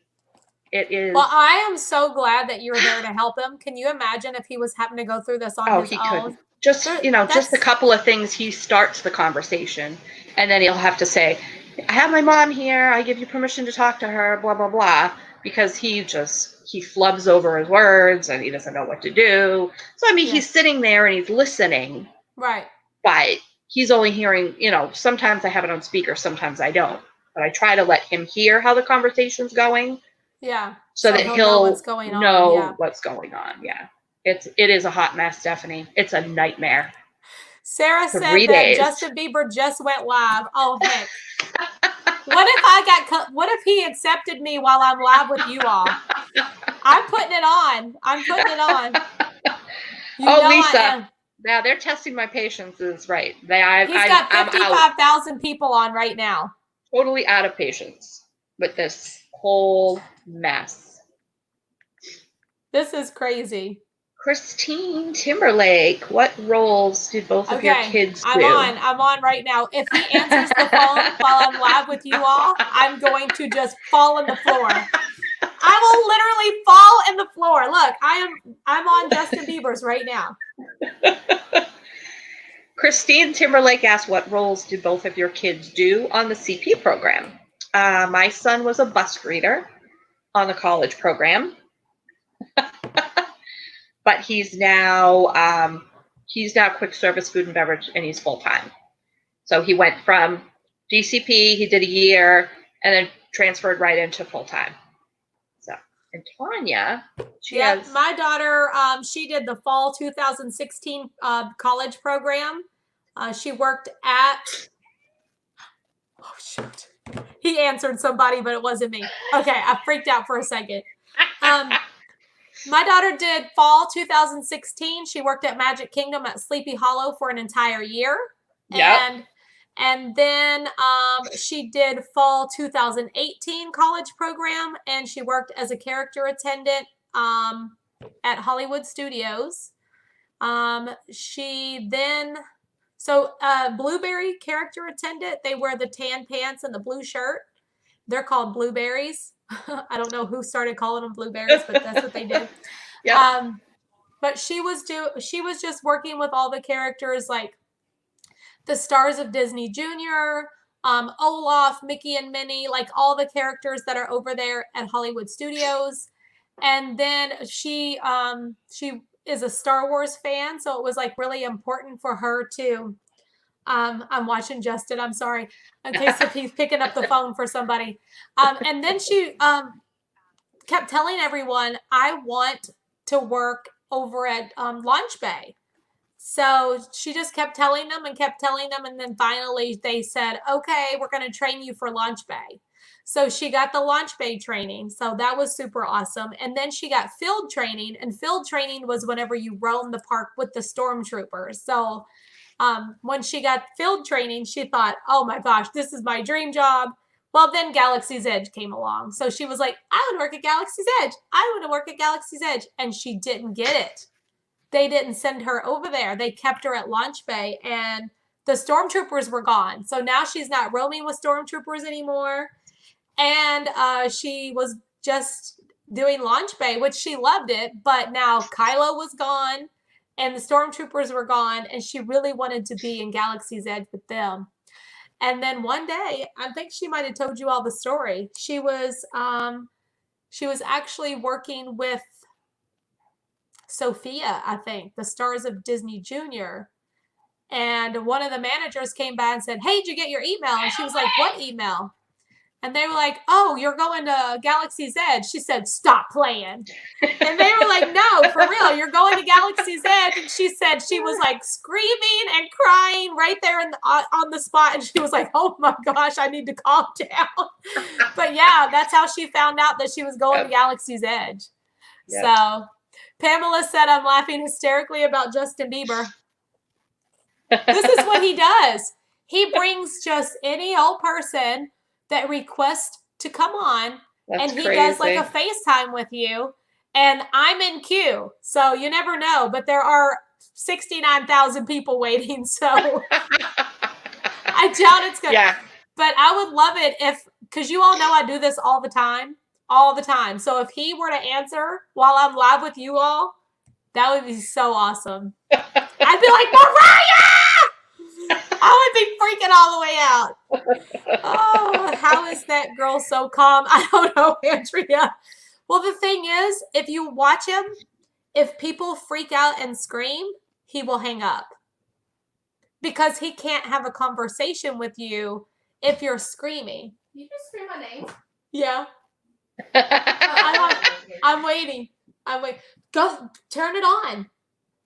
D: It is.
A: Well, I am so glad that you were there to help him. Can you imagine if he was having to go through this on his own?
D: Could. Just a couple of things. He starts the conversation, and then he'll have to say, I have my mom here. I give you permission to talk to her, blah, blah, blah, because he flubs over his words and he doesn't know what to do. So, he's sitting there and he's listening.
A: Right.
D: But he's only hearing, sometimes I have it on speaker, sometimes I don't. But I try to let him hear how the conversation's going.
A: Yeah.
D: So that he'll know what's going on. Yeah. It is a hot mess, Stephanie. It's a nightmare.
A: Sarah
D: 3
A: said that
D: days.
A: Justin Bieber just went live. Oh heck! What if he accepted me while I'm live with you all? I'm putting it on. I'm putting it on.
D: Lisa. Now they're testing my patience. Is right.
A: He's got 55,000 people on right now.
D: Totally out of patience with this whole mess.
A: This is crazy.
D: Christine Timberlake, what roles did both of your kids do?
A: I'm on right now. If he answers the phone while I'm live with you all, I'm going to just fall on the floor. I will literally fall in the floor. Look, I'm on Justin Bieber's right now.
D: Christine Timberlake asked, what roles did both of your kids do on the CP program? My son was a bus greeter on the college program. But he's now quick service food and beverage, and he's full-time. So he went from DCP, he did a year, and then transferred right into full-time. So, and Tanya,
A: my daughter, she did the fall 2016 college program. She worked at, oh shoot, he answered somebody, but it wasn't me. Okay, I freaked out for a second. My daughter did fall 2016. She worked at Magic Kingdom at Sleepy Hollow for an entire year.
D: Yep.
A: And then she did fall 2018 college program, and she worked as a character attendant at Hollywood Studios. Blueberry character attendant, they wear the tan pants and the blue shirt. They're called blueberries. I don't know who started calling them blueberries, but that's what they did.
D: Yeah.
A: But she was just working with all the characters, like the stars of Disney Junior, Olaf, Mickey and Minnie, like all the characters that are over there at Hollywood Studios. And then she is a Star Wars fan, so it was like really important for her to. I'm watching Justin. I'm sorry, in case if he's picking up the phone for somebody. And then she kept telling everyone, I want to work over at Launch Bay. So she just kept telling them. And then finally they said, okay, we're going to train you for Launch Bay. So she got the Launch Bay training. So that was super awesome. And then she got field training. And field training was whenever you roam the park with the stormtroopers. So when she got field training, she thought, oh my gosh, this is my dream job. Well, then Galaxy's Edge came along. So she was like, I want to work at Galaxy's Edge. I want to work at Galaxy's Edge. And she didn't get it. They didn't send her over there. They kept her at Launch Bay, and the stormtroopers were gone. So now she's not roaming with stormtroopers anymore. And she was just doing Launch Bay, which she loved it. But now Kylo was gone. And the stormtroopers were gone, and she really wanted to be in Galaxy's Edge with them. And then one day, I think she might have told you all the story. She was actually working with Sophia, I think, the stars of Disney Junior. And one of the managers came by and said, hey, did you get your email? And she was like, what email? And they were like, oh, you're going to Galaxy's Edge. She said, stop playing. And they were like, no, for real, you're going to Galaxy's Edge. And she said she was like screaming and crying right there on the spot. And she was like, oh my gosh, I need to calm down. But yeah, that's how she found out that she was going to Galaxy's Edge. Yep. So Pamela said, I'm laughing hysterically about Justin Bieber. This is what he does. He brings just any old person that request to come on. That's and he crazy. Does like a FaceTime with you, and I'm in queue, so you never know, but there are 69,000 people waiting, so I doubt it's gonna. Yeah. But I would love it because you all know I do this all the time. So if he were to answer while I'm live with you all, that would be so awesome. I'd be like, Mariah! I would be freaking all the way out. Oh, how is that girl so calm? I don't know, Andrea. Well, the thing is, if you watch him, if people freak out and scream, he will hang up. Because he can't have a conversation with you if you're screaming.
E: You just scream my name?
A: Yeah. I'm waiting. Go turn it on.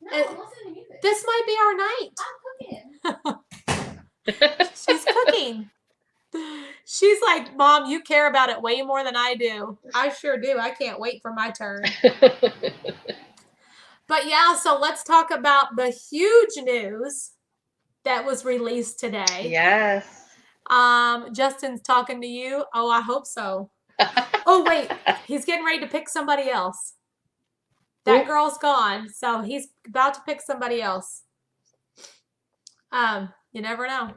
E: No, it wasn't music.
A: This might be our night.
E: I'm cooking.
A: She's cooking. She's like, Mom, you care about it way more than I do. I sure do. I can't wait for my turn. But yeah, so let's talk about the huge news that was released today.
D: Yes.
A: Justin's talking to you. Oh, I hope so. Oh, wait. He's getting ready to pick somebody else. That girl's gone, so he's about to pick somebody else. You never know.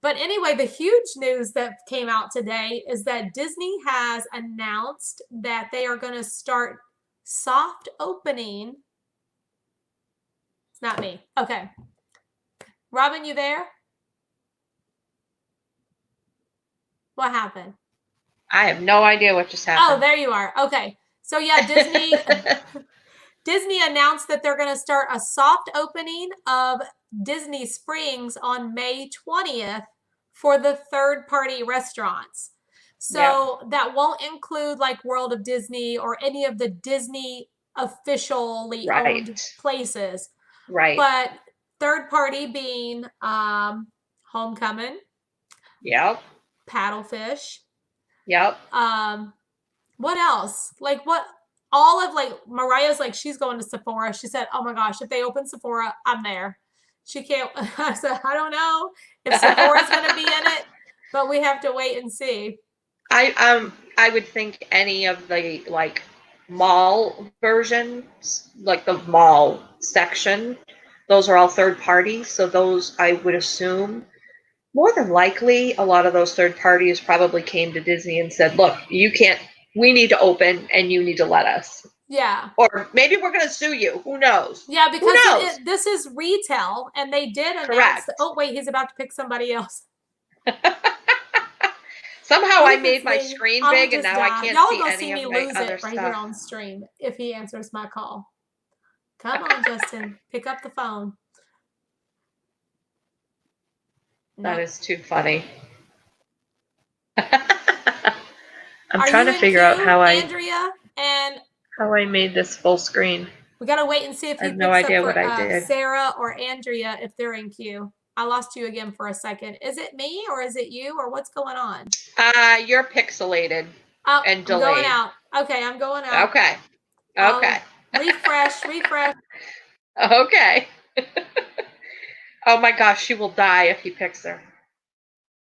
A: But anyway, the huge news that came out today is that Disney has announced that they are going to start soft opening. It's not me. Okay. Robin, you there? What happened?
D: I have no idea what just happened.
A: Oh, there you are. Okay. So yeah, Disney announced that they're going to start a soft opening of Disney Springs on May 20th for the third-party restaurants. So that won't include like World of Disney or any of the Disney officially owned places.
D: Right.
A: But third-party being Homecoming.
D: Yep.
A: Paddlefish.
D: Yep.
A: What else? Like what? All of like Mariah's like she's going to Sephora. She said, "Oh my gosh, if they open Sephora, I'm there." She can't. I said, "I don't know if Sephora's going to be in it, but we have to wait and see."
D: I would think any of the like mall versions, like the mall section, those are all third party. So those I would assume. More than likely, a lot of those third parties probably came to Disney and said, look, you can't, we need to open and you need to let us.
A: Yeah.
D: Or maybe we're going to sue you. Who knows?
A: Yeah, because this is retail and they did announce, oh, wait, he's about to pick somebody else.
D: Somehow I made my screen big and now I can't see any of my other stuff.
A: Right here on stream if he answers my call. Come on, Justin, pick up the phone.
D: That is too funny. I'm trying to figure out how
A: Andrea and
D: how I made this full screen.
A: We gotta wait and see if he picks
D: no idea
A: up
D: what
A: for,
D: I did.
A: Sarah or Andrea if they're in queue. I lost you again for a second. Is it me or is it you or what's going on?
D: You're pixelated and delayed.
A: I'm going out. Okay, I'm going out.
D: Okay. Okay.
A: Refresh.
D: Okay. Oh my gosh, she will die if he picks her.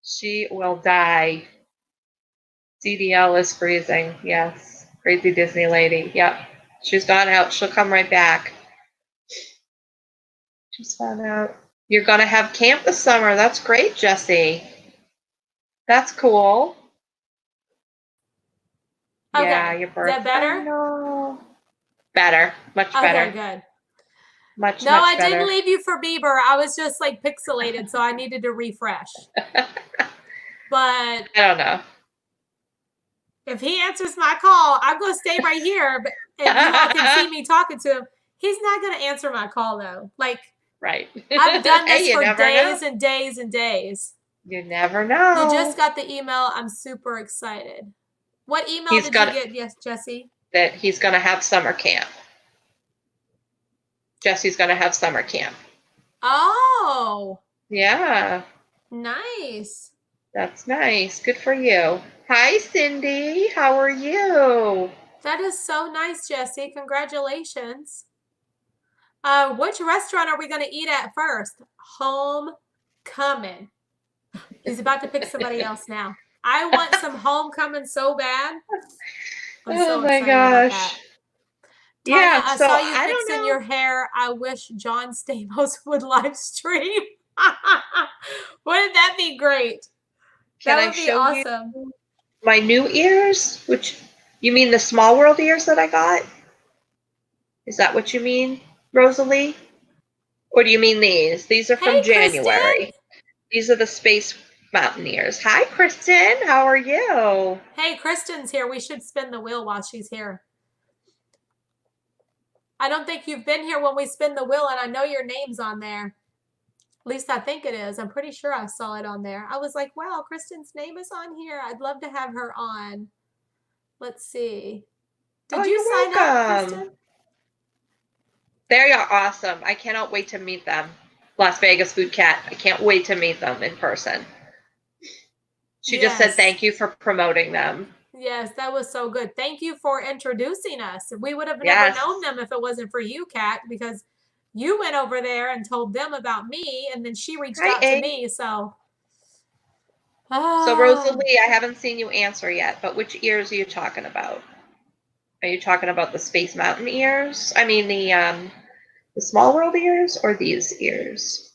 D: She will die. CDL is freezing. Yes. Crazy Disney lady. Yep. She's gone out. She'll come right back. She's gone out. You're going to have camp this summer. That's great, Jessie. That's cool.
A: Okay.
D: Yeah, your birthday.
A: Is that better?
D: No. Better. Much better.
A: Okay, good.
D: Much
A: No, I
D: better.
A: didn't leave you for Bieber. I was just like pixelated, so I needed to refresh. But
D: I don't know.
A: If he answers my call, I'm going to stay right here. But if you all can see me talking to him, he's not going to answer my call though. Like,
D: right.
A: I've done this for days
D: know.
A: and days and days.
D: You never know.
A: You just got the email. I'm super excited. What email did you get? Yes, Jessie.
D: That he's going to have summer camp. Jessie's going to have summer camp.
A: Oh.
D: Yeah.
A: Nice. That's
D: nice. Good for you. Hi, Cindy. How are you?
A: That is so nice, Jessie. Congratulations. Which restaurant are we going to eat at first? Homecoming. He's about to pick somebody else now. I want some Homecoming so bad. I'm so excited about that. Tanya,
D: Yeah,
A: I saw you fixing your hair. I wish John Stamos would live stream. Wouldn't that be great? That would be awesome.
D: My new ears, which you mean the Small World ears that I got? Is that what you mean, Rosalie? Or do you mean these? These are from January.
A: Kristen.
D: These are the Space Mountain ears. Hi, Kristen. How are you?
A: Hey, Kristen's here. We should spin the wheel while she's here. I don't think you've been here when we spin the wheel, and I know your name's on there. At least I think it is. I'm pretty sure I saw it on there. I was like, wow, Kristen's name is on here. I'd love to have her on. Let's see. Did you sign up, Kristen?
D: They are awesome. I cannot wait to meet them. Las Vegas Food Cat. I can't wait to meet them in person. She just said
A: Yes.
D: thank you for promoting them.
A: Yes, that was so good. Thank you for introducing us. We would have never
D: Yes.
A: known them if it wasn't for you, Kat, because you went over there and told them about me, and then she reached
D: Hi,
A: out to
D: A.
A: me. So,
D: So Rosalie, I haven't seen you answer yet, but which ears are you talking about? Are you talking about the Space Mountain ears? I mean the Small World ears or these ears?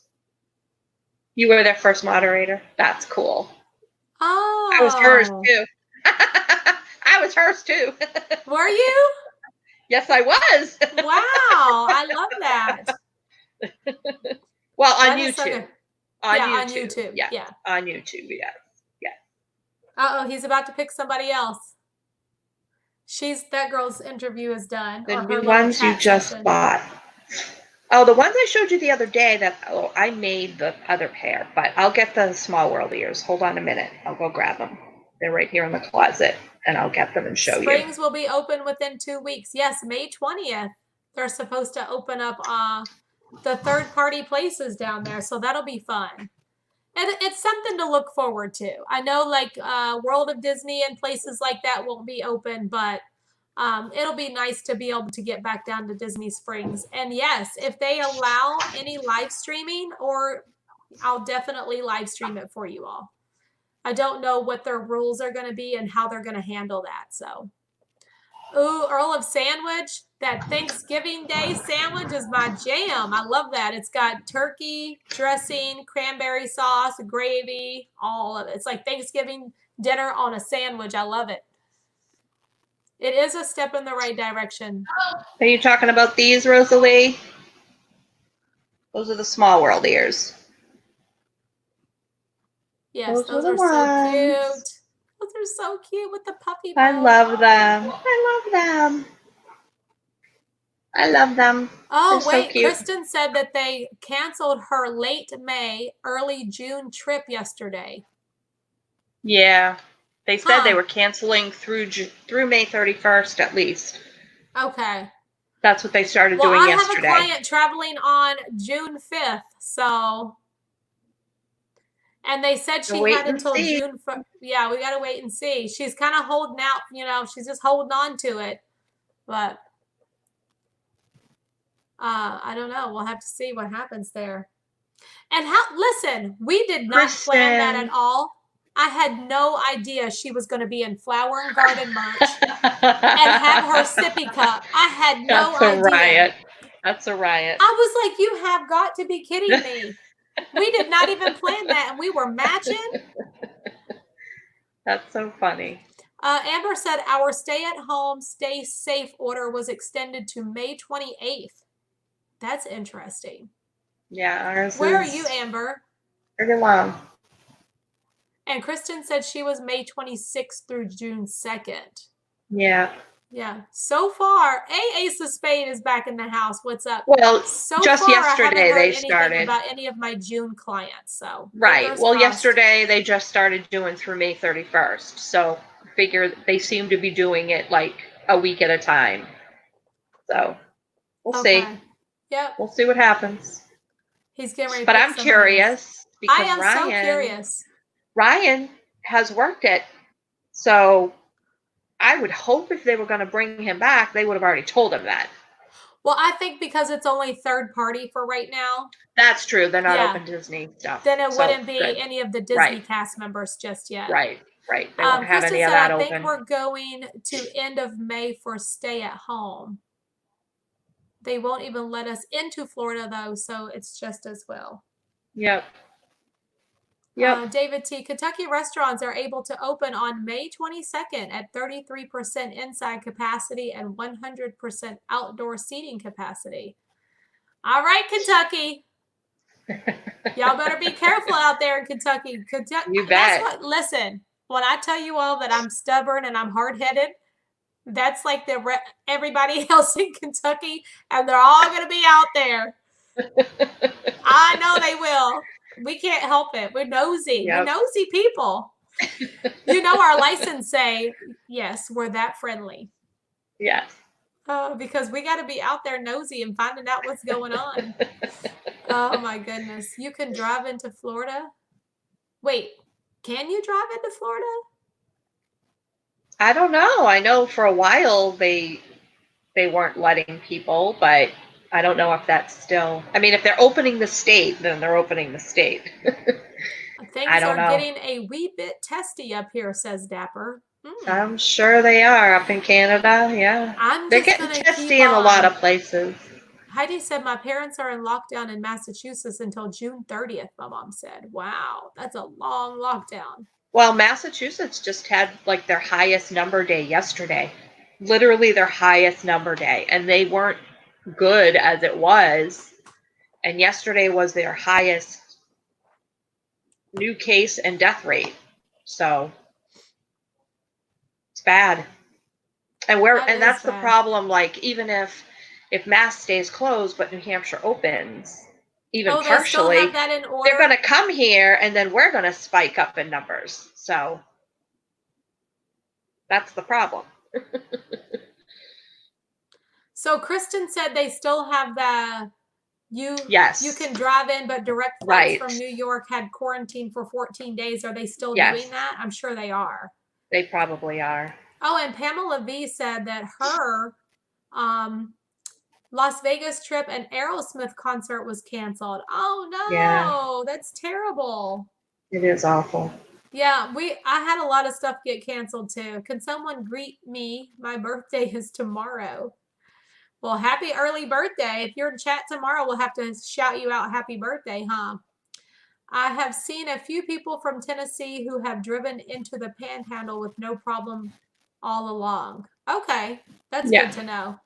D: You were their first moderator. That's cool.
A: oh,
D: I was hers too. I was hers too.
A: Were you?
D: Yes, I was.
A: Wow, I love that.
D: Well, on
A: That is so
D: YouTube.
A: good.
D: On
A: Yeah,
D: YouTube.
A: on YouTube. Yeah.
D: On YouTube, yes.
A: Uh-oh, he's about to pick somebody else. That girl's interview is done.
D: The
A: or her
D: new
A: little
D: ones you
A: chat
D: just
A: session.
D: bought. Oh, the ones I showed you the other day I made the other pair, but I'll get the Small World ears. Hold on a minute. I'll go grab them. They're right here in the closet, and I'll get them and show you.
A: Springs will be open within 2 weeks. Yes, May 20th. They're supposed to open up the third-party places down there, so that'll be fun. And it's something to look forward to. I know, like World of Disney and places like that won't be open, but it'll be nice to be able to get back down to Disney Springs. And yes, if they allow any live streaming, I'll definitely live stream it for you all. I don't know what their rules are going to be and how they're going to handle that. So, ooh, Earl of Sandwich. That Thanksgiving Day sandwich is my jam. I love that. It's got turkey, dressing, cranberry sauce, gravy, all of it. It's like Thanksgiving dinner on a sandwich. I love it. It is a step in the right direction.
D: Are you talking about these, Rosalie? Those are the Small World ears.
A: Yes, those
D: the
A: are so cute.
D: ones.
A: Those are so cute with the puppy
D: I
A: bow.
D: love them. I love them. I love them.
A: Oh,
D: They're so
A: wait.
D: cute.
A: Kristen said that they canceled her late May, early June trip yesterday.
D: Yeah. They said they
A: Huh.
D: were canceling through May 31st at least.
A: Okay.
D: That's what they started
A: Well,
D: doing
A: I
D: yesterday.
A: have a client traveling on June 5th, so. And they said she
D: Wait
A: had
D: and
A: until
D: see.
A: June. Yeah, we got to wait and see. She's kind of holding out, she's just holding on to it. But I don't know. We'll have to see what happens there. And listen, we did not plan that at all. I had no idea she was going to be in Flower and Garden merch and have her sippy cup. I had no idea.
D: That's a riot. That's a riot.
A: I was like, you have got to be kidding me. We did not even plan that, and we were matching.
D: That's so funny.
A: Amber said our stay-at-home, stay safe order was extended to May 28th. That's interesting.
D: Yeah, ours
A: Where are you, Amber?
D: Pretty long.
A: And Kristen said she was May 26th through June 2nd.
D: Yeah.
A: Yeah. So far, Ace of Spade is back in the house. What's up?
D: Well,
A: so
D: just
A: far,
D: yesterday
A: I haven't heard
D: they
A: anything
D: started
A: about any of my June clients. So
D: right. Well,
A: crossed.
D: yesterday they just started doing through May 31st. So figure they seem to be doing it like a week at a time. So we'll see.
A: Yep.
D: We'll see what happens.
A: He's getting ready.
D: But I'm curious because
A: I am so curious.
D: Ryan has worked it, so I would hope if they were going to bring him back, they would have already told him that.
A: Well, I think because it's only third party for right now.
D: That's true. They're not open Disney stuff.
A: Then it wouldn't be any of the Disney cast members just yet.
D: Right. They won't have
A: Kristen
D: any of
A: said,
D: that
A: I
D: open.
A: think we're going to end of May for stay at home. They won't even let us into Florida, though, so it's just as well.
D: Yep.
A: David T. Kentucky restaurants are able to open on May 22nd at 33% inside capacity and 100% outdoor seating capacity. All right, Kentucky. Y'all better be careful out there in Kentucky.
D: You bet.
A: Listen, when I tell you all that I'm stubborn and I'm hard-headed, that's like everybody else in Kentucky, and they're all going to be out there. I know they will. We can't help it. We're nosy.
D: Yep.
A: We're nosy people. Our license say, yes, we're that friendly.
D: Yes.
A: Because we got to be out there nosy and finding out what's going on. Oh my goodness. You can drive into Florida? Wait, can you drive into Florida?
D: I don't know. I know for a while they weren't letting people, but I don't know if that's still. I mean, if they're opening the state, then they're opening the state.
A: Things
D: I don't
A: are
D: know.
A: getting a wee bit testy up here, says Dapper.
D: I'm sure they are up in Canada. Yeah, they're
A: just
D: getting
A: gonna
D: testy
A: keep
D: in a lot
A: on.
D: of places.
A: Heidi said, my parents are in lockdown in Massachusetts until June 30th, my mom said. Wow, that's a long lockdown.
D: Well, Massachusetts just had like their highest number day yesterday. Literally their highest number day. And they weren't good as it was. And yesterday was their highest new case and death rate. So it's bad. And that's the problem. Like, even if Mass stays closed, but New Hampshire opens, even partially,
A: they still have that in order?
D: They're going to come here, and then we're going to spike up in numbers. So that's the problem.
A: So Kristen said they still have the you can drive in, but direct flights from New York had quarantine for 14 days. Are they still doing that? I'm sure they are.
D: They probably are.
A: Oh, and Pamela V said that her Las Vegas trip and Aerosmith concert was canceled. Oh no, that's terrible.
D: It is awful.
A: Yeah, I had a lot of stuff get canceled too. Can someone greet me? My birthday is tomorrow. Well, happy early birthday. If you're in chat tomorrow, we'll have to shout you out happy birthday, huh? I have seen a few people from Tennessee who have driven into the Panhandle with no problem all along. Okay, that's good to know.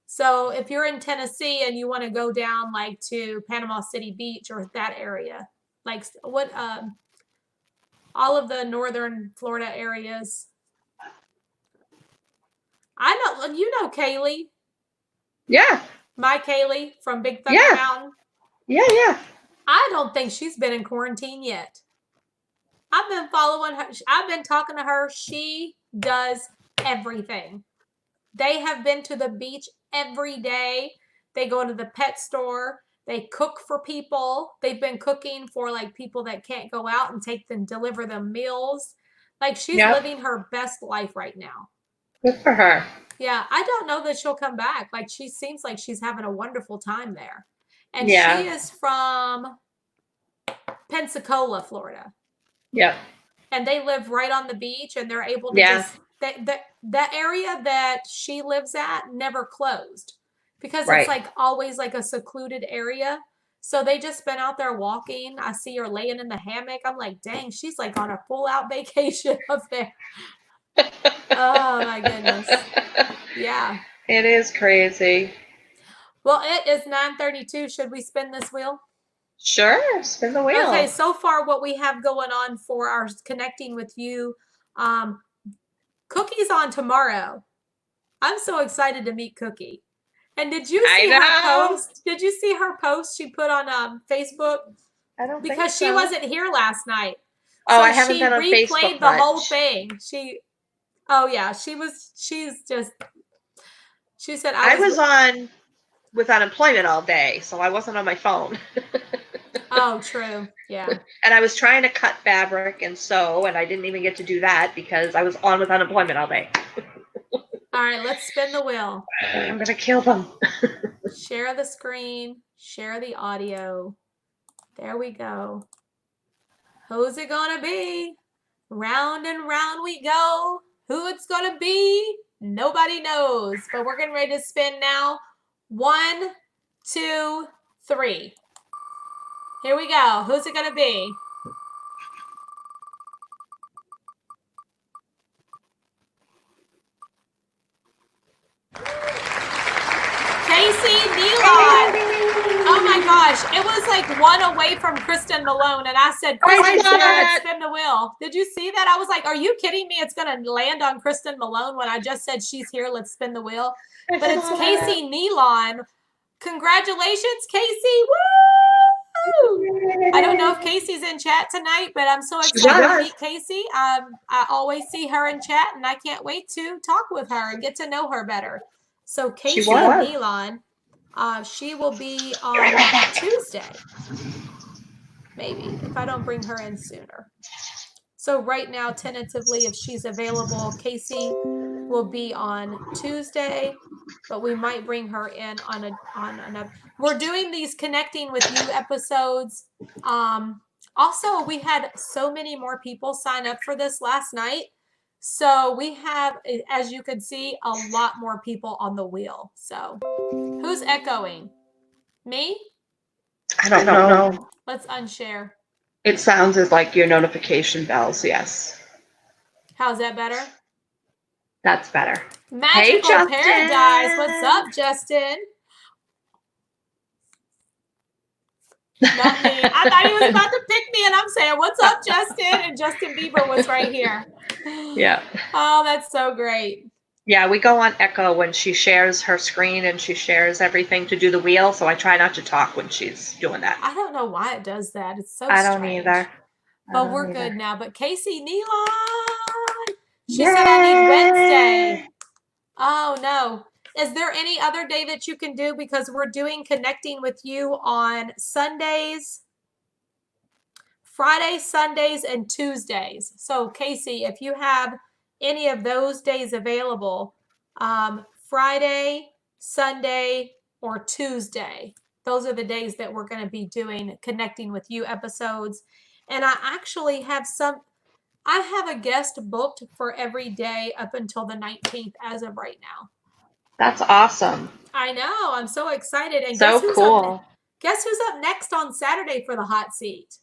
A: So if you're in Tennessee and you want to go down like to Panama City Beach or that area, like what all of the northern Florida areas. I know, you know Kaylee.
D: Yeah.
A: My Kaylee from Big Thunder Mountain.
D: Yeah.
A: I don't think she's been in quarantine yet. I've been following her. I've been talking to her. She does everything. They have been to the beach every day. They go to the pet store. They cook for people. They've been cooking for like people that can't go out and deliver them meals. Like she's living her best life right now.
D: Good for her.
A: Yeah, I don't know that she'll come back. Like she seems like she's having a wonderful time there. And she is from Pensacola, Florida.
D: Yep.
A: And they live right on the beach and they're able to just that area that she lives at never closed because it's like always like a secluded area. So they just been out there walking. I see her laying in the hammock. I'm like, dang, she's like on a full out vacation up there. Oh my goodness. Yeah.
D: It is crazy.
A: Well, it is 9:32. Should we spin this wheel?
D: Sure, spin the wheel.
A: Okay, so far what we have going on for our connecting with you, Cookie's on tomorrow. I'm so excited to meet Cookie. And did you see her post? Did you see her post she put on Facebook?
D: I don't think
A: because
D: so.
A: she wasn't here last night.
D: Oh,
A: so
D: I haven't been on Facebook.
A: She replayed the whole thing. She said
D: I was on with unemployment all day, so I wasn't on my phone.
A: Oh, true. Yeah.
D: And I was trying to cut fabric and sew, and I didn't even get to do that because I was on with unemployment all day.
A: All right, let's spin the wheel.
D: I'm going to kill them.
A: Share the screen. Share the audio. There we go. Who's it going to be? Round and round we go. Who it's going to be? Nobody knows. But we're getting ready to spin now. 1, 2, 3. Here we go. Who's it going to be? Casey Nealon. Oh my gosh. It was like one away from Kristen Malone. And I said, Kristen, let's spin the wheel. Did you see that? I was like, are you kidding me? It's going to land on Kristen Malone when I just said she's here. Let's spin the wheel. But it's Casey Nealon. Congratulations, Casey. Woo! I don't know if Casey's in chat tonight, but I'm so excited to meet Casey. I always see her in chat, and I can't wait to talk with her and get to know her better. So Casey
D: She was.
A: Nealon, she will be on Tuesday, maybe, if I don't bring her in sooner. So right now, tentatively, if she's available, Casey will be on Tuesday, but we might bring her in on another. We're doing these connecting with you episodes. Also, we had so many more people sign up for this last night. So we have, as you can see, a lot more people on the wheel. So who's echoing? Me?
D: I don't know.
A: Let's unshare.
D: It sounds as like your notification bells. Yes.
A: How's that better?
D: That's better.
A: Magical
D: Justin.
A: Paradise. What's up, Justin? Not me. I thought he was about to pick me, and I'm saying, "What's up, Justin?" And Justin Bieber was right here.
D: Yeah.
A: Oh, that's so great.
D: Yeah, we go on Echo when she shares her screen and she shares everything to do the wheel. So I try not to talk when she's doing that.
A: I don't know why it does that. It's so
D: I don't
A: strange.
D: either.
A: But we're good now. But Casey Nealon, she said I need Wednesday. Oh no. Is there any other day that you can do? Because we're doing connecting with you on Sundays, Fridays, Sundays, and Tuesdays. So Casey, if you have any of those days available, Friday, Sunday, or Tuesday, those are the days that we're going to be doing connecting with you episodes. And I actually have I have a guest booked for every day up until the 19th as of right now.
D: That's awesome.
A: I know. I'm so excited. And
D: So cool.
A: Guess who's up next on Saturday for the hot seat?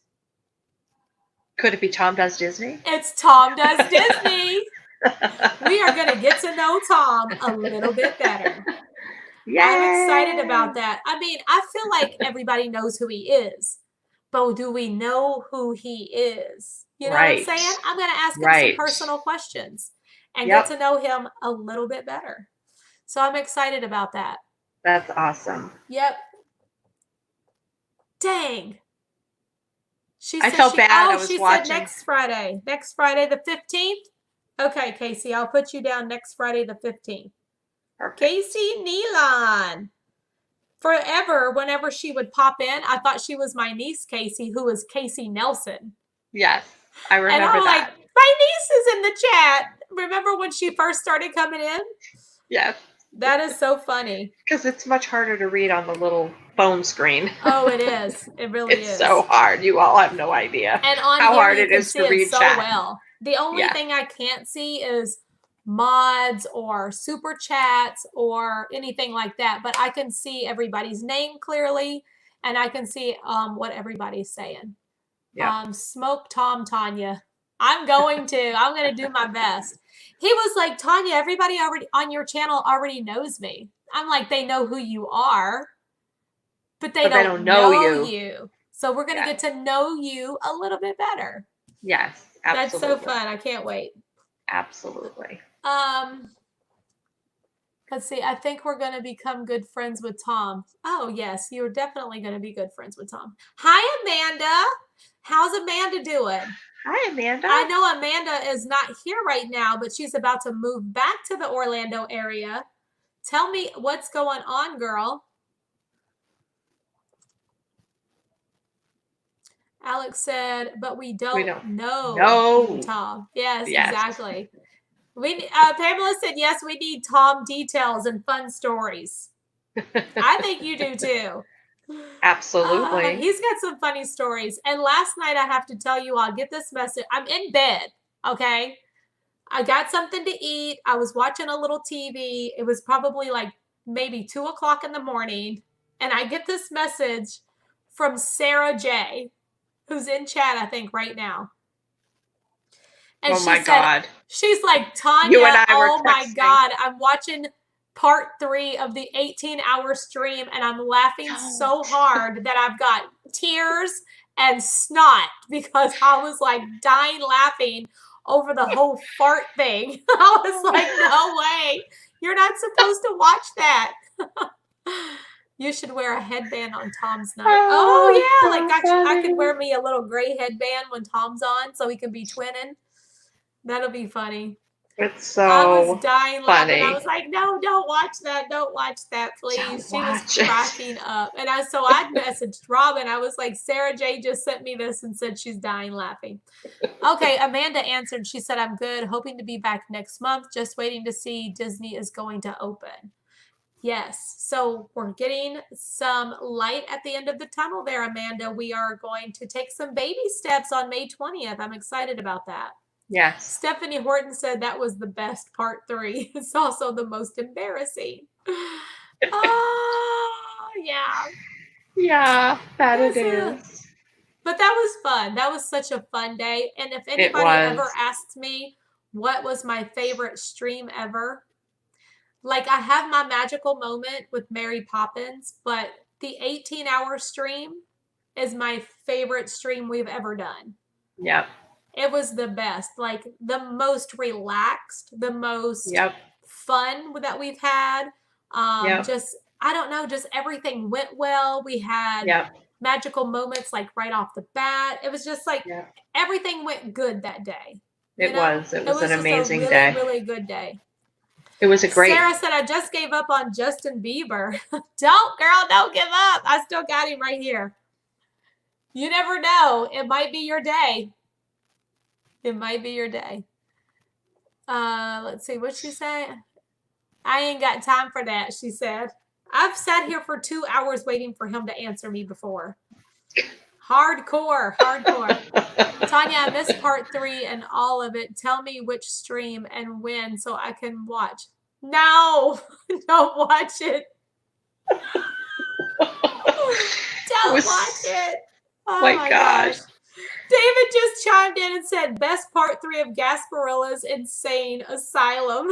D: Could it be Tom Does Disney?
A: It's Tom Does Disney. We are going to get to know Tom a little bit better.
D: Yay.
A: I'm excited about that. I mean, I feel like everybody knows who he is, but do we know who he is? You know what I'm saying? I'm going to ask him some personal questions and get to know him a little bit better. So I'm excited about that.
D: That's awesome.
A: Yep. Dang.
D: I felt bad. I was watching.
A: Said next Friday the 15th. Okay, Casey, I'll put you down next Friday the 15th. Perfect. Casey Nealon. Forever, whenever she would pop in, I thought she was my niece, Casey, who was Casey Nelson.
D: Yes, I remember
A: and I'm
D: that.
A: Like, my niece is in the chat. Remember when she first started coming in?
D: Yes.
A: That is so funny.
D: Because it's much harder to read on the little phone screen.
A: Oh, it is. It really is.
D: It's so hard. You all have no idea
A: and on
D: how
A: here,
D: hard
A: you
D: it
A: can
D: is
A: see
D: to read
A: so
D: chat.
A: well. The only thing I can't see is mods or super chats or anything like that. But I can see everybody's name clearly, and I can see what everybody's saying. Yep. Smoke Tom, Tanya. I'm going to do my best. He was like, Tanya, everybody already on your channel already knows me. I'm like, they know who you are, but they don't know you. So we're going to get to know you a little bit better.
D: Yes, absolutely.
A: That's so fun. I can't wait.
D: Absolutely.
A: Let's see. I think we're going to become good friends with Tom. Oh, yes. You're definitely going to be good friends with Tom. Hi, Amanda. How's Amanda doing?
D: Hi, Amanda.
A: I know Amanda is not here right now, but she's about to move back to the Orlando area. Tell me what's going on, girl. Alex said, but we don't know Tom. Yes, exactly. Pamela said, yes, we need Tom details and fun stories. I think you do too.
D: Absolutely.
A: He's got some funny stories. And last night, I have to tell you, I'll get this message. I'm in bed, okay? I got something to eat. I was watching a little TV. It was probably like maybe 2 o'clock in the morning. And I get this message from Sarah J., who's in chat, I think, right now. And
D: my God.
A: She's like, Tanya, oh my God, I'm watching part 3 of the 18-hour stream, and I'm laughing so hard that I've got tears and snot because I was like dying laughing over the whole fart thing. I was like, no way. You're not supposed to watch that. You should wear a headband on Tom's night. Oh yeah, like I could wear me a little gray headband when Tom's on so we can be twinning. That'll be funny.
D: It's
A: I
D: so
A: was dying laughing. I
D: funny.
A: was like, no, don't watch that. Don't watch that, please.
D: Don't
A: She was
D: watch it.
A: cracking up. And I messaged Robin. I was like, Sarah J just sent me this and said she's dying laughing. Okay, Amanda answered. She said, I'm good. Hoping to be back next month. Just waiting to see Disney is going to open. Yes. So we're getting some light at the end of the tunnel there, Amanda. We are going to take some baby steps on May 20th. I'm excited about that.
D: Yes.
A: Stephanie Horton said that was the best part 3. It's also the most embarrassing. Oh, yeah.
D: Yeah, that it
A: Yes,
D: is.
A: But that was fun. That was such a fun day. And if anybody ever asks me what was my favorite stream ever, like I have my magical moment with Mary Poppins, but the 18-hour stream is my favorite stream we've ever done.
D: Yep.
A: It was the best, like the most relaxed, the most fun that we've had. Just, I don't know, just everything went well. We had magical moments like right off the bat. It was just like everything went good that day.
D: It was an amazing
A: really,
D: day.
A: Really good day.
D: It was a great.
A: Sarah said, I just gave up on Justin Bieber. Don't give up. I still got him right here. You never know. It might be your day. It might be your day. Let's see. What'd she say? I ain't got time for that, she said. I've sat here for 2 hours waiting for him to answer me before. Hardcore. Tanya, I missed part 3 and all of it. Tell me which stream and when so I can watch. No, don't watch it. Don't watch it. Oh my gosh. David just chimed in and said, best part 3 of Gasparilla's Insane Asylum.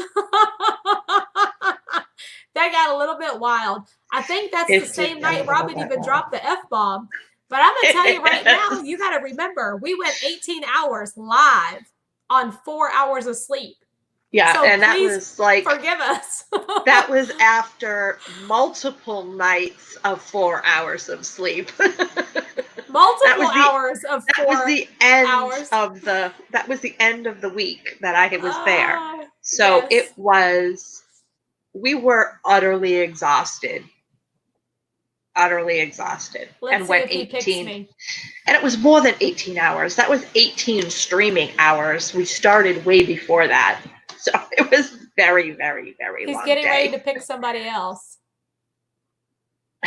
A: That got a little bit wild. I think that's the same night Robin even dropped the F-bomb. But I'm going to tell you right now, you got to remember, we went 18 hours live on 4 hours of sleep.
D: Yeah, so and that was like,
A: forgive us.
D: That was after multiple nights of 4 hours of sleep.
A: Multiple hours of 4 hours.
D: That was the end that was the end of the week that I was there. So yes. We were utterly exhausted.
A: Let's
D: went 18. And it was more than 18 hours. That was 18 streaming hours. We started way before that. So it was very, very, very long.
A: He's getting ready to pick somebody else.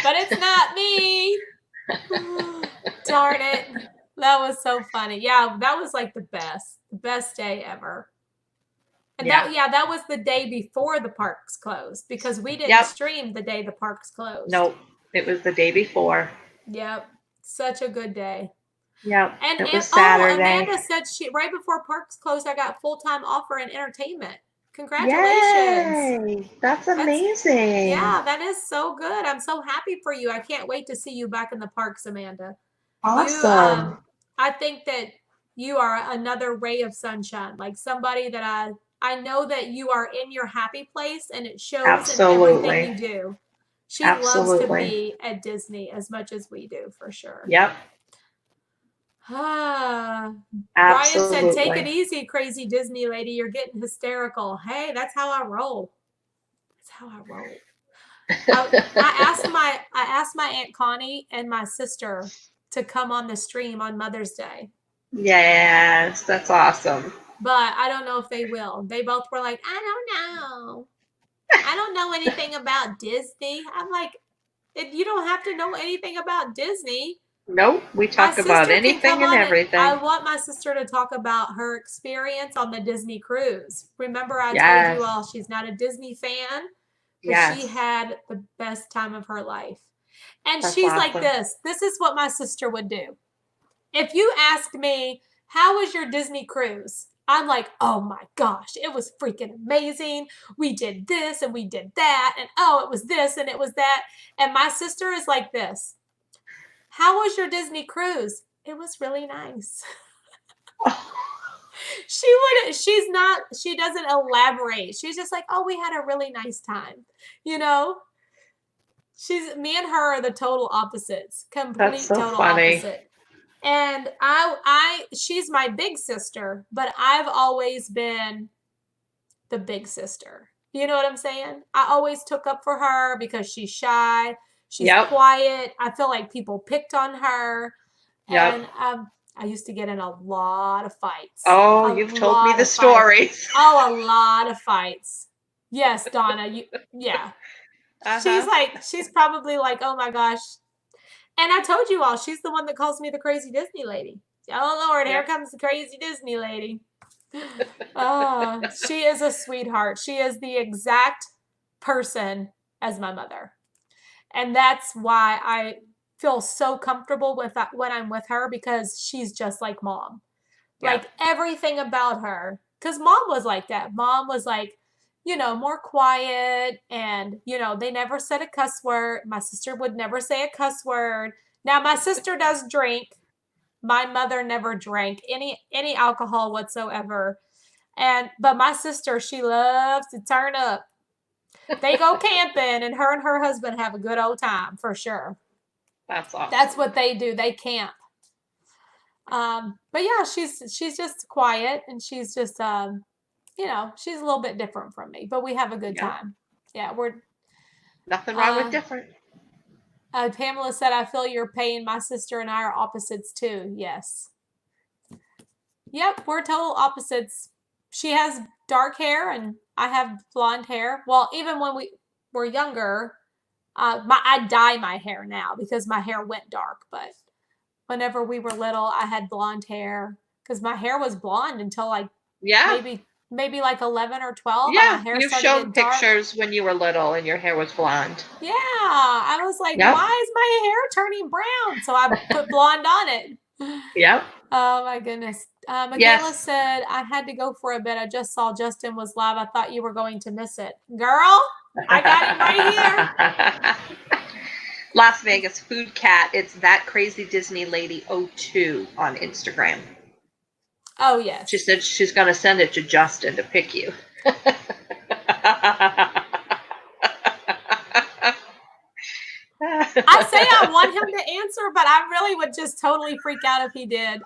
A: But it's not me. Darn it. That was so funny. Yeah, that was like the best day ever. And that was the day before the parks closed because we didn't stream the day the parks closed.
D: Nope. It was the day before.
A: Yep. Such a good day.
D: Yep. And it was Saturday.
A: Amanda said right before parks closed, I got full-time offer in entertainment. Congratulations.
D: Yay. That's amazing.
A: Yeah, that is so good. I'm so happy for you. I can't wait to see you back in the parks, Amanda.
D: Awesome.
A: I think that you are another ray of sunshine, like somebody that I know that you are in your happy place and it shows in everything you do. She loves to be at Disney as much as we do, for sure.
D: Yep.
A: Brian said, take it easy, crazy Disney lady. You're getting hysterical. Hey, that's how I roll. I asked my Aunt Connie and my sister to come on the stream on Mother's Day.
D: Yes, that's awesome.
A: But I don't know if they will. They both were like, I don't know. I don't know anything about Disney. I'm like, you don't have to know anything about Disney.
D: Nope, we talk about anything and everything.
A: I want my sister to talk about her experience on the Disney cruise. Remember, I told you all she's not a Disney fan, but she had the best time of her life. And she's awesome. Like this. This is what my sister would do. If you ask me, how was your Disney cruise? I'm like, oh my gosh, it was freaking amazing. We did this and we did that. And oh, it was this and it was that. And my sister is like this. How was your Disney cruise? It was really nice. She doesn't elaborate. She's just like, oh, we had a really nice time. You know? Me and her are the total opposites. Total opposite. And she's my big sister, but I've always been the big sister. You know what I'm saying? I always took up for her because she's shy. She's
D: Yep.
A: quiet. I feel like people picked on her.
D: Yep.
A: And I used to get in a lot of fights.
D: Oh,
A: A
D: you've told me
A: lot
D: the
A: of fights.
D: stories.
A: Oh, a lot of fights. Yes, Donna. Yeah.
D: Uh-huh.
A: She's probably like, oh my gosh. And I told you all, she's the one that calls me the crazy Disney lady. Oh Lord, here
D: Yep.
A: comes the crazy Disney lady. Oh, she is a sweetheart. She is the exact person as my mother. And that's why I feel so comfortable with that when I'm with her, because she's just like mom.
D: Yeah.
A: Like everything about her. Because mom was like that. Mom was like, more quiet, and, they never said a cuss word. My sister would never say a cuss word. Now, my sister does drink. My mother never drank any alcohol whatsoever. But my sister, she loves to turn up. They go camping, and her husband have a good old time for sure.
D: That's awesome.
A: That's what they do. They camp. But yeah, she's just quiet, and she's just she's a little bit different from me, but we have a good time. Yeah, we're
D: nothing wrong with different.
A: Pamela said, I feel your pain. My sister and I are opposites too. Yes. Yep, we're total opposites. She has dark hair and I have blonde hair. Well, even when we were younger, I dye my hair now because my hair went dark. But whenever we were little, I had blonde hair because my hair was blonde until maybe like 11 or 12.
D: Yeah,
A: my hair
D: you've
A: started
D: shown
A: getting
D: pictures when you were little and your hair was blonde.
A: Yeah, I was like, why is my hair turning brown? So I put blonde on it.
D: Yep.
A: Oh my goodness. Michaela said, I had to go for a bit. I just saw Justin was live. I thought you were going to miss it. Girl, I got him right here.
D: Las Vegas Food Cat. It's That Crazy Disney Lady 02 on Instagram.
A: Oh, yes.
D: She said she's going to send it to Justin to pick you.
A: I say I want him to answer, but I really would just totally freak out if he did.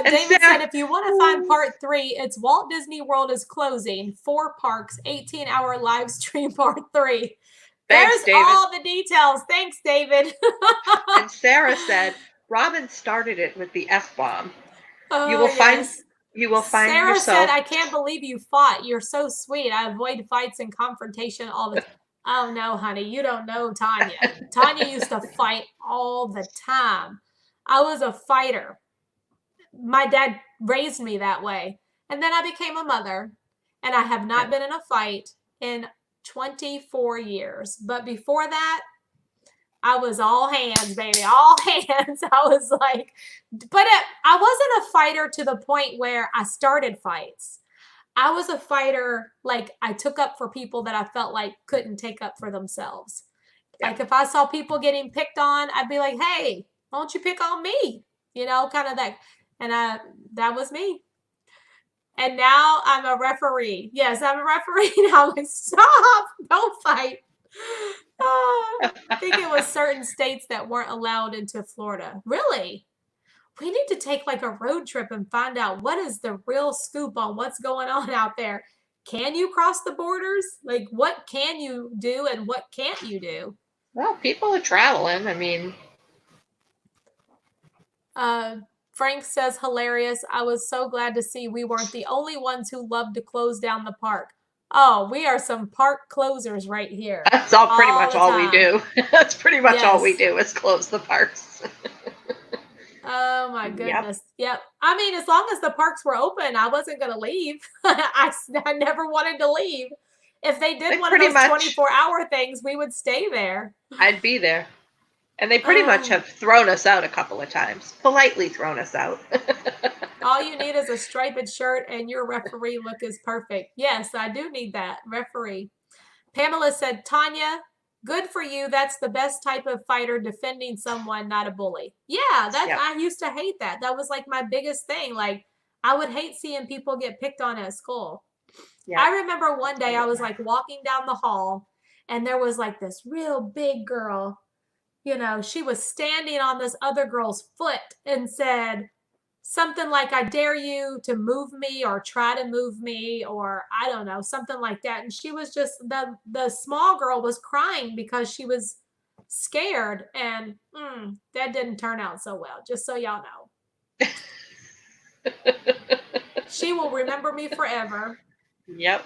A: David said, if you want to find part 3, it's Walt Disney World is closing. 4 parks, 18-hour live stream part 3.
D: Thanks,
A: There's
D: David.
A: all the details. Thanks, David.
D: And Sarah said, Robin started it with the F-bomb.
A: Oh,
D: you will find
A: Sarah
D: yourself.
A: Said, I can't believe you fought. You're so sweet. I avoid fights and confrontation all the time. Oh, no, honey. You don't know Tanya. Tanya used to fight all the time. I was a fighter. My dad raised me that way. And then I became a mother. And I have not been in a fight in 24 years. But before that, I was all hands, baby, all hands. I was like, but I wasn't a fighter to the point where I started fights. I was a fighter, like I took up for people that I felt like couldn't take up for themselves. Yeah. Like if I saw people getting picked on, I'd be like, hey, why don't you pick on me? Kind of that. And that was me. And now I'm a referee. Yes, I'm a referee now. I'm like, stop, don't fight. I think it was certain states that weren't allowed into Florida. Really? We need to take like a road trip and find out what is the real scoop on what's going on out there. Can you cross the borders? Like, what can you do and what can't you do?
D: Well, people are traveling. I mean,
A: Frank says, hilarious. I was so glad to see we weren't the only ones who loved to close down the park. Oh, we are some park closers right here.
D: That's pretty much all we do. That's pretty much all we do is close the parks.
A: Oh my goodness. Yep. I mean, as long as the parks were open, I wasn't going to leave. I never wanted to leave. If they did one of those 24-hour things, we would stay there.
D: I'd be there. And they pretty much have thrown us out a couple of times. Politely thrown us out.
A: All you need is a striped shirt and your referee look is perfect. Yes, I do need that. Referee. Pamela said, Tanya, good for you. That's the best type of fighter, defending someone, not a bully. Yeah, I used to hate that. That was like my biggest thing. Like, I would hate seeing people get picked on at school. Yeah. I remember one day I was like walking down the hall and there was like this real big girl. She was standing on this other girl's foot and said, something like I dare you to move me or try to move me, or I don't know, something like that. And she was just the small girl was crying because she was scared, and that didn't turn out so well, just so y'all know. She will remember me forever.
D: Yep.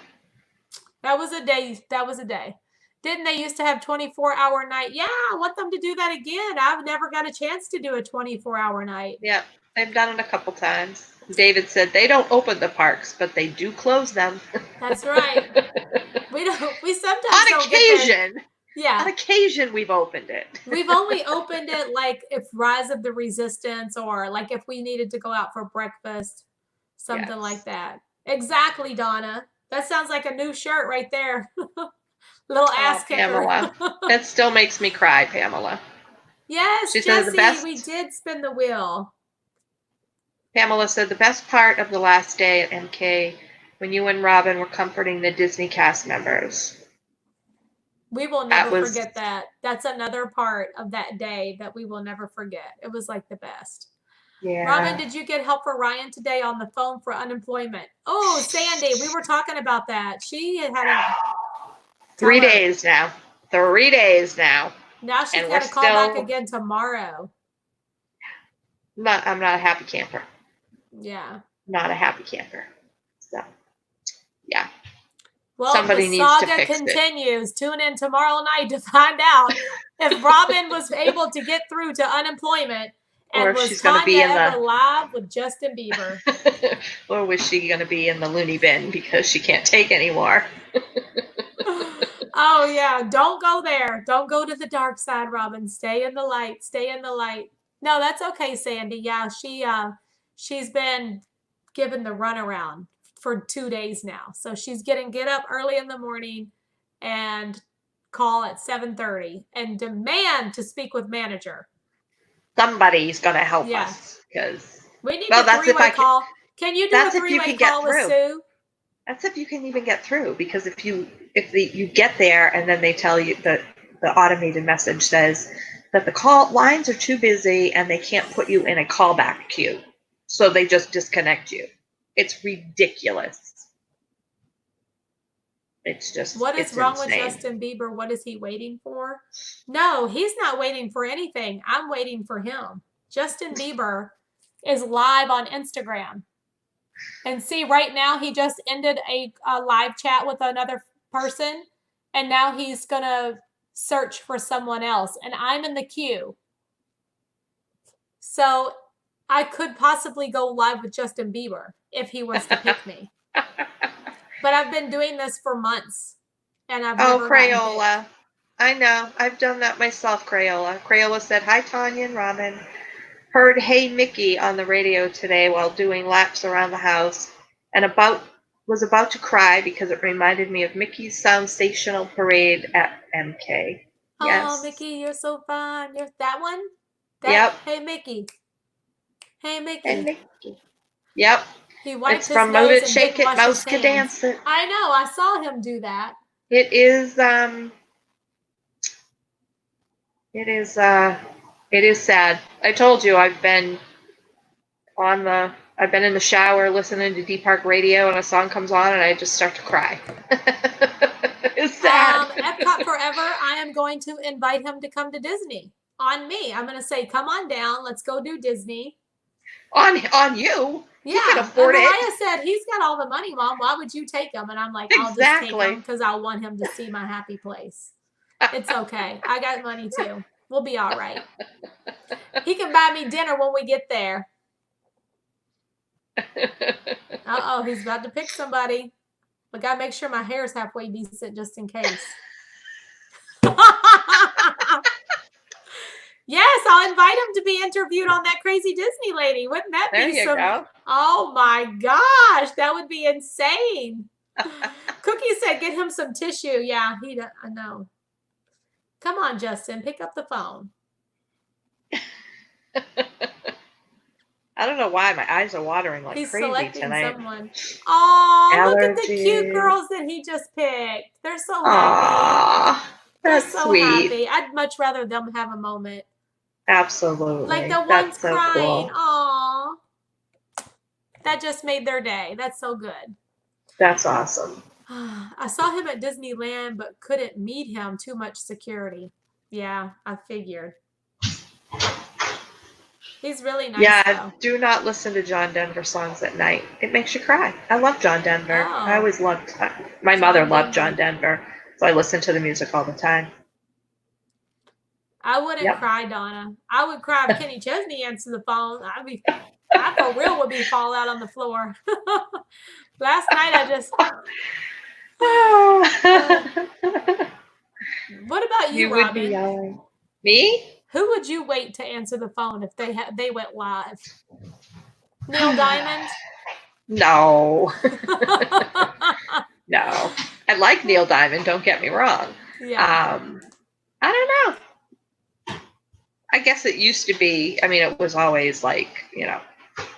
A: That was a day. That was a day. Didn't they used to have 24-hour night? Yeah, I want them to do that again. I've never got a chance to do a 24-hour night.
D: Yep. They've done it a couple times. David said they don't open the parks, but they do close them.
A: That's right. We sometimes
D: On
A: don't get
D: occasion.
A: that. Yeah.
D: On occasion, we've opened it.
A: We've only opened it like if Rise of the Resistance, or like if we needed to go out for breakfast, something like that. Exactly, Donna. That sounds like a new shirt right there. Little ass kicker.
D: Pamela. That still makes me cry, Pamela.
A: Yes,
D: She said
A: Jessie, we did spin the wheel.
D: Pamela said the best part of the last day at MK when you and Robin were comforting the Disney cast members.
A: We will never forget that. That's another part of that day that we will never forget. It was like the best.
D: Yeah.
A: Robin, did you get help for Ryan today on the phone for unemployment? Oh, Sandy, we were talking about that. She had a
D: 3 days now. 3 days now.
A: Now she's got to call back again tomorrow.
D: I'm not a happy camper.
A: Yeah.
D: Not a happy camper. So, yeah.
A: Well,
D: somebody
A: the
D: needs to
A: saga
D: fix
A: continues. Tune in tomorrow night to find out if Robin was able to get through to unemployment, and was
D: she's going to be
A: ever live with Justin Bieber.
D: Or was she going to be in the loony bin because she can't take anymore?
A: Oh, yeah. Don't go there. Don't go to the dark side, Robin. Stay in the light. Stay in the light. No, that's okay, Sandy. Yeah, she's been given the runaround for 2 days now. So she's get up early in the morning and call at 7:30 and demand to speak with manager.
D: Somebody's going to help us, because
A: we need a three-way call. Can you do a three-way call with Sue?
D: That's if you can even get through, because if you get there and then they tell you that the automated message says that the call lines are too busy and they can't put you in a callback queue, so they just disconnect you. It's ridiculous. It's just
A: what is wrong
D: insane.
A: with Justin Bieber? What is he waiting for? No, he's not waiting for anything. I'm waiting for him. Justin Bieber is live on Instagram. And see, right now he just ended a live chat with another person, and now he's going to search for someone else, and I'm in the queue. So I could possibly go live with Justin Bieber if he was to pick me. But I've been doing this for months, and I've never
D: Crayola. I know. I've done that myself, Crayola. Crayola said, "Hi, Tanya and Robin. Heard Hey Mickey on the radio today while doing laps around the house, and was about to cry because it reminded me of Mickey's sensational parade at MK." Yes.
A: Oh, Mickey, you're so fun. You're that one?
D: Yep.
A: Hey, Mickey. Hey, Mickey.
D: Hey, Mickey. Yep.
A: He wiped
D: it's
A: his
D: from
A: nose
D: Move It,
A: and
D: Shake
A: didn't
D: It,
A: wash
D: Mouse
A: his
D: Can
A: hands.
D: Dance It.
A: I know. I saw him do that.
D: It is sad. I told you I've been in the shower listening to Deep Park Radio, and a song comes on and I just start to cry. It's sad.
A: Epcot Forever, I am going to invite him to come to Disney on me. I'm going to say, come on down. Let's go do Disney.
D: On you?
A: Yeah.
D: You can afford it.
A: Mariah said, he's got all the money, Mom. Why would you take him? And I'm like, I'll just take him because I want him to see my happy place. It's okay. I got money too. We'll be all right. He can buy me dinner when we get there. Uh-oh, he's about to pick somebody. I gotta make sure my hair is halfway decent just in case. Yes, I'll invite him to be interviewed on That Crazy Disney Lady. Wouldn't that
D: there
A: be
D: you go.
A: Oh my gosh, that would be insane. Cookie said get him some tissue. Yeah, I know. Come on, Justin, pick up the phone.
D: I don't know why my eyes are watering like
A: He's
D: crazy
A: selecting
D: tonight.
A: someone. Oh, look at the cute girls that he just picked. They're so happy. They're so
D: sweet.
A: happy. I'd much rather them have a moment.
D: Absolutely.
A: Like the one's crying.
D: Cool.
A: Aw. That just made their day. That's so good.
D: That's awesome.
A: I saw him at Disneyland, but couldn't meet him. Too much security. Yeah, I figured. He's really nice,
D: Yeah,
A: though.
D: do not listen to John Denver songs at night. It makes you cry. I love John Denver.
A: Oh.
D: I always loved. My mother loved John Denver, so I listened to the music all the time.
A: I wouldn't cry, Donna. I would cry if Kenny Chesney answered the phone. I for real would be fall out on the floor. Last night I just. What about you,
D: You
A: Robin?
D: would be yelling. Me?
A: Who would you wait to answer the phone if they went live? Neil Diamond?
D: No. No. I like Neil Diamond, don't get me wrong.
A: Yeah.
D: I don't know. I guess it used to be, I mean, it was always like,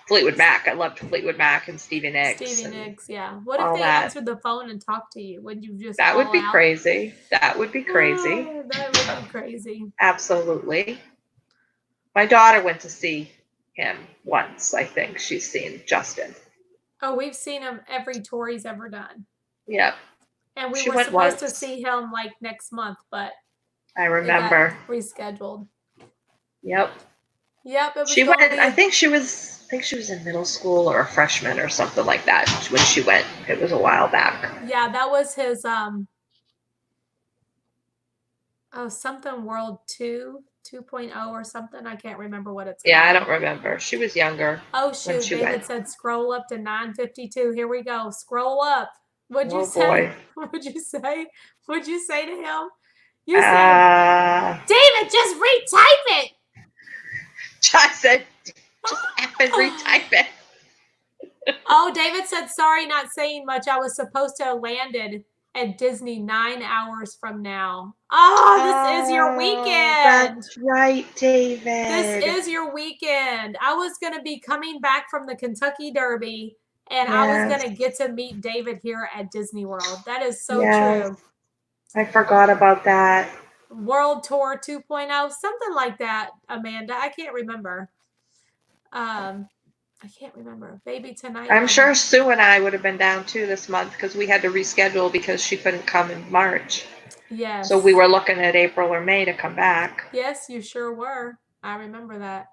D: Fleetwood Mac. I loved Fleetwood Mac and Stevie Nicks.
A: Yeah. What if they answered the phone and talked to you? Would you just
D: That would be
A: out?
D: crazy. That would be crazy.
A: Oh, that would be crazy.
D: Absolutely. My daughter went to see him once, I think. She's seen Justin.
A: Oh, we've seen him every tour he's ever done.
D: Yep.
A: And we were supposed to see him like next month, but
D: I remember.
A: It got rescheduled.
D: Yep.
A: Yep. It was
D: she went. I think she was in middle school or a freshman or something like that when she went. It was a while back.
A: Yeah, that was his something World 2.0 or something. I can't remember what it's called.
D: Yeah, I don't remember. She was younger.
A: Oh shoot! David said scroll up to 9:52. Here we go. Scroll up. What'd you say?
D: Boy.
A: What'd you say? What'd you say to him? You said, David, just retype it.
D: I said, just effing retype it.
A: Oh, David said, sorry, not saying much. I was supposed to have landed at Disney 9 hours from now. Oh, this is your weekend.
D: That's right, David.
A: This is your weekend. I was going to be coming back from the Kentucky Derby, and I was going to get to meet David here at Disney World. That is so true.
D: I forgot about that.
A: World Tour 2.0, something like that, Amanda. I can't remember. Maybe tonight.
D: I'm sure Sue and I would have been down too this month because we had to reschedule because she couldn't come in March.
A: Yes.
D: So we were looking at April or May to come back.
A: Yes, you sure were. I remember that.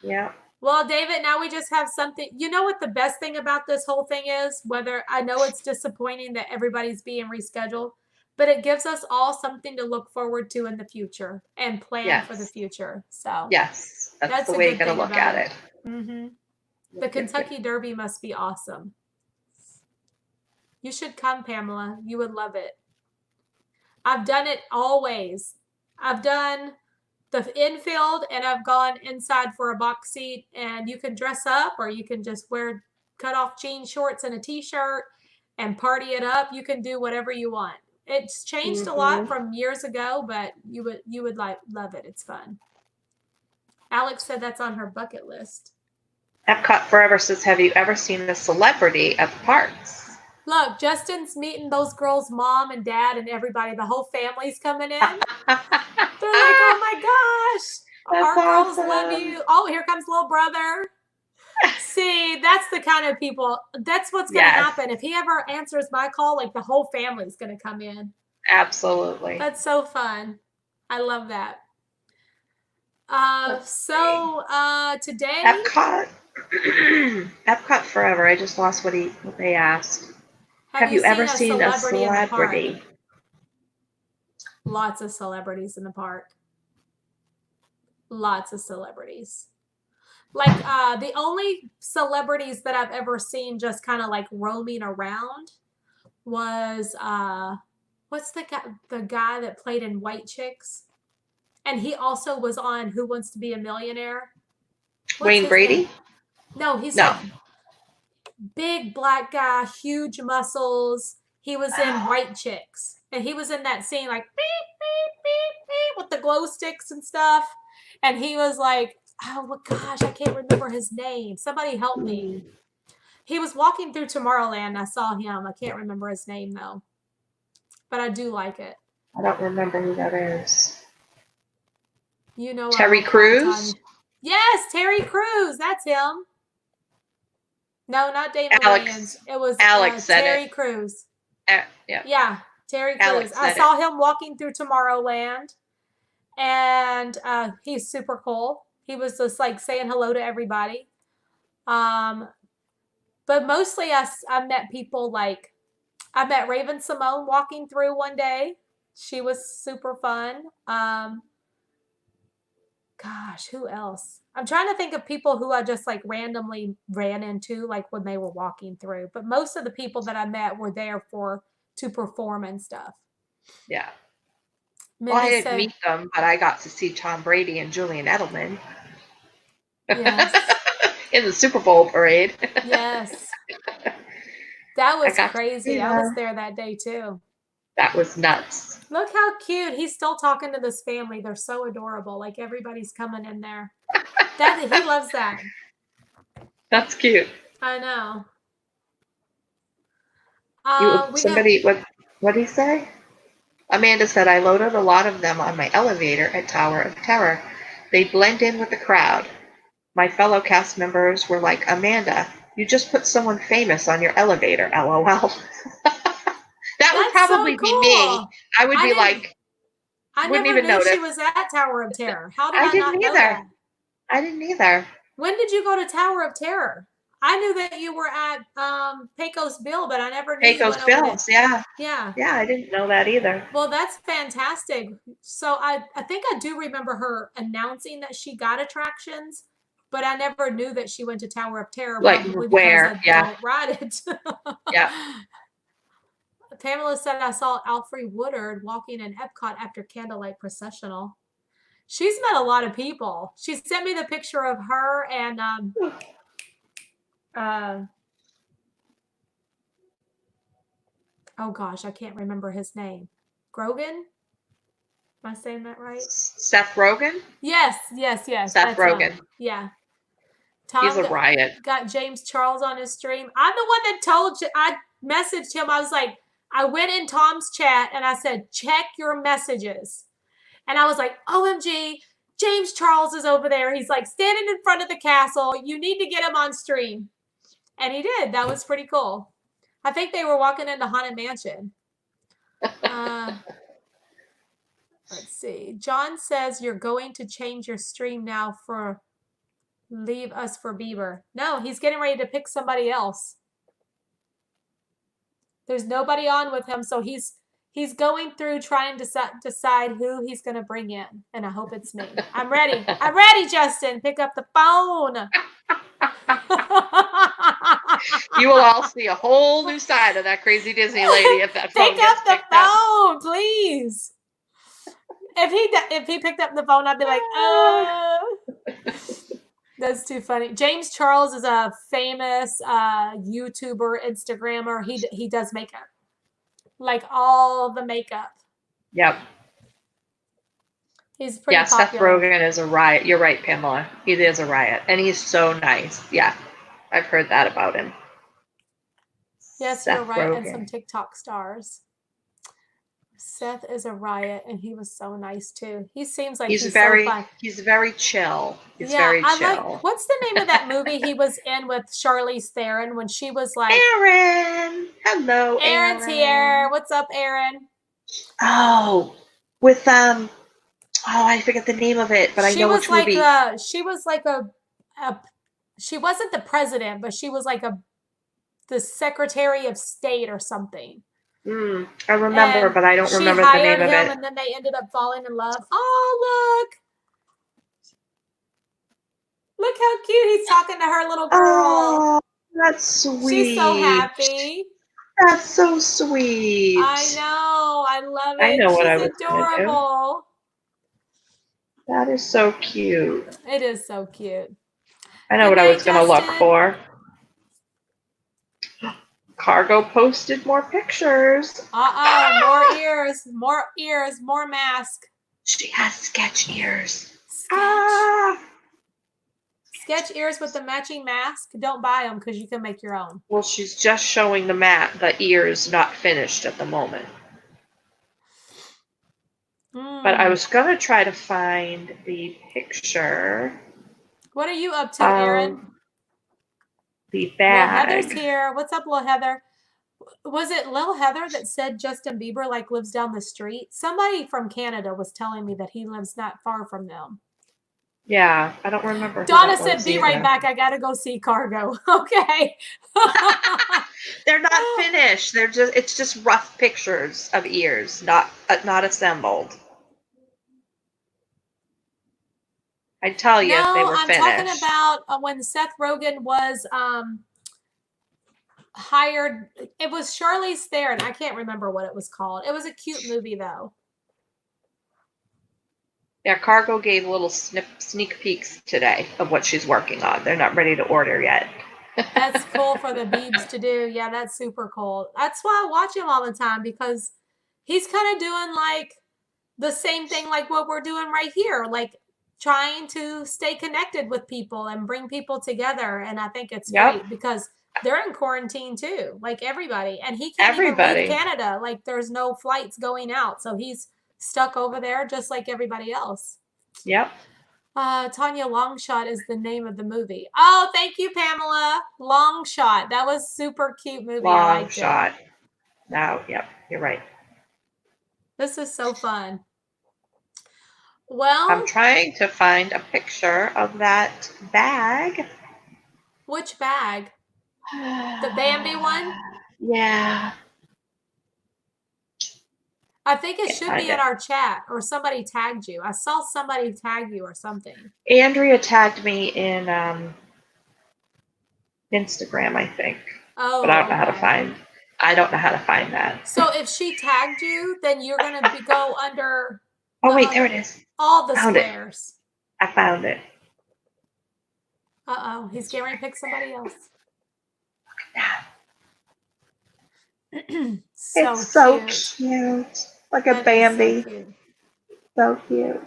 D: Yeah.
A: Well, David, now we just have something. You know what the best thing about this whole thing is? Whether I know it's disappointing that everybody's being rescheduled, but it gives us all something to look forward to in the future and plan for the future. So
D: yes, that's the way you're going to look at it.
A: Mm-hmm. The Kentucky Derby must be awesome. You should come, Pamela. You would love it. I've done it always. I've done the infield and I've gone inside for a box seat, and you can dress up or you can just wear cut off jean shorts and a t-shirt and party it up. You can do whatever you want. It's changed a lot from years ago, but you would love it. It's fun. Alex said that's on her bucket list.
D: Epcot Forever says, have you ever seen a celebrity at the parks?
A: Look, Justin's meeting those girls' mom and dad and everybody. The whole family's coming in. They're like, oh my gosh, our girls love you. Oh, here comes little brother. See, that's the kind of people, that's what's going to happen. If he ever answers my call, like the whole family's going to come in.
D: Absolutely.
A: That's so fun. I love that. Today.
D: Epcot Forever. I just lost what they asked. Have you ever seen a celebrity?
A: Lots of celebrities in the park. Lots of celebrities. Like the only celebrities that I've ever seen just kind of like roaming around was what's the guy that played in White Chicks? And he also was on Who Wants to Be a Millionaire?
D: Wayne Brady?
A: Name? No, he's a big black guy, huge muscles. He was in White Chicks. And he was in that scene like beep, beep, beep, beep with the glow sticks and stuff. And he was like, oh my gosh, I can't remember his name. Somebody help me. He was walking through Tomorrowland. I saw him. I can't remember his name though. But I do like it.
D: I don't remember who that is.
A: You know,
D: Terry Crews?
A: Yes, Terry Crews. That's him. No, not Dave
D: Alex-
A: Williams. It was
D: Alex said
A: Terry
D: it.
A: Crews.
D: Yeah.
A: Yeah, Terry
D: Alex
A: Crews. I
D: said
A: saw him walking through Tomorrowland, and he's super cool. He was just like saying hello to everybody. But mostly I met people like I met Raven Simone walking through one day. She was super fun. Gosh, who else? I'm trying to think of people who I just like randomly ran into like when they were walking through. But most of the people that I met were there to perform and stuff.
D: Yeah.
A: Mindy
D: Well, I didn't
A: said,
D: meet them, but I got to see Tom Brady and Julian Edelman.
A: yes.
D: In the Super Bowl parade.
A: Yes. That was
D: got to
A: crazy.
D: see
A: I was
D: that.
A: there that day too.
D: That was nuts.
A: Look how cute. He's still talking to this family. They're so adorable. Like everybody's coming in there. He loves that.
D: That's cute.
A: I know.
D: What did he say? Amanda said, I loaded a lot of them on my elevator at Tower of Terror. They blend in with the crowd. My fellow cast members were like, Amanda, you just put someone famous on your elevator, LOL. That would probably be me. I would be like,
A: I
D: wouldn't
A: never
D: even
A: knew
D: notice.
A: she was at Tower of Terror. How did
D: I
A: I
D: didn't
A: not know
D: either.
A: that?
D: I didn't either.
A: When did you go to Tower of Terror? I knew that you were at Pecos Bill, but I never knew you went over
D: Bills, yeah.
A: Yeah.
D: Yeah, I didn't know that either.
A: Well, that's fantastic. So I think I do remember her announcing that she got attractions, but I never knew that she went to Tower of Terror.
D: Like
A: probably
D: where?
A: Because I don't ride it.
D: Yeah.
A: Pamela said I saw Alfre Woodard walking in Epcot after Candlelight Processional. She's met a lot of people. She sent me the picture of her and oh gosh, I can't remember his name. Grogan? Am I saying that right?
D: Seth Rogen?
A: Yes.
D: Seth Rogen.
A: Yeah. Tom
D: He's a riot.
A: Got James Charles on his stream. I'm the one that told you. I messaged him. I was like, I went in Tom's chat and I said, check your messages. And I was like, OMG, James Charles is over there. He's like standing in front of the castle. You need to get him on stream. And he did. That was pretty cool. I think they were walking into Haunted Mansion. Let's see. John says you're going to change your stream now for Leave Us for Bieber. No, he's getting ready to pick somebody else. There's nobody on with him, so he's going through trying to decide who he's going to bring in, and I hope it's me. I'm ready. I'm ready, Justin. Pick up the phone.
D: You will all see a whole new side of that crazy Disney lady if that phone
A: Pick up the phone,
D: up.
A: please. If he picked up the phone, I'd be like, That's too funny. James Charles is a famous YouTuber, Instagrammer. He does makeup, like all the makeup.
D: Yep.
A: He's pretty popular.
D: Seth Rogen is a riot. You're right, Pamela. He is a riot, and he's so nice. Yeah, I've heard that about him.
A: Yes,
D: Seth
A: you're right.
D: Rogen.
A: And some TikTok stars. Seth is a riot, and he was so nice too. He seems like he's
D: very
A: so fun.
D: He's very chill. He's very chill.
A: What's the name of that movie he was in with Charlize Theron when she was like
D: Aaron? Hello,
A: Aaron's here. What's up, Aaron?
D: Oh, with I forget the name of it, but I know which movie.
A: She was like she wasn't the president, but she was like the Secretary of State or something.
D: I remember, but I don't remember the name of it.
A: And then they ended up falling in love. Oh, look how cute he's talking to her little girl.
D: Oh, that's sweet.
A: She's so happy.
D: That's so sweet.
A: I know. I love it.
D: I know what I was
A: adorable.
D: That is so cute.
A: It is so cute.
D: I know what I was going to look for. Cargo posted more pictures.
A: More ears, more mask.
D: She has sketch ears.
A: Sketch ears with the matching mask. Don't buy them because you can make your own.
D: Well, she's just showing the ears not finished at the moment. But I was going to try to find the picture.
A: What are you up to, Aaron?
D: the
A: Lil
D: bag.
A: Heather's here. What's up, Lil Heather? Was it Lil Heather that said Justin Bieber like lives down the street? Somebody from Canada was telling me that he lives not far from them.
D: Yeah, I don't remember.
A: Donna said, "Be right back. I gotta go see Cargo." Okay.
D: They're not finished. It's just rough pictures of ears, not assembled. I tell you, if they were
A: I'm
D: finished.
A: talking about when Seth Rogen was hired. It was Charlize Theron. I can't remember what it was called. It was a cute movie though.
D: Yeah, Cargo gave little sneak peeks today of what she's working on. They're not ready to order yet.
A: That's cool for the Biebs to do. Yeah, that's super cool. That's why I watch him all the time, because he's kind of doing like the same thing like what we're doing right here, like trying to stay connected with people and bring people together. And I think it's great because they're in quarantine too, like everybody. And he can't even leave Canada. Like there's no flights going out. So he's stuck over there just like everybody else.
D: Yep.
A: Tanya, Longshot is the name of the movie. Oh, thank you, Pamela. Longshot. That was super cute movie.
D: Longshot. No, yep, you're right.
A: This is so fun. Well,
D: I'm trying to find a picture of that bag.
A: Which bag? The Bambi one?
D: Yeah.
A: I think it should be in our chat, or somebody tagged you. I saw somebody tag you or something.
D: Andrea tagged me in Instagram, I think.
A: Oh,
D: but I don't know how to find. I don't know how to find that.
A: So if she tagged you, then you're gonna go under.
D: Oh wait, there it is.
A: All the squares.
D: I found it.
A: Uh-oh, he's getting ready to pick somebody else.
D: Look at
A: that.
D: It's so cute. Like a Bambi. So cute.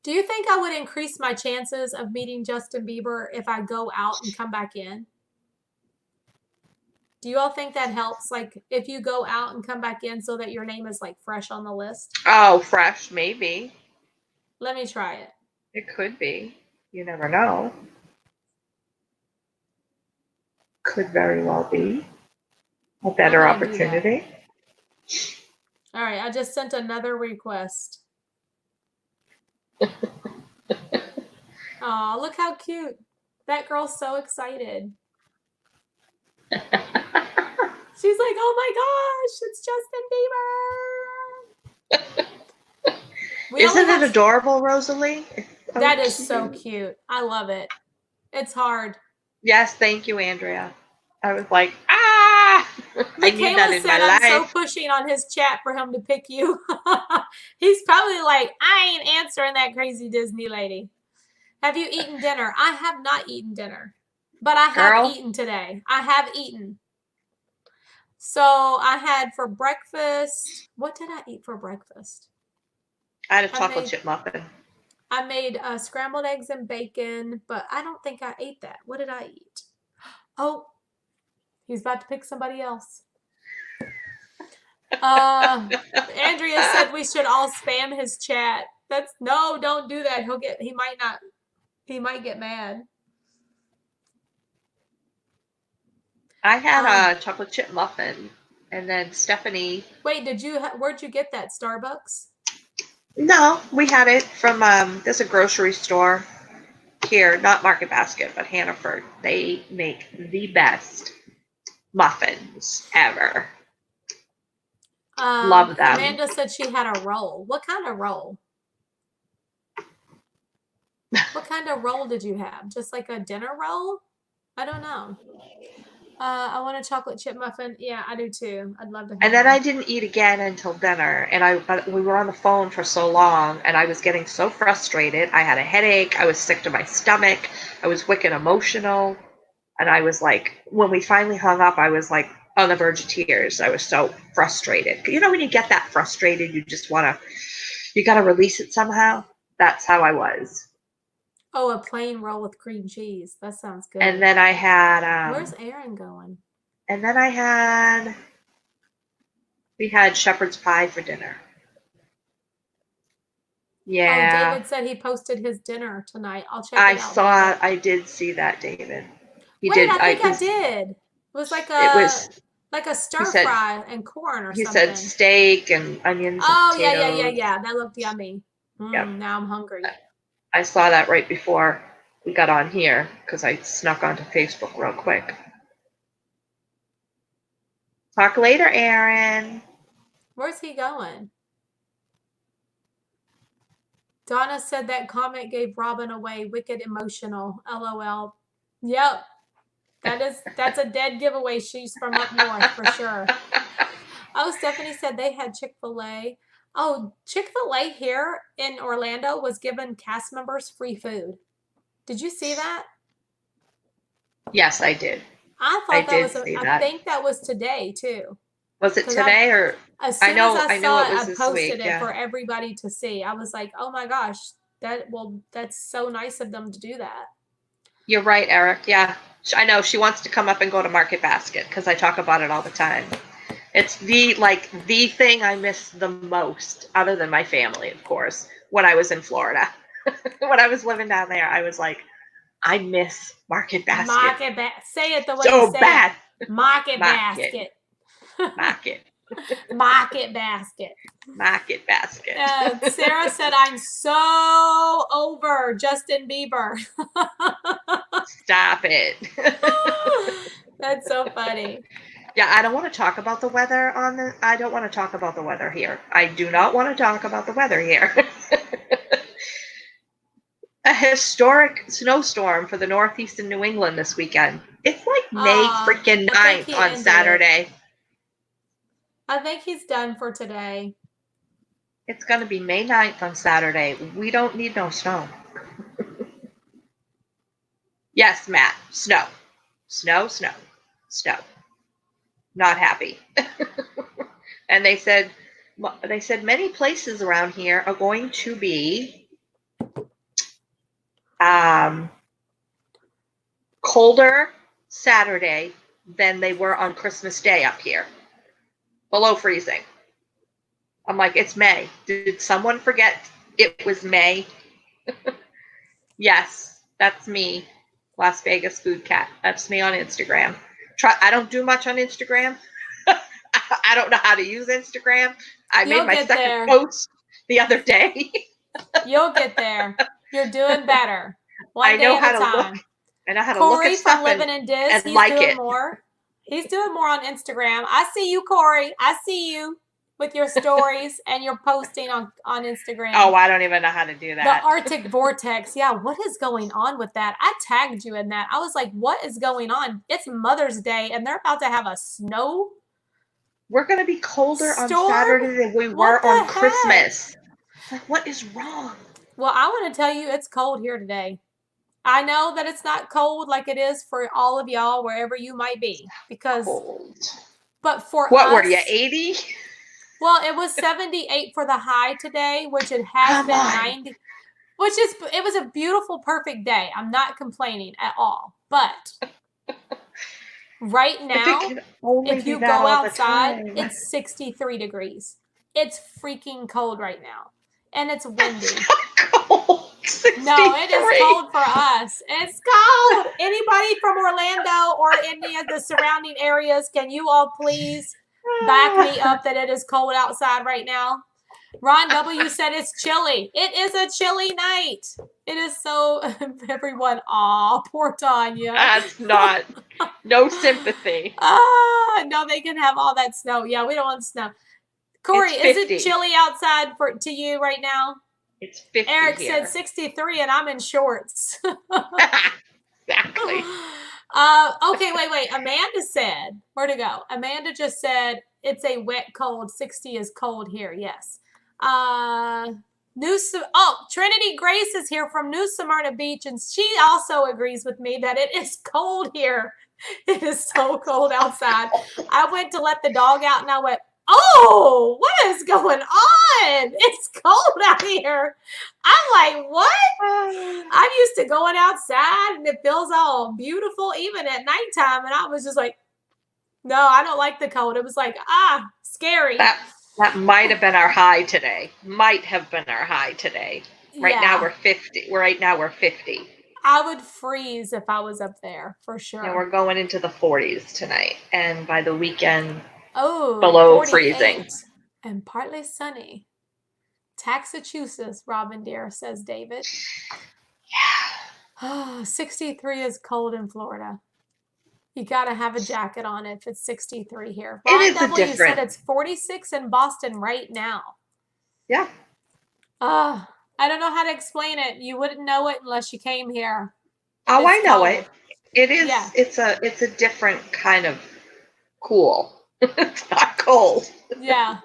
A: Do you think I would increase my chances of meeting Justin Bieber if I go out and come back in? Do you all think that helps? Like if you go out and come back in so that your name is like fresh on the list?
D: Oh, fresh, maybe.
A: Let me try it.
D: It could be. You never know. Could very well be a better opportunity.
A: All right, I just sent another request. Oh, look how cute. That girl's so excited. She's like, oh my gosh, it's Justin Bieber.
D: Isn't it adorable, Rosalie?
A: That is so cute. I love it. It's hard.
D: Yes, thank you, Andrea. I was like, ah! I need that in my life.
A: I'm so pushing on his chat for him to pick you. He's probably like, I ain't answering that crazy Disney lady. Have you eaten dinner? I have not eaten dinner, but I have eaten today. I have eaten. So I had for breakfast. What did I eat for breakfast?
D: I had a chocolate chip muffin.
A: I made scrambled eggs and bacon, but I don't think I ate that. What did I eat? Oh, he's about to pick somebody else. Andrea said we should all spam his chat. No, don't do that. He might get mad.
D: I had a chocolate chip muffin, and then Stephanie.
A: Wait, where'd you get that? Starbucks?
D: No, we had it from there's a grocery store here, not Market Basket, but Hannaford. They make the best muffins ever. Love them.
A: Amanda said she had a roll. What kind of roll? What kind of roll did you have? Just like a dinner roll? I don't know. I want a chocolate chip muffin. Yeah, I do too. I'd love to have
D: And then I didn't eat again until dinner. And we were on the phone for so long, and I was getting so frustrated. I had a headache. I was sick to my stomach. I was wicked emotional. And I was like, when we finally hung up, I was like on the verge of tears. I was so frustrated. You know, when you get that frustrated, you got to release it somehow. That's how I was.
A: Oh, a plain roll with cream cheese. That sounds good.
D: And then I had...
A: where's Aaron going?
D: And then we had shepherd's pie for dinner. Yeah.
A: Oh, David said he posted his dinner tonight. I'll check it out.
D: I did see that, David. He
A: Wait,
D: did.
A: I think I
D: 'cause
A: did. It was like
D: It was.
A: a stir
D: said-
A: fry and corn or
D: He
A: something.
D: said steak and onions.
A: Oh,
D: and
A: yeah,
D: potatoes.
A: yeah. That looked yummy.
D: Yep.
A: Now I'm hungry.
D: I saw that right before we got on here because I snuck onto Facebook real quick. Talk later, Aaron.
A: Where's he going? Donna said that comment gave Robin away. Wicked emotional. LOL. Yep. That's a dead giveaway. She's from up north for sure. Oh, Stephanie said they had Chick-fil-A. Oh, Chick-fil-A here in Orlando was giving cast members free food. Did you see that?
D: Yes, I did.
A: I thought
D: I
A: that
D: did
A: was.
D: see
A: I
D: that.
A: think that was today too.
D: Was it
A: 'Cause
D: today or?
A: As soon
D: I know.
A: as
D: I
A: I
D: knew
A: saw
D: it
A: it,
D: was
A: I
D: this
A: posted
D: week.
A: it
D: Yeah.
A: for everybody to see. I was like, oh my gosh, that's so nice of them to do that.
D: You're right, Eric. Yeah, I know. She wants to come up and go to Market Basket because I talk about it all the time. It's the thing I miss the most, other than my family, of course. When I was in Florida, when I was living down there, I was like, I miss Market Basket.
A: Market Basket. Say it the way
D: So
A: you say
D: bad.
A: it. Market
D: Market.
A: Basket.
D: Market.
A: Market Basket.
D: Market Basket.
A: Sarah said, I'm so over Justin Bieber.
D: Stop it.
A: That's so funny.
D: Yeah, I don't want to talk about the weather I don't want to talk about the weather here. I do not want to talk about the weather here. A historic snowstorm for the Northeast and New England this weekend. It's like May freaking 9th on Saturday.
A: I think he's done for today.
D: It's going to be May 9th on Saturday. We don't need no snow. Yes, Matt. Snow. Snow, snow, snow. Not happy. And they said many places around here are going to be colder Saturday than they were on Christmas Day up here. Below freezing. I'm like, it's May. Did someone forget it was May? Yes, that's me. Las Vegas Food Cat. That's me on Instagram. I don't do much on Instagram. I don't know how to use Instagram. I made my second post the other day.
A: You'll get there. You're doing better.
D: I know how to look. I know how to look at stuff
A: from Living in Diz, he's doing more. He's doing more on Instagram. I see you, Corey. I see you with your stories and your posting on Instagram.
D: Oh, I don't even know how to do that.
A: The Arctic Vortex. Yeah, what is going on with that? I tagged you in that. I was like, what is going on? It's Mother's Day and they're about to have a snow.
D: We're going to be colder on Saturday than we were on Christmas. Like, what is wrong?
A: Well, I want to tell you it's cold here today. I know that it's not cold like it is for all of y'all, wherever you might be. Because, but for
D: what
A: us,
D: were you, 80?
A: Well, it was 78 for the high today, which it has been 90. It was a beautiful, perfect day. I'm not complaining at all. But right now, if you go outside, it's 63 degrees. It's freaking cold right now. And it's windy.
D: Cold. 63.
A: No, it is cold for us. It's cold. Anybody from Orlando or any of the surrounding areas, can you all please back me up that it is cold outside right now? Ron W. said it's chilly. It is a chilly night. It is so, everyone, aw, poor Tanya.
D: That's not, no sympathy.
A: No, they can have all that snow. Yeah, we don't want snow. Corey, is it chilly outside to you right now?
D: It's 50
A: Eric
D: here.
A: said 63 and I'm in shorts.
D: Exactly.
A: Okay, wait. Amanda said, where'd it go? Amanda just said, it's a wet cold. 60 is cold here. Yes. Trinity Grace is here from New Smyrna Beach, and she also agrees with me that it is cold here. It is so cold outside. I went to let the dog out, and I went, oh, what is going on? It's cold out here. I'm like, what? I'm used to going outside, and it feels all beautiful, even at nighttime, and I was just like, no, I don't like the cold. It was like, scary.
D: That might have been our high today. Right now we're 50. Right now we're 50.
A: I would freeze if I was up there for sure.
D: And we're going into the 40s tonight, and by the weekend,
A: below
D: 48 freezing.
A: And partly sunny. Taxachusetts, Robin dear, says David.
D: Yeah.
A: 63 is cold in Florida. You gotta have a jacket on if it's 63 here.
D: It
A: Ron
D: is a
A: W
D: different.
A: said it's 46 in Boston right now.
D: Yeah.
A: I don't know how to explain it. You wouldn't know it unless you came here.
D: Oh,
A: It's
D: I know
A: cold.
D: it. It is.
A: Yeah.
D: It's a different kind of cool. It's not cold.
A: Yeah.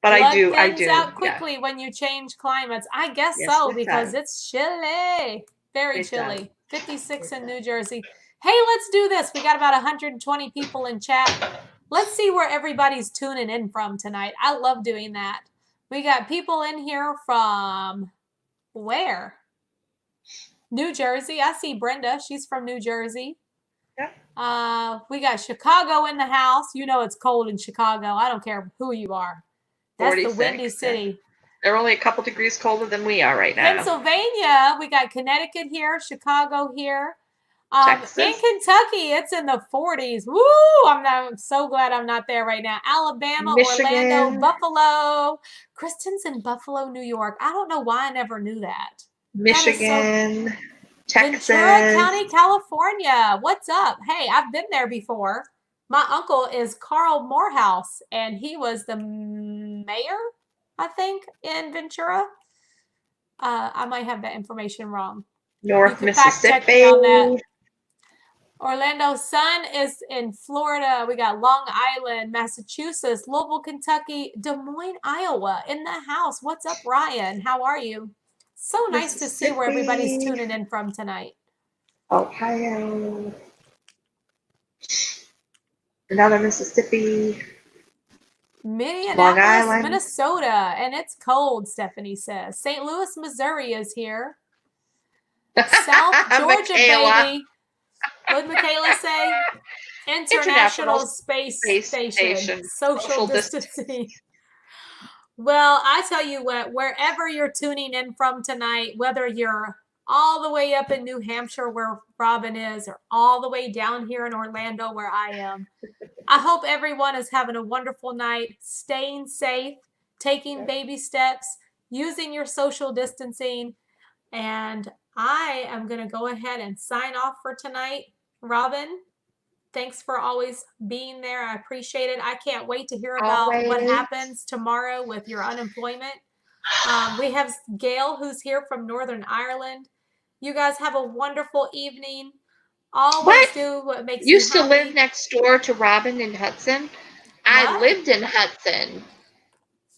D: But
A: Blood
D: I do.
A: thins out
D: Yeah.
A: quickly when you change climates. I guess
D: Yes,
A: so
D: it
A: because
D: does.
A: it's chilly. Very
D: It
A: chilly.
D: does.
A: 56
D: It
A: in
D: does.
A: New Jersey. Hey, let's do this. We got about 120 people in chat. Let's see where everybody's tuning in from tonight. I love doing that. We got people in here from where? New Jersey. I see Brenda. She's from New Jersey.
D: Yeah.
A: We got Chicago in the house. You know it's cold in Chicago. I don't care who you are. That's
D: 46,
A: the Windy City.
D: They're only a couple degrees colder than we are right now.
A: Pennsylvania, we got Connecticut here, Chicago here.
D: Texas.
A: In Kentucky, it's in the 40s. Woo! I'm so glad I'm not there right now. Alabama,
D: Michigan.
A: Orlando, Buffalo. Kristen's in Buffalo, New York. I don't know why I never knew that.
D: Michigan, Texas.
A: Ventura County, California. What's up? Hey, I've been there before. My uncle is Carl Morehouse, and he was the mayor, I think, in Ventura. I might have that information wrong.
D: North
A: you can fact check
D: Mississippi.
A: me on that. Orlando Sun is in Florida. We got Long Island, Massachusetts, Louisville, Kentucky, Des Moines, Iowa in the house. What's up, Ryan? How are you? So nice to see where everybody's tuning in from tonight.
D: Ohio. Another Mississippi.
A: Minneapolis, Minnesota, and it's cold, Stephanie says. St. Louis, Missouri is here. South Georgia, baby. What did Michaela say? International Space Station. Social distancing. Well, I tell you what, wherever you're tuning in from tonight, whether you're all the way up in New Hampshire where Robin is, or all the way down here in Orlando where I am, I hope everyone is having a wonderful night, staying safe, taking baby steps, using your social distancing, and I am going to go ahead and sign off for tonight. Robin, thanks for always being there. I appreciate it. I can't wait to hear about what happens tomorrow with your unemployment. We have Gail, who's here from Northern Ireland. You guys have a wonderful evening. Always do what makes you happy.
D: Used to live next door to Robin in Hudson. I lived in Hudson.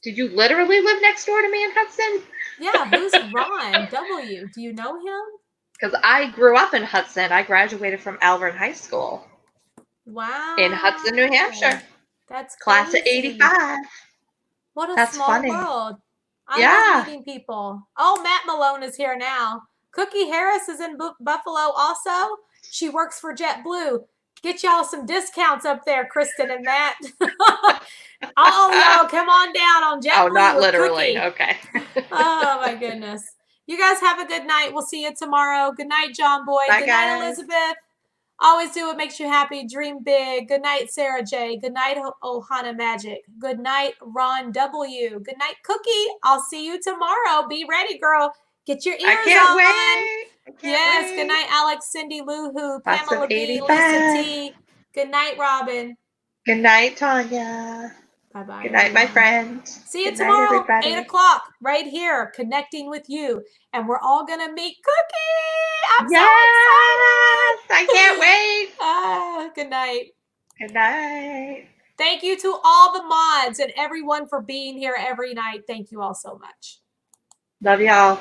D: Did you literally live next door to me in Hudson?
A: Yeah, who's Ron W? Do you know him?
D: Because I grew up in Hudson. I graduated from Alvern High School.
A: Wow.
D: In Hudson, New Hampshire.
A: That's
D: class of 85.
A: What a small world. I love meeting people. Oh, Matt Malone is here now. Cookie Harris is in Buffalo also. She works for JetBlue. Get y'all some discounts up there, Kristen and Matt. All y'all come on down on JetBlue.
D: Oh, not
A: with
D: literally.
A: Cookie.
D: Okay.
A: Oh, my goodness. You guys have a good night. We'll see you tomorrow. Good night, John Boy.
D: Bye,
A: good
D: guys.
A: night, Elizabeth. Always do what makes you happy. Dream big. Good night, Sarah J. Good night, Ohana Magic. Good night, Ron W. Good night, Cookie. I'll see you tomorrow. Be ready, girl. Get your ears on.
D: I can't wait.
A: Good night, Alex, Cindy, Lou Who,
D: Class
A: Pamela
D: of
A: B,
D: 85.
A: Lisa T. Good night, Robin.
D: Good night, Tanya.
A: Bye-bye.
D: Good night, my friend.
A: See you
D: Good
A: tomorrow,
D: night, everybody.
A: 8 o'clock, right here, connecting with you. And we're all going to meet Cookie. I'm so excited.
D: I can't wait.
A: Good night.
D: Good night.
A: Thank you to all the mods and everyone for being here every night. Thank you all so much.
D: Love y'all.